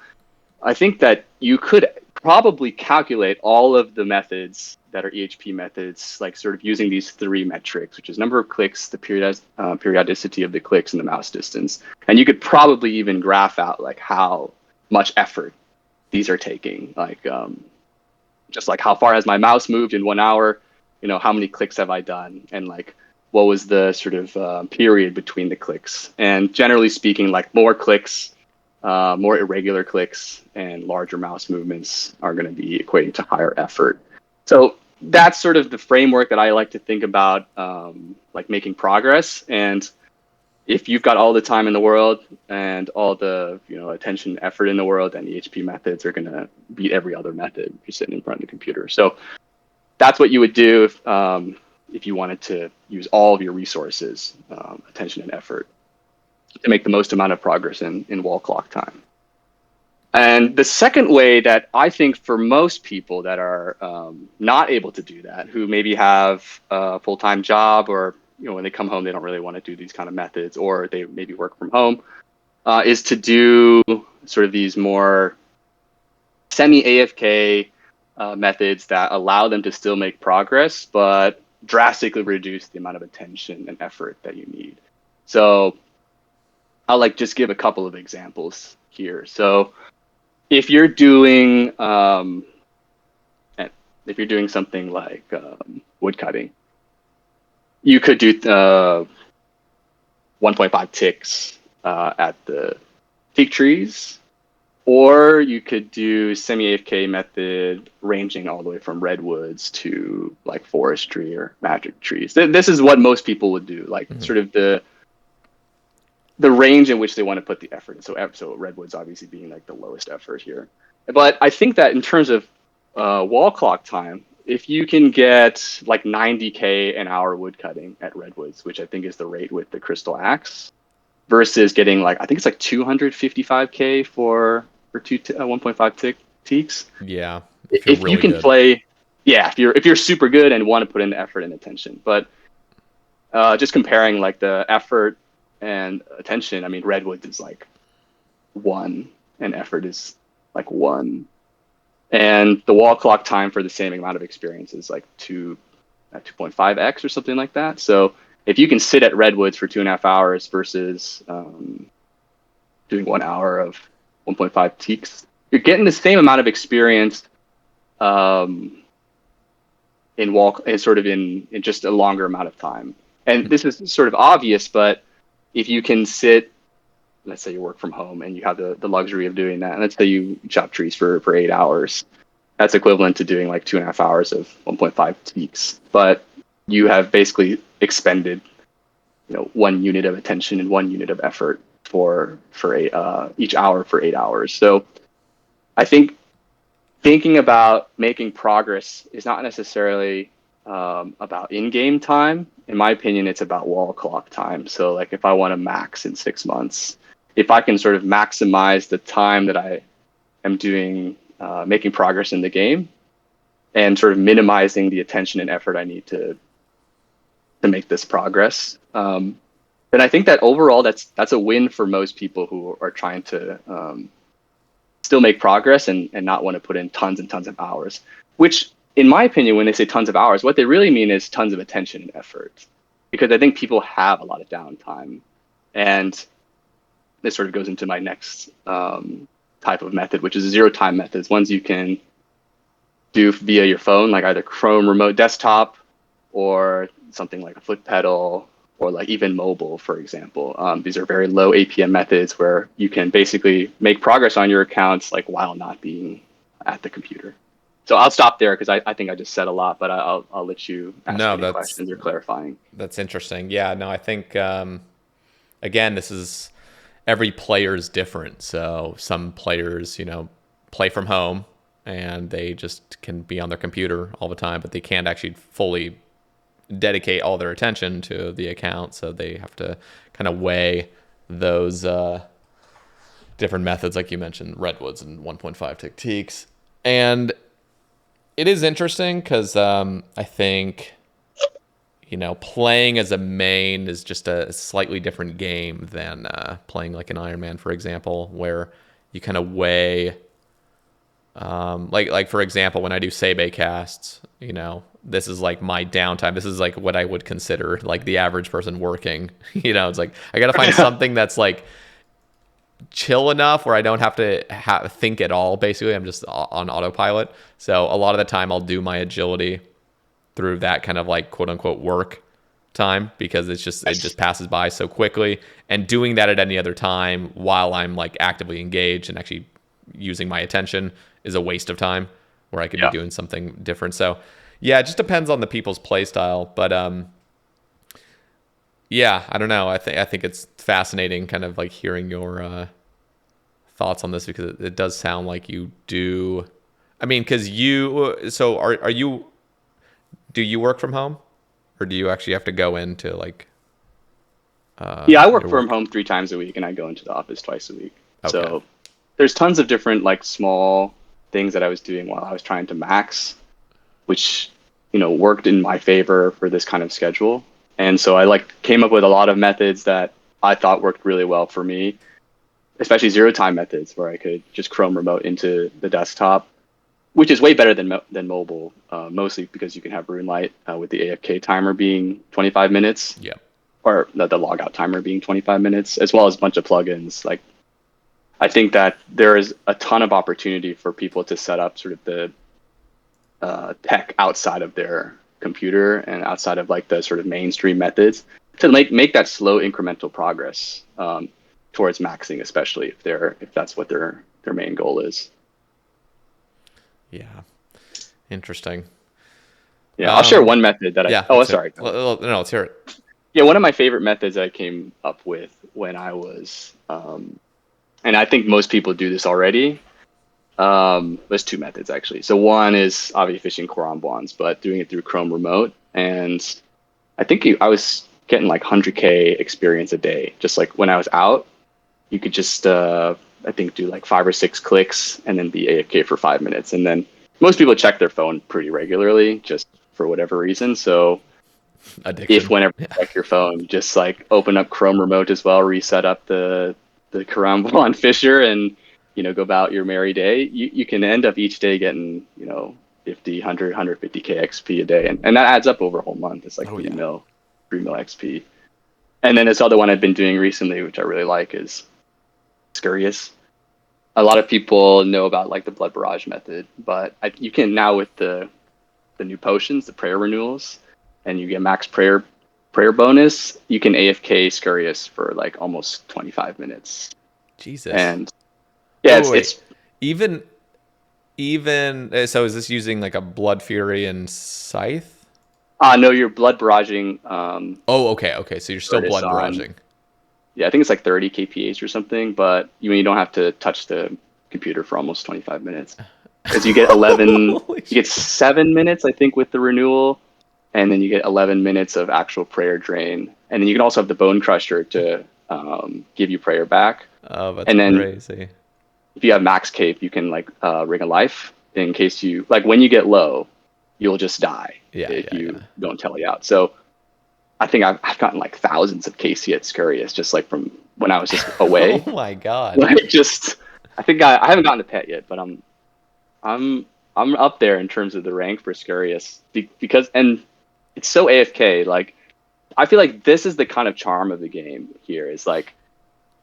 I think that you could probably calculate all of the methods that are EHP methods, like sort of using these 3 metrics, which is number of clicks, the periodicity of the clicks, and the mouse distance. And you could probably even graph out like how much effort these are taking, like just like how far has my mouse moved in 1 hour, you know, how many clicks have I done, and like what was the sort of period between the clicks. And generally speaking, like more clicks, more irregular clicks, and larger mouse movements are going to be equating to higher effort. So that's sort of the framework that I like to think about, like making progress. And if you've got all the time in the world and all the attention, effort in the world, then EHP methods are going to beat every other method if you're sitting in front of the computer. So that's what you would do if you wanted to use all of your resources, attention and effort, to make the most amount of progress in wall clock time. And the second way that I think for most people that are not able to do that, who maybe have a full-time job, or when they come home they don't really want to do these kind of methods, or they maybe work from home, is to do sort of these more semi-AFK methods that allow them to still make progress, but drastically reduce the amount of attention and effort that you need. So I'll just give a couple of examples here. So if you're doing something like wood cutting, you could do 1.5 ticks at the teak trees, or you could do semi-AFK method ranging all the way from redwoods to like forestry or magic trees. This is what most people would do, sort of the range in which they want to put the effort. So redwoods obviously being like the lowest effort here. But I think that in terms of wall clock time, if you can get like 90K an hour wood cutting at redwoods, which I think is the rate with the crystal axe, versus getting I think it's like 255K for 1.5 teaks. Yeah. If really you can good. Play, yeah, if you're super good and want to put in the effort and attention. But just comparing like the effort and attention, I mean, redwoods is like 1 and effort is like 1. And the wall clock time for the same amount of experience is like 2.5x or something like that. So if you can sit at redwoods for 2.5 hours versus doing 1 hour of 1.5 teaks, you're getting the same amount of experience in just a longer amount of time. And this is sort of obvious, but if you can sit, let's say you work from home and you have the luxury of doing that, and let's say you chop trees for 8 hours, that's equivalent to doing like 2.5 hours of 1.5 teaks. But you have basically expended 1 unit of attention and 1 unit of effort for each hour for 8 hours. So I think thinking about making progress is not necessarily about in-game time. In my opinion, it's about wall clock time. So like if I want to max in 6 months, if I can sort of maximize the time that I am doing, making progress in the game, and sort of minimizing the attention and effort I need to make this progress, then I think that overall that's a win for most people who are trying to still make progress and not want to put in tons and tons of hours, which in my opinion, when they say tons of hours, what they really mean is tons of attention and effort, because I think people have a lot of downtime. And this sort of goes into my next type of method, which is zero time methods, ones you can do via your phone, like either Chrome remote desktop or something like a foot pedal, or like even mobile, for example. These are very low APM methods where you can basically make progress on your accounts like while not being at the computer. So I'll stop there because I think I just said a lot, but I'll let you ask any questions or clarifying. That's interesting. Yeah, no, I think, again, this is every player is different. So some players, play from home and they just can be on their computer all the time, but they can't actually fully dedicate all their attention to the account. So they have to kind of weigh those different methods, like you mentioned, redwoods and 1.5 tick teaks. And it is interesting because I think, playing as a main is just a slightly different game than playing like an Iron Man, for example, where you kind of weigh, like for example, when I do Sae Bae casts, this is like my downtime. This is like what I would consider like the average person working. It's like I got to find something that's like chill enough where I don't have to think at all. Basically, I'm just on autopilot. So a lot of the time I'll do my agility through that kind of like quote unquote work time, because it just passes by so quickly. And doing that at any other time while I'm like actively engaged and actually using my attention is a waste of time, where I could be doing something different. So Yeah, it just depends on the people's play style, but yeah, I don't know. I think it's fascinating, kind of like hearing your thoughts on this, because it does sound like you do. I mean, because so are you? Do you work from home, or do you actually have to go into like Yeah, I work your from work? home 3 times a week, and I go into the office twice a week. Okay. So there's tons of different like small things that I was doing while I was trying to max, which worked in my favor for this kind of schedule. And so I like came up with a lot of methods that I thought worked really well for me, especially zero time methods where I could just Chrome remote into the desktop, which is way better than mobile, mostly because you can have room light with the AFK timer being 25 minutes, Yeah. or the logout timer being 25 minutes, as well as a bunch of plugins. Like, I think that there is a ton of opportunity for people to set up sort of the tech outside of their computer and outside of like the sort of mainstream methods to make that slow incremental progress towards maxing, especially if that's what their main goal is. Yeah. Interesting. Yeah, I'll share one method Yeah. oh, Let's hear. sorry. No, let's hear it. Yeah, one of my favorite methods I came up with when I was, and I think most people do this already. There's two methods actually. So one is obviously fishing Quorum bonds, but doing it through Chrome Remote. And I think I was getting like 100K experience a day. Just like when I was out, you could just, I think, do like 5 or 6 clicks and then be AFK for 5 minutes. And then most people check their phone pretty regularly, just for whatever reason. So if Addiction. whenever you Yeah. check your phone, just like open up Chrome Remote as well, reset up the Karambo Fisher, and go about your merry day. You can end up each day getting 50, 100, 150K XP a day, and that adds up over a whole month. It's like Oh 3 yeah. mil, 3 mil XP. And then this other one I've been doing recently, which I really like, is Scurious. A lot of people know about like the blood barrage method, but you can now with the new potions, the prayer renewals, and you get max prayer bonus, you can AFK Scurious for like almost 25 minutes. Jesus. And Wait, yeah, wait, wait. it's Even so, is this using like a Blood Fury and Scythe? no, you're blood barraging Oh, okay, okay. So you're still Curtis blood on, barraging. yeah, I think it's like 30 kph or something, but you don't have to touch the computer for almost 25 minutes because you get 11, Holy you get shit. 7 minutes, I think, with the renewal, and then you get 11 minutes of actual prayer drain, and then you can also have the bone crusher to give you prayer back. Oh, that's And then crazy. if you have max cape, you can like ring a life in case you like when you get low, you'll just die Yeah, if yeah, you yeah. don't tally out. So I think I've gotten like thousands of KC at Scurious just like from when I was just Oh away. my god. Like just I think I haven't gotten a pet yet, but I'm I'm up there in terms of the rank for Scurious because and it's so AFK. Like I feel like this is the kind of charm of the game here. Is like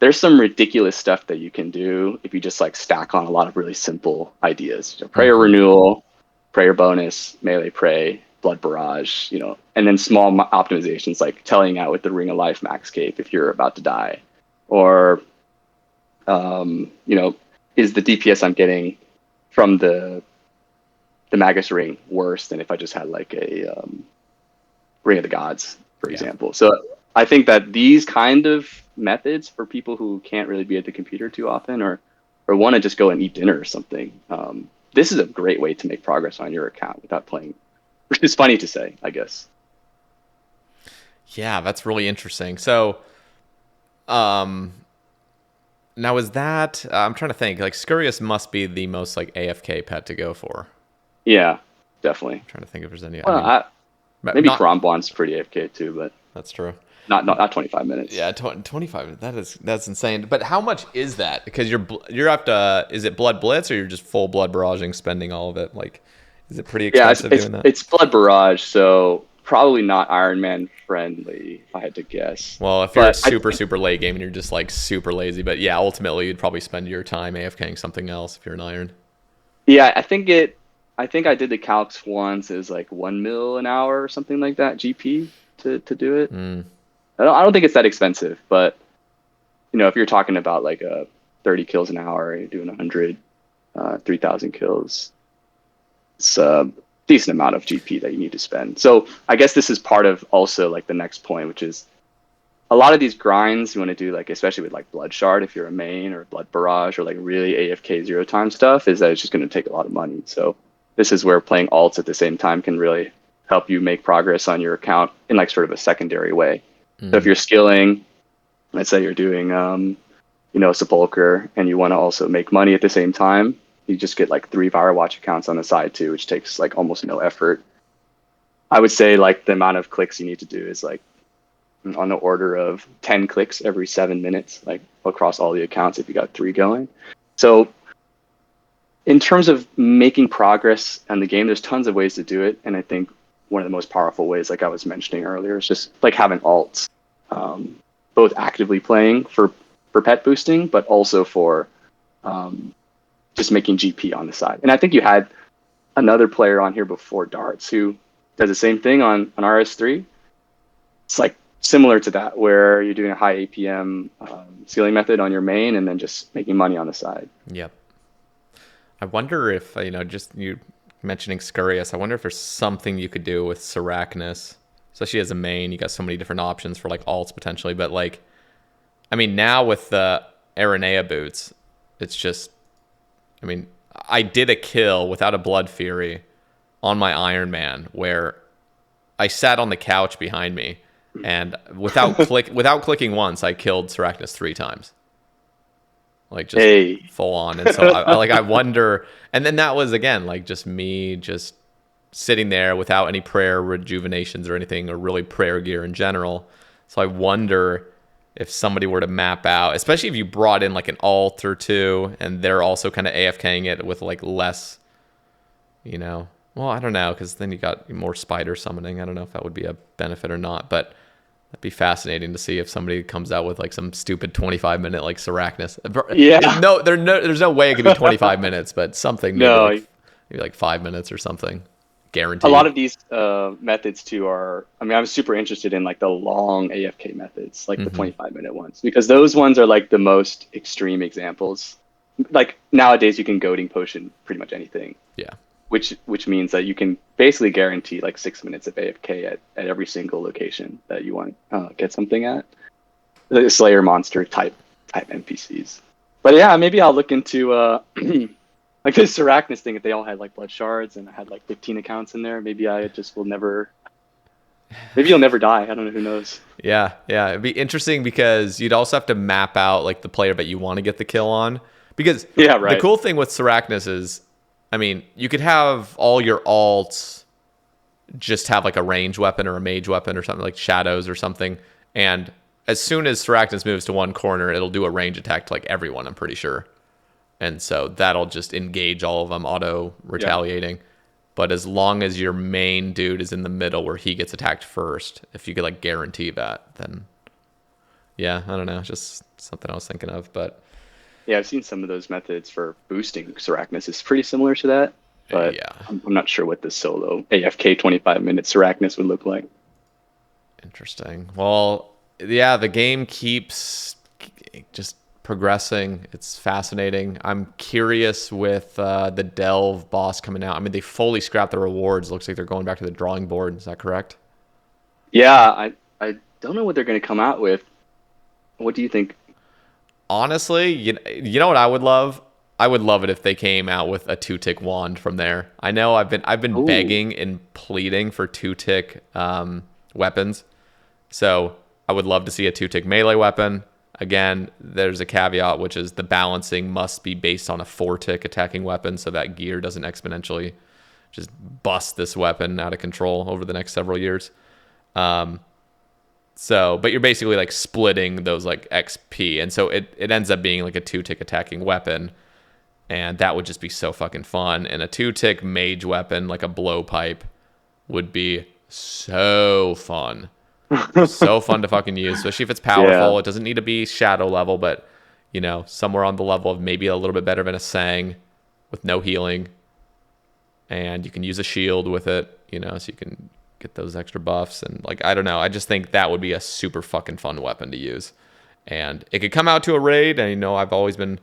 there's some ridiculous stuff that you can do if you just like stack on a lot of really simple ideas. Prayer Hmm. renewal, prayer bonus, melee pray, blood barrage, and then small optimizations like telling out with the ring of life max cape if you're about to die, or is the DPS I'm getting from the Magus ring worse than if I just had like a Ring of the Gods, for Yeah. example. So I think that these kind of methods for people who can't really be at the computer too often, or want to just go and eat dinner or something, this is a great way to make progress on your account without playing, which is funny to say, I guess. Yeah, that's really interesting. So, um, now is that I'm trying to think. Like Scurious must be the most like AFK pet to go for. Yeah, definitely. I'm trying to think if there's any. I Well, mean, maybe not. Karambwan's pretty AFK too, but That's true. not 25 minutes. Yeah, 25. That's insane. But how much is that? Because you're up to, is it blood blitz, or you're just full blood barraging, spending all of it? Like, is it pretty Yeah, it's expensive it's, doing that? it's Blood Barrage, so probably not Iron Man friendly, if I had to guess. Well, if you're a But super super late game and you're just like super lazy, but yeah, ultimately you'd probably spend your time AFKing something else if you're an iron. yeah, I think I did the calcs once. It was like 1 mil an hour or something like that, GP to do it. Mm, I don't think it's that expensive, but if you're talking about like 30 kills an hour, you're doing 100, 3,000 kills. It's decent amount of GP that you need to spend. So I guess this is part of also like the next point, which is a lot of these grinds you want to do, like especially with like Blood Shard if you're a main, or Blood Barrage, or like really AFK 0 time stuff, is that it's just going to take a lot of money. So this is where playing alts at the same time can really help you make progress on your account in like sort of a secondary way. So if you're skilling, let's say you're doing Sepulcher, and you want to also make money at the same time, you just get like 3 Firewatch accounts on the side too, which takes like almost no effort. I would say like the amount of clicks you need to do is like on the order of 10 clicks every 7 minutes, like across all the accounts if you got 3 going. So in terms of making progress on the game, there's tons of ways to do it. And I think one of the most powerful ways, like I was mentioning earlier, is just like having alts, both actively playing for pet boosting, but also for just making GP on the side. And I think you had another player on here before, Darts, who does the same thing on RS3. It's like similar to that, where you're doing a high APM scaling method on your main and then just making money on the side. Yep. I wonder if, just you mentioning Scurious, I wonder if there's something you could do with Sarachnis, especially as a main. You got so many different options for like alts potentially, but like, I mean, now with the Aranea boots, it's just, I mean, I did a kill without a Blood Fury on my Iron Man where I sat on the couch behind me, and without clicking once, I killed Sarachnis 3 times. Like just full on. And so I wonder, and then that was again like just me just sitting there without any prayer rejuvenations or anything, or really prayer gear in general. So I wonder if somebody were to map out, especially if you brought in like an alt or two and they're also kind of AFKing it with like less, well, I don't know, because then you got more spider summoning. I don't know if that would be a benefit or not, but that'd be fascinating to see if somebody comes out with like some stupid 25-minute like Sarachnis. Yeah. There's no way it could be 25 minutes, but something maybe like 5 minutes or something. Guaranteed. A lot of these methods too are, I mean, I'm super interested in like the long AFK methods, like the 25-minute ones, because those ones are like the most extreme examples. Like nowadays you can goading potion pretty much anything. Yeah. Which means that you can basically guarantee like 6 minutes of AFK at every single location that you want to get something at. The Slayer monster type NPCs. But yeah, maybe I'll look into like this Sarachnis thing. If they all had like Blood Shards and I had like 15 accounts in there, maybe I just will never. Maybe you'll never die. I don't know. Who knows? Yeah. It'd be interesting because you'd also have to map out like the player that you want to get the kill on. Because the cool thing with Sarachnis is, I mean, you could have all your alts just have like a range weapon or a mage weapon or something like Shadows or something. And as soon as Sarachnis moves to one corner, it'll do a range attack to like everyone, I'm pretty sure. And so that'll just engage all of them auto retaliating. Yeah. But as long as your main dude is in the middle where he gets attacked first, if you could like guarantee that, then I don't know. It's just something I was thinking of, but yeah, I've seen some of those methods for boosting Sarachnis is pretty similar to that, but I'm not sure what the solo AFK 25-minute Sarachnis would look like. Interesting. Well, yeah, the game keeps just progressing. It's fascinating. I'm curious with the Delve boss coming out. I mean, they fully scrapped the rewards. Looks like they're going back to the drawing board. Is that correct? Yeah, I don't know what they're going to come out with. What do you think? Honestly, you know what I would love? I would love it if they came out with a 2-tick wand from there. I know I've been begging and pleading for 2-tick weapons. So I would love to see a 2-tick melee weapon. Again, there's a caveat, which is the balancing must be based on a 4-tick attacking weapon, so that gear doesn't exponentially just bust this weapon out of control over the next several years. But you're basically like splitting those like XP, and so it ends up being like a 2-tick attacking weapon, and that would just be so fucking fun. And a 2-tick mage weapon like a blowpipe would be so fun. So fun to fucking use, especially if it's powerful. It doesn't need to be shadow level, but somewhere on the level of maybe a little bit better than a Sang with no healing, and you can use a shield with it, so you can get those extra buffs. And like, I don't know, I just think that would be a super fucking fun weapon to use, and it could come out to a raid. And I've always been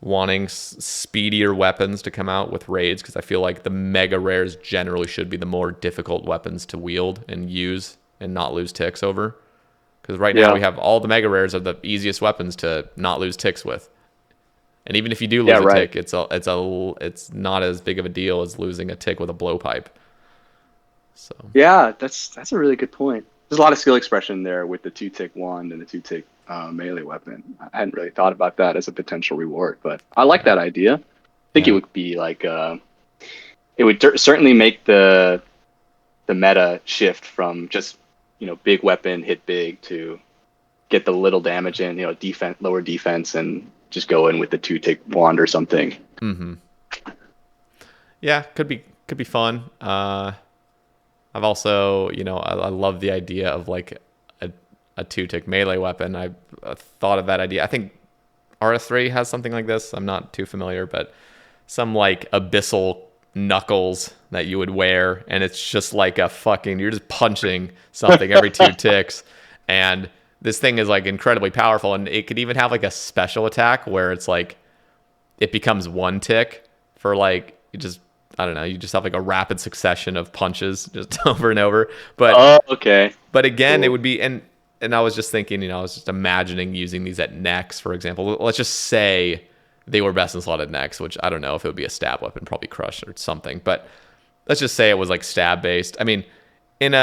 wanting speedier weapons to come out with raids, because I feel like the mega rares generally should be the more difficult weapons to wield and use and not lose ticks over. Because right now we have all the mega rares are the easiest weapons to not lose ticks with. And even if you do lose a tick, it's not as big of a deal as losing a tick with a blowpipe. So Yeah, that's a really good point. There's a lot of skill expression there with the 2-tick wand and the 2-tick melee weapon. I hadn't really thought about that as a potential reward, but I like that idea. I think it would be like it would certainly make the meta shift from just big weapon hit big to get the little damage in, defense, lower defense, and just go in with the 2-tick wand or something. Mm-hmm. Yeah, could be fun. I've also, I love the idea of like a 2-tick melee weapon. I thought of that idea. I think RS3 has something like this. I'm not too familiar, but some like abyssal knuckles that you would wear, and it's just like you're just punching something every 2 ticks, and this thing is like incredibly powerful, and it could even have like a special attack where it's like it becomes 1 tick for like you just have like a rapid succession of punches just over and over. But okay. But again, cool. It would be and I was just thinking, I was just imagining using these at necks, for example. Let's just say they were best in slot at necks, which I don't know if it would be a stab weapon, probably crush or something. But let's just say it was like stab based. I mean, in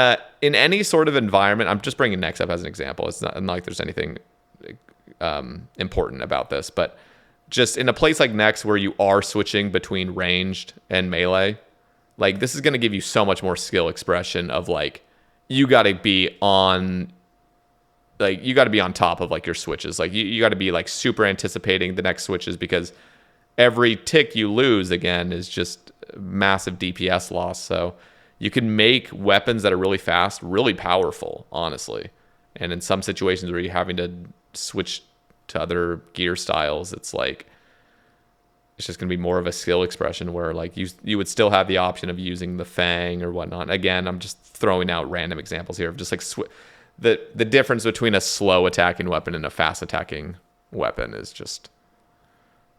any sort of environment, I'm just bringing necks up as an example. It's not like there's anything important about this, but just in a place like Nex where you are switching between ranged and melee, like this is going to give you so much more skill expression of like, you got to be on top of like your switches. Like you got to be like super anticipating the next switches, because every tick you lose again is just massive DPS loss. So you can make weapons that are really fast, really powerful, honestly. And in some situations where you're having to switch to other gear styles, it's like it's just going to be more of a skill expression where like you would still have the option of using the Fang or whatnot. Again, I'm just throwing out random examples here of just like the difference between a slow attacking weapon and a fast attacking weapon is just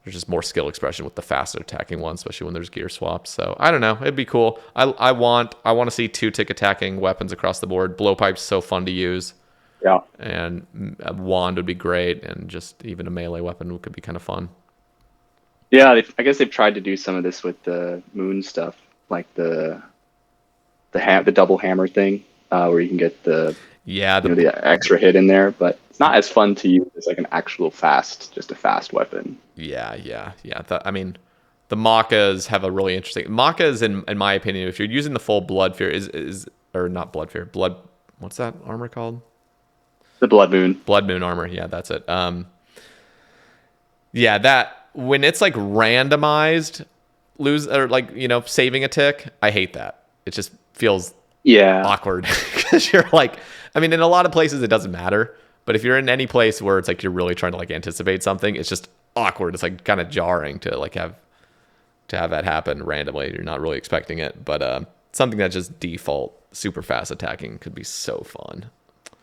there's just more skill expression with the faster attacking one, especially when there's gear swaps. So I don't know, it'd be cool. I want to see 2-tick attacking weapons across the board. Blowpipe's so fun to use. Yeah. And a wand would be great, and just even a melee weapon could be kind of fun. Yeah, I guess they've tried to do some of this with the moon stuff, like the double hammer thing, where you can get the extra hit in there, but it's not as fun to use as like an actual just a fast weapon. Yeah. I mean, the Makas have a really interesting... Makas, in my opinion, if you're using the full Blood Fear, or not Blood Fear, what's that armor called? The Blood Moon. Blood Moon armor, yeah, that's it. Yeah, that when it's like randomized saving a tick, I hate that. It just feels awkward, because you're like, I mean, in a lot of places it doesn't matter, but if you're in any place where it's like you're really trying to like anticipate something, it's just awkward. It's like kind of jarring to like have that happen randomly. You're not really expecting it, but something that just default super fast attacking could be so fun.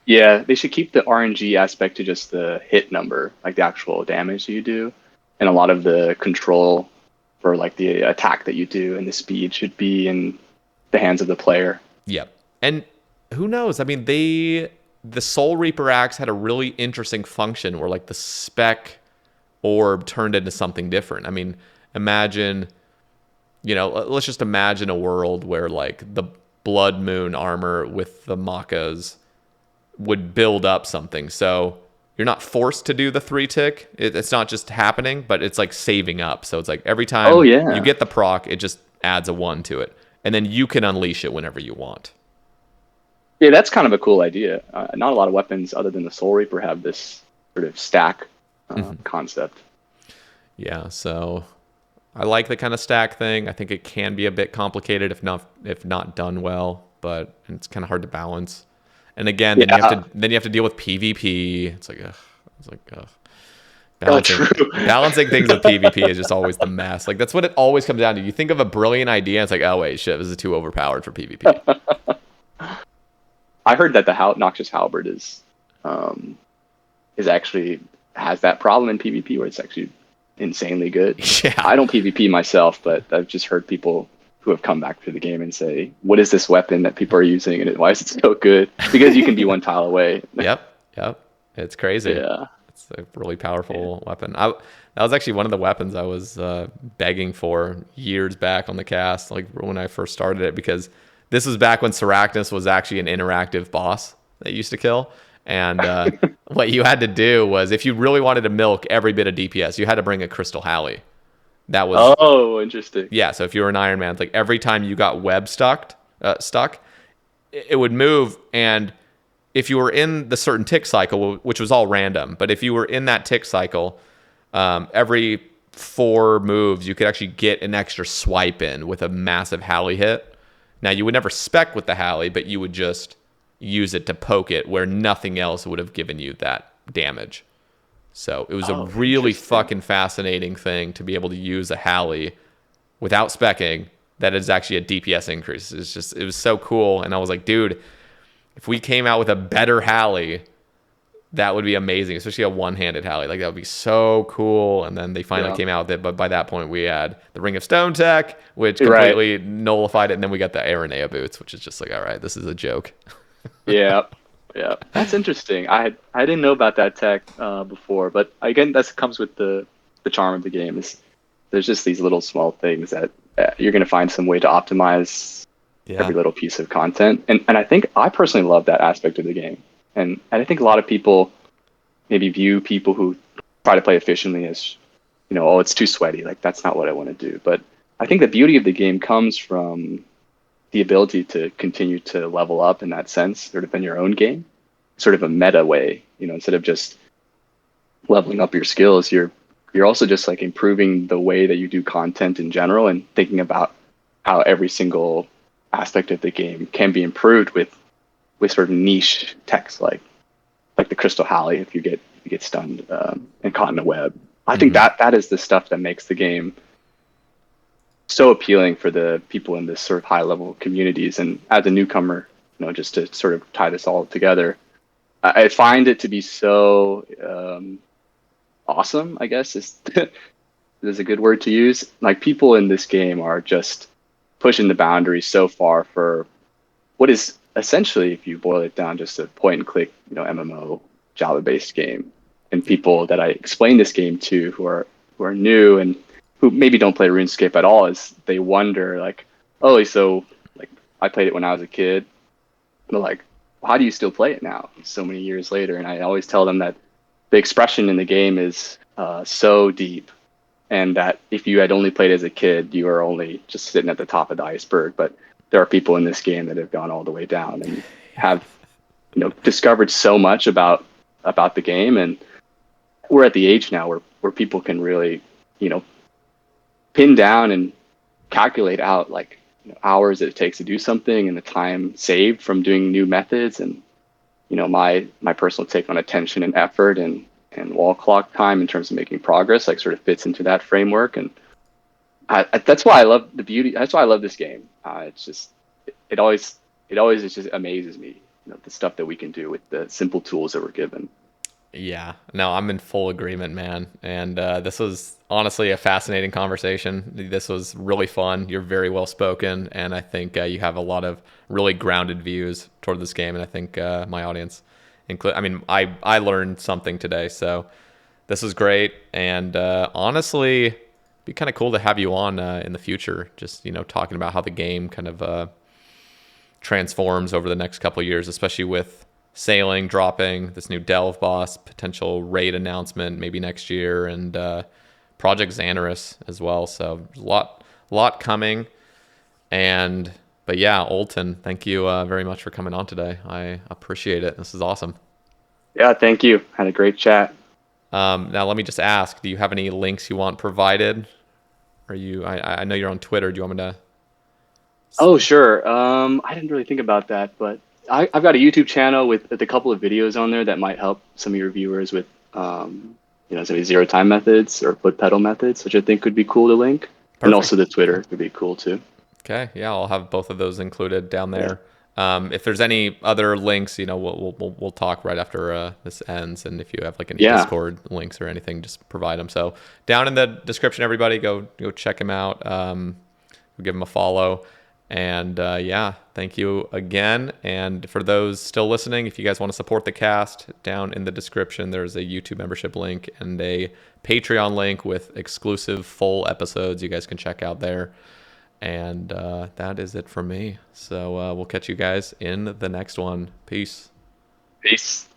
Yeah, they should keep the RNG aspect to just the hit number, like the actual damage you do, and a lot of the control for like the attack that you do and the speed should be in the hands of the player. Yep. And who knows? I mean, the Soul Reaper axe had a really interesting function where like the spec orb turned into something different. I mean, imagine, let's just imagine a world where like the Blood Moon armor with the Makas would build up something. So you're not forced to do the 3-tick. It's not just happening, but it's like saving up. So it's like every time you get the proc, it just adds a 1 to it. And then you can unleash it whenever you want. Yeah, that's kind of a cool idea. Not a lot of weapons other than the Soul Reaper have this sort of stack concept. Yeah, so I like the kind of stack thing. I think it can be a bit complicated if not done well, but it's kind of hard to balance. And again, then you have to deal with PvP. It's like, ugh. Balancing things with PvP is just always the mess. Like that's what it always comes down to. You think of a brilliant idea, and it's like, oh wait, shit, this is too overpowered for PvP. I heard that the Noxious Halberd is actually has that problem in PvP where it's actually insanely good. Yeah. I don't PvP myself, but I've just heard people who have come back to the game and say, "What is this weapon that people are using, and why is it so good?" Because you can be one tile away. Yep. It's crazy. Yeah. It's a really powerful weapon. That was actually one of the weapons I was begging for years back on the cast, like when I first started it, because this was back when Saracnus was actually an interactive boss that you used to kill. And what you had to do was, if you really wanted to milk every bit of DPS, you had to bring a Crystal Halley. That was Interesting. Yeah. So if you were an Iron Man, like every time you got web stuck, it would move. And if you were in the certain tick cycle, which was all random, but if you were in that tick cycle, every 4 moves, you could actually get an extra swipe in with a massive Halley hit. Now, you would never spec with the Halley, but you would just use it to poke it where nothing else would have given you that damage. So it was a really fucking fascinating thing to be able to use a Halley without specking that is actually a DPS increase. It was so cool. And I was like, dude, if we came out with a better Halley, that would be amazing, especially a one-handed Halley. Like, that would be so cool. And then they finally came out with it. But by that point, we had the Ring of Stone tech, which completely nullified it. And then we got the Aranea boots, which is just like, all right, this is a joke. Yeah. That's interesting. I didn't know about that tech before. But again, that comes with the charm of the game. Is there's just these little small things that you're going to find some way to optimize every little piece of content. And I think I personally love that aspect of the game. And I think a lot of people maybe view people who try to play efficiently as, oh, it's too sweaty. Like, that's not what I want to do. But I think the beauty of the game comes from the ability to continue to level up in that sense, sort of in your own game, sort of a meta way, instead of just leveling up your skills, you're also just like improving the way that you do content in general and thinking about how every single aspect of the game can be improved with sort of niche techs like the Crystal Halley if you get stunned and caught in a web. I think that is the stuff that makes the game so appealing for the people in this sort of high level communities. And as a newcomer, just to sort of tie this all together, I find it to be so awesome, I guess is a good word to use. Like, people in this game are just pushing the boundaries so far for what is essentially, if you boil it down, just a point and click, MMO Java based game. And people that I explain this game to who are new and who maybe don't play RuneScape at all, is they wonder like, oh, so like I played it when I was a kid. They're like, how do you still play it now, so many years later? And I always tell them that the expression in the game is so deep, and that if you had only played as a kid, you are only just sitting at the top of the iceberg. But there are people in this game that have gone all the way down and have, discovered so much about the game. And we're at the age now where people can really, pin down and calculate out like hours that it takes to do something and the time saved from doing new methods. And, my personal take on attention and effort and wall clock time in terms of making progress, like, sort of fits into that framework. And that's why I love the beauty. That's why I love this game. It's just, it always just amazes me, the stuff that we can do with the simple tools that we're given. Yeah, no, I'm in full agreement, man. And this was honestly a fascinating conversation. This was really fun. You're very well spoken, and I think you have a lot of really grounded views toward this game. And I think my audience, I learned something today, so this was great. And honestly, it'd be kind of cool to have you on in the future, just talking about how the game kind of transforms over the next couple of years, especially with sailing dropping, this new Delve boss, potential raid announcement maybe next year, and Project Xanaris as well. So a lot coming. But yeah, Oldton, thank you very much for coming on today. I appreciate it. This is awesome. Yeah, thank you. Had a great chat. Now let me just ask, do you have any links you want provided? I know you're on Twitter. Do you want me to? Oh, sure. I didn't really think about that, but I've got a YouTube channel with a couple of videos on there that might help some of your viewers with, some of the zero time methods or foot pedal methods, which I think would be cool to link. Perfect. And also the Twitter would be cool too. Okay. Yeah. I'll have both of those included down there. If there's any other links, we'll talk right after this ends. And if you have like any Yeah. Discord links or anything, just provide them. So down in the description, everybody go check him out. Give him a follow. And yeah, thank you again. And for those still listening, if you guys want to support the cast, down in the description, there's a YouTube membership link and a Patreon link with exclusive full episodes you guys can check out there. And that is it from me. So we'll catch you guys in the next one. Peace. Peace.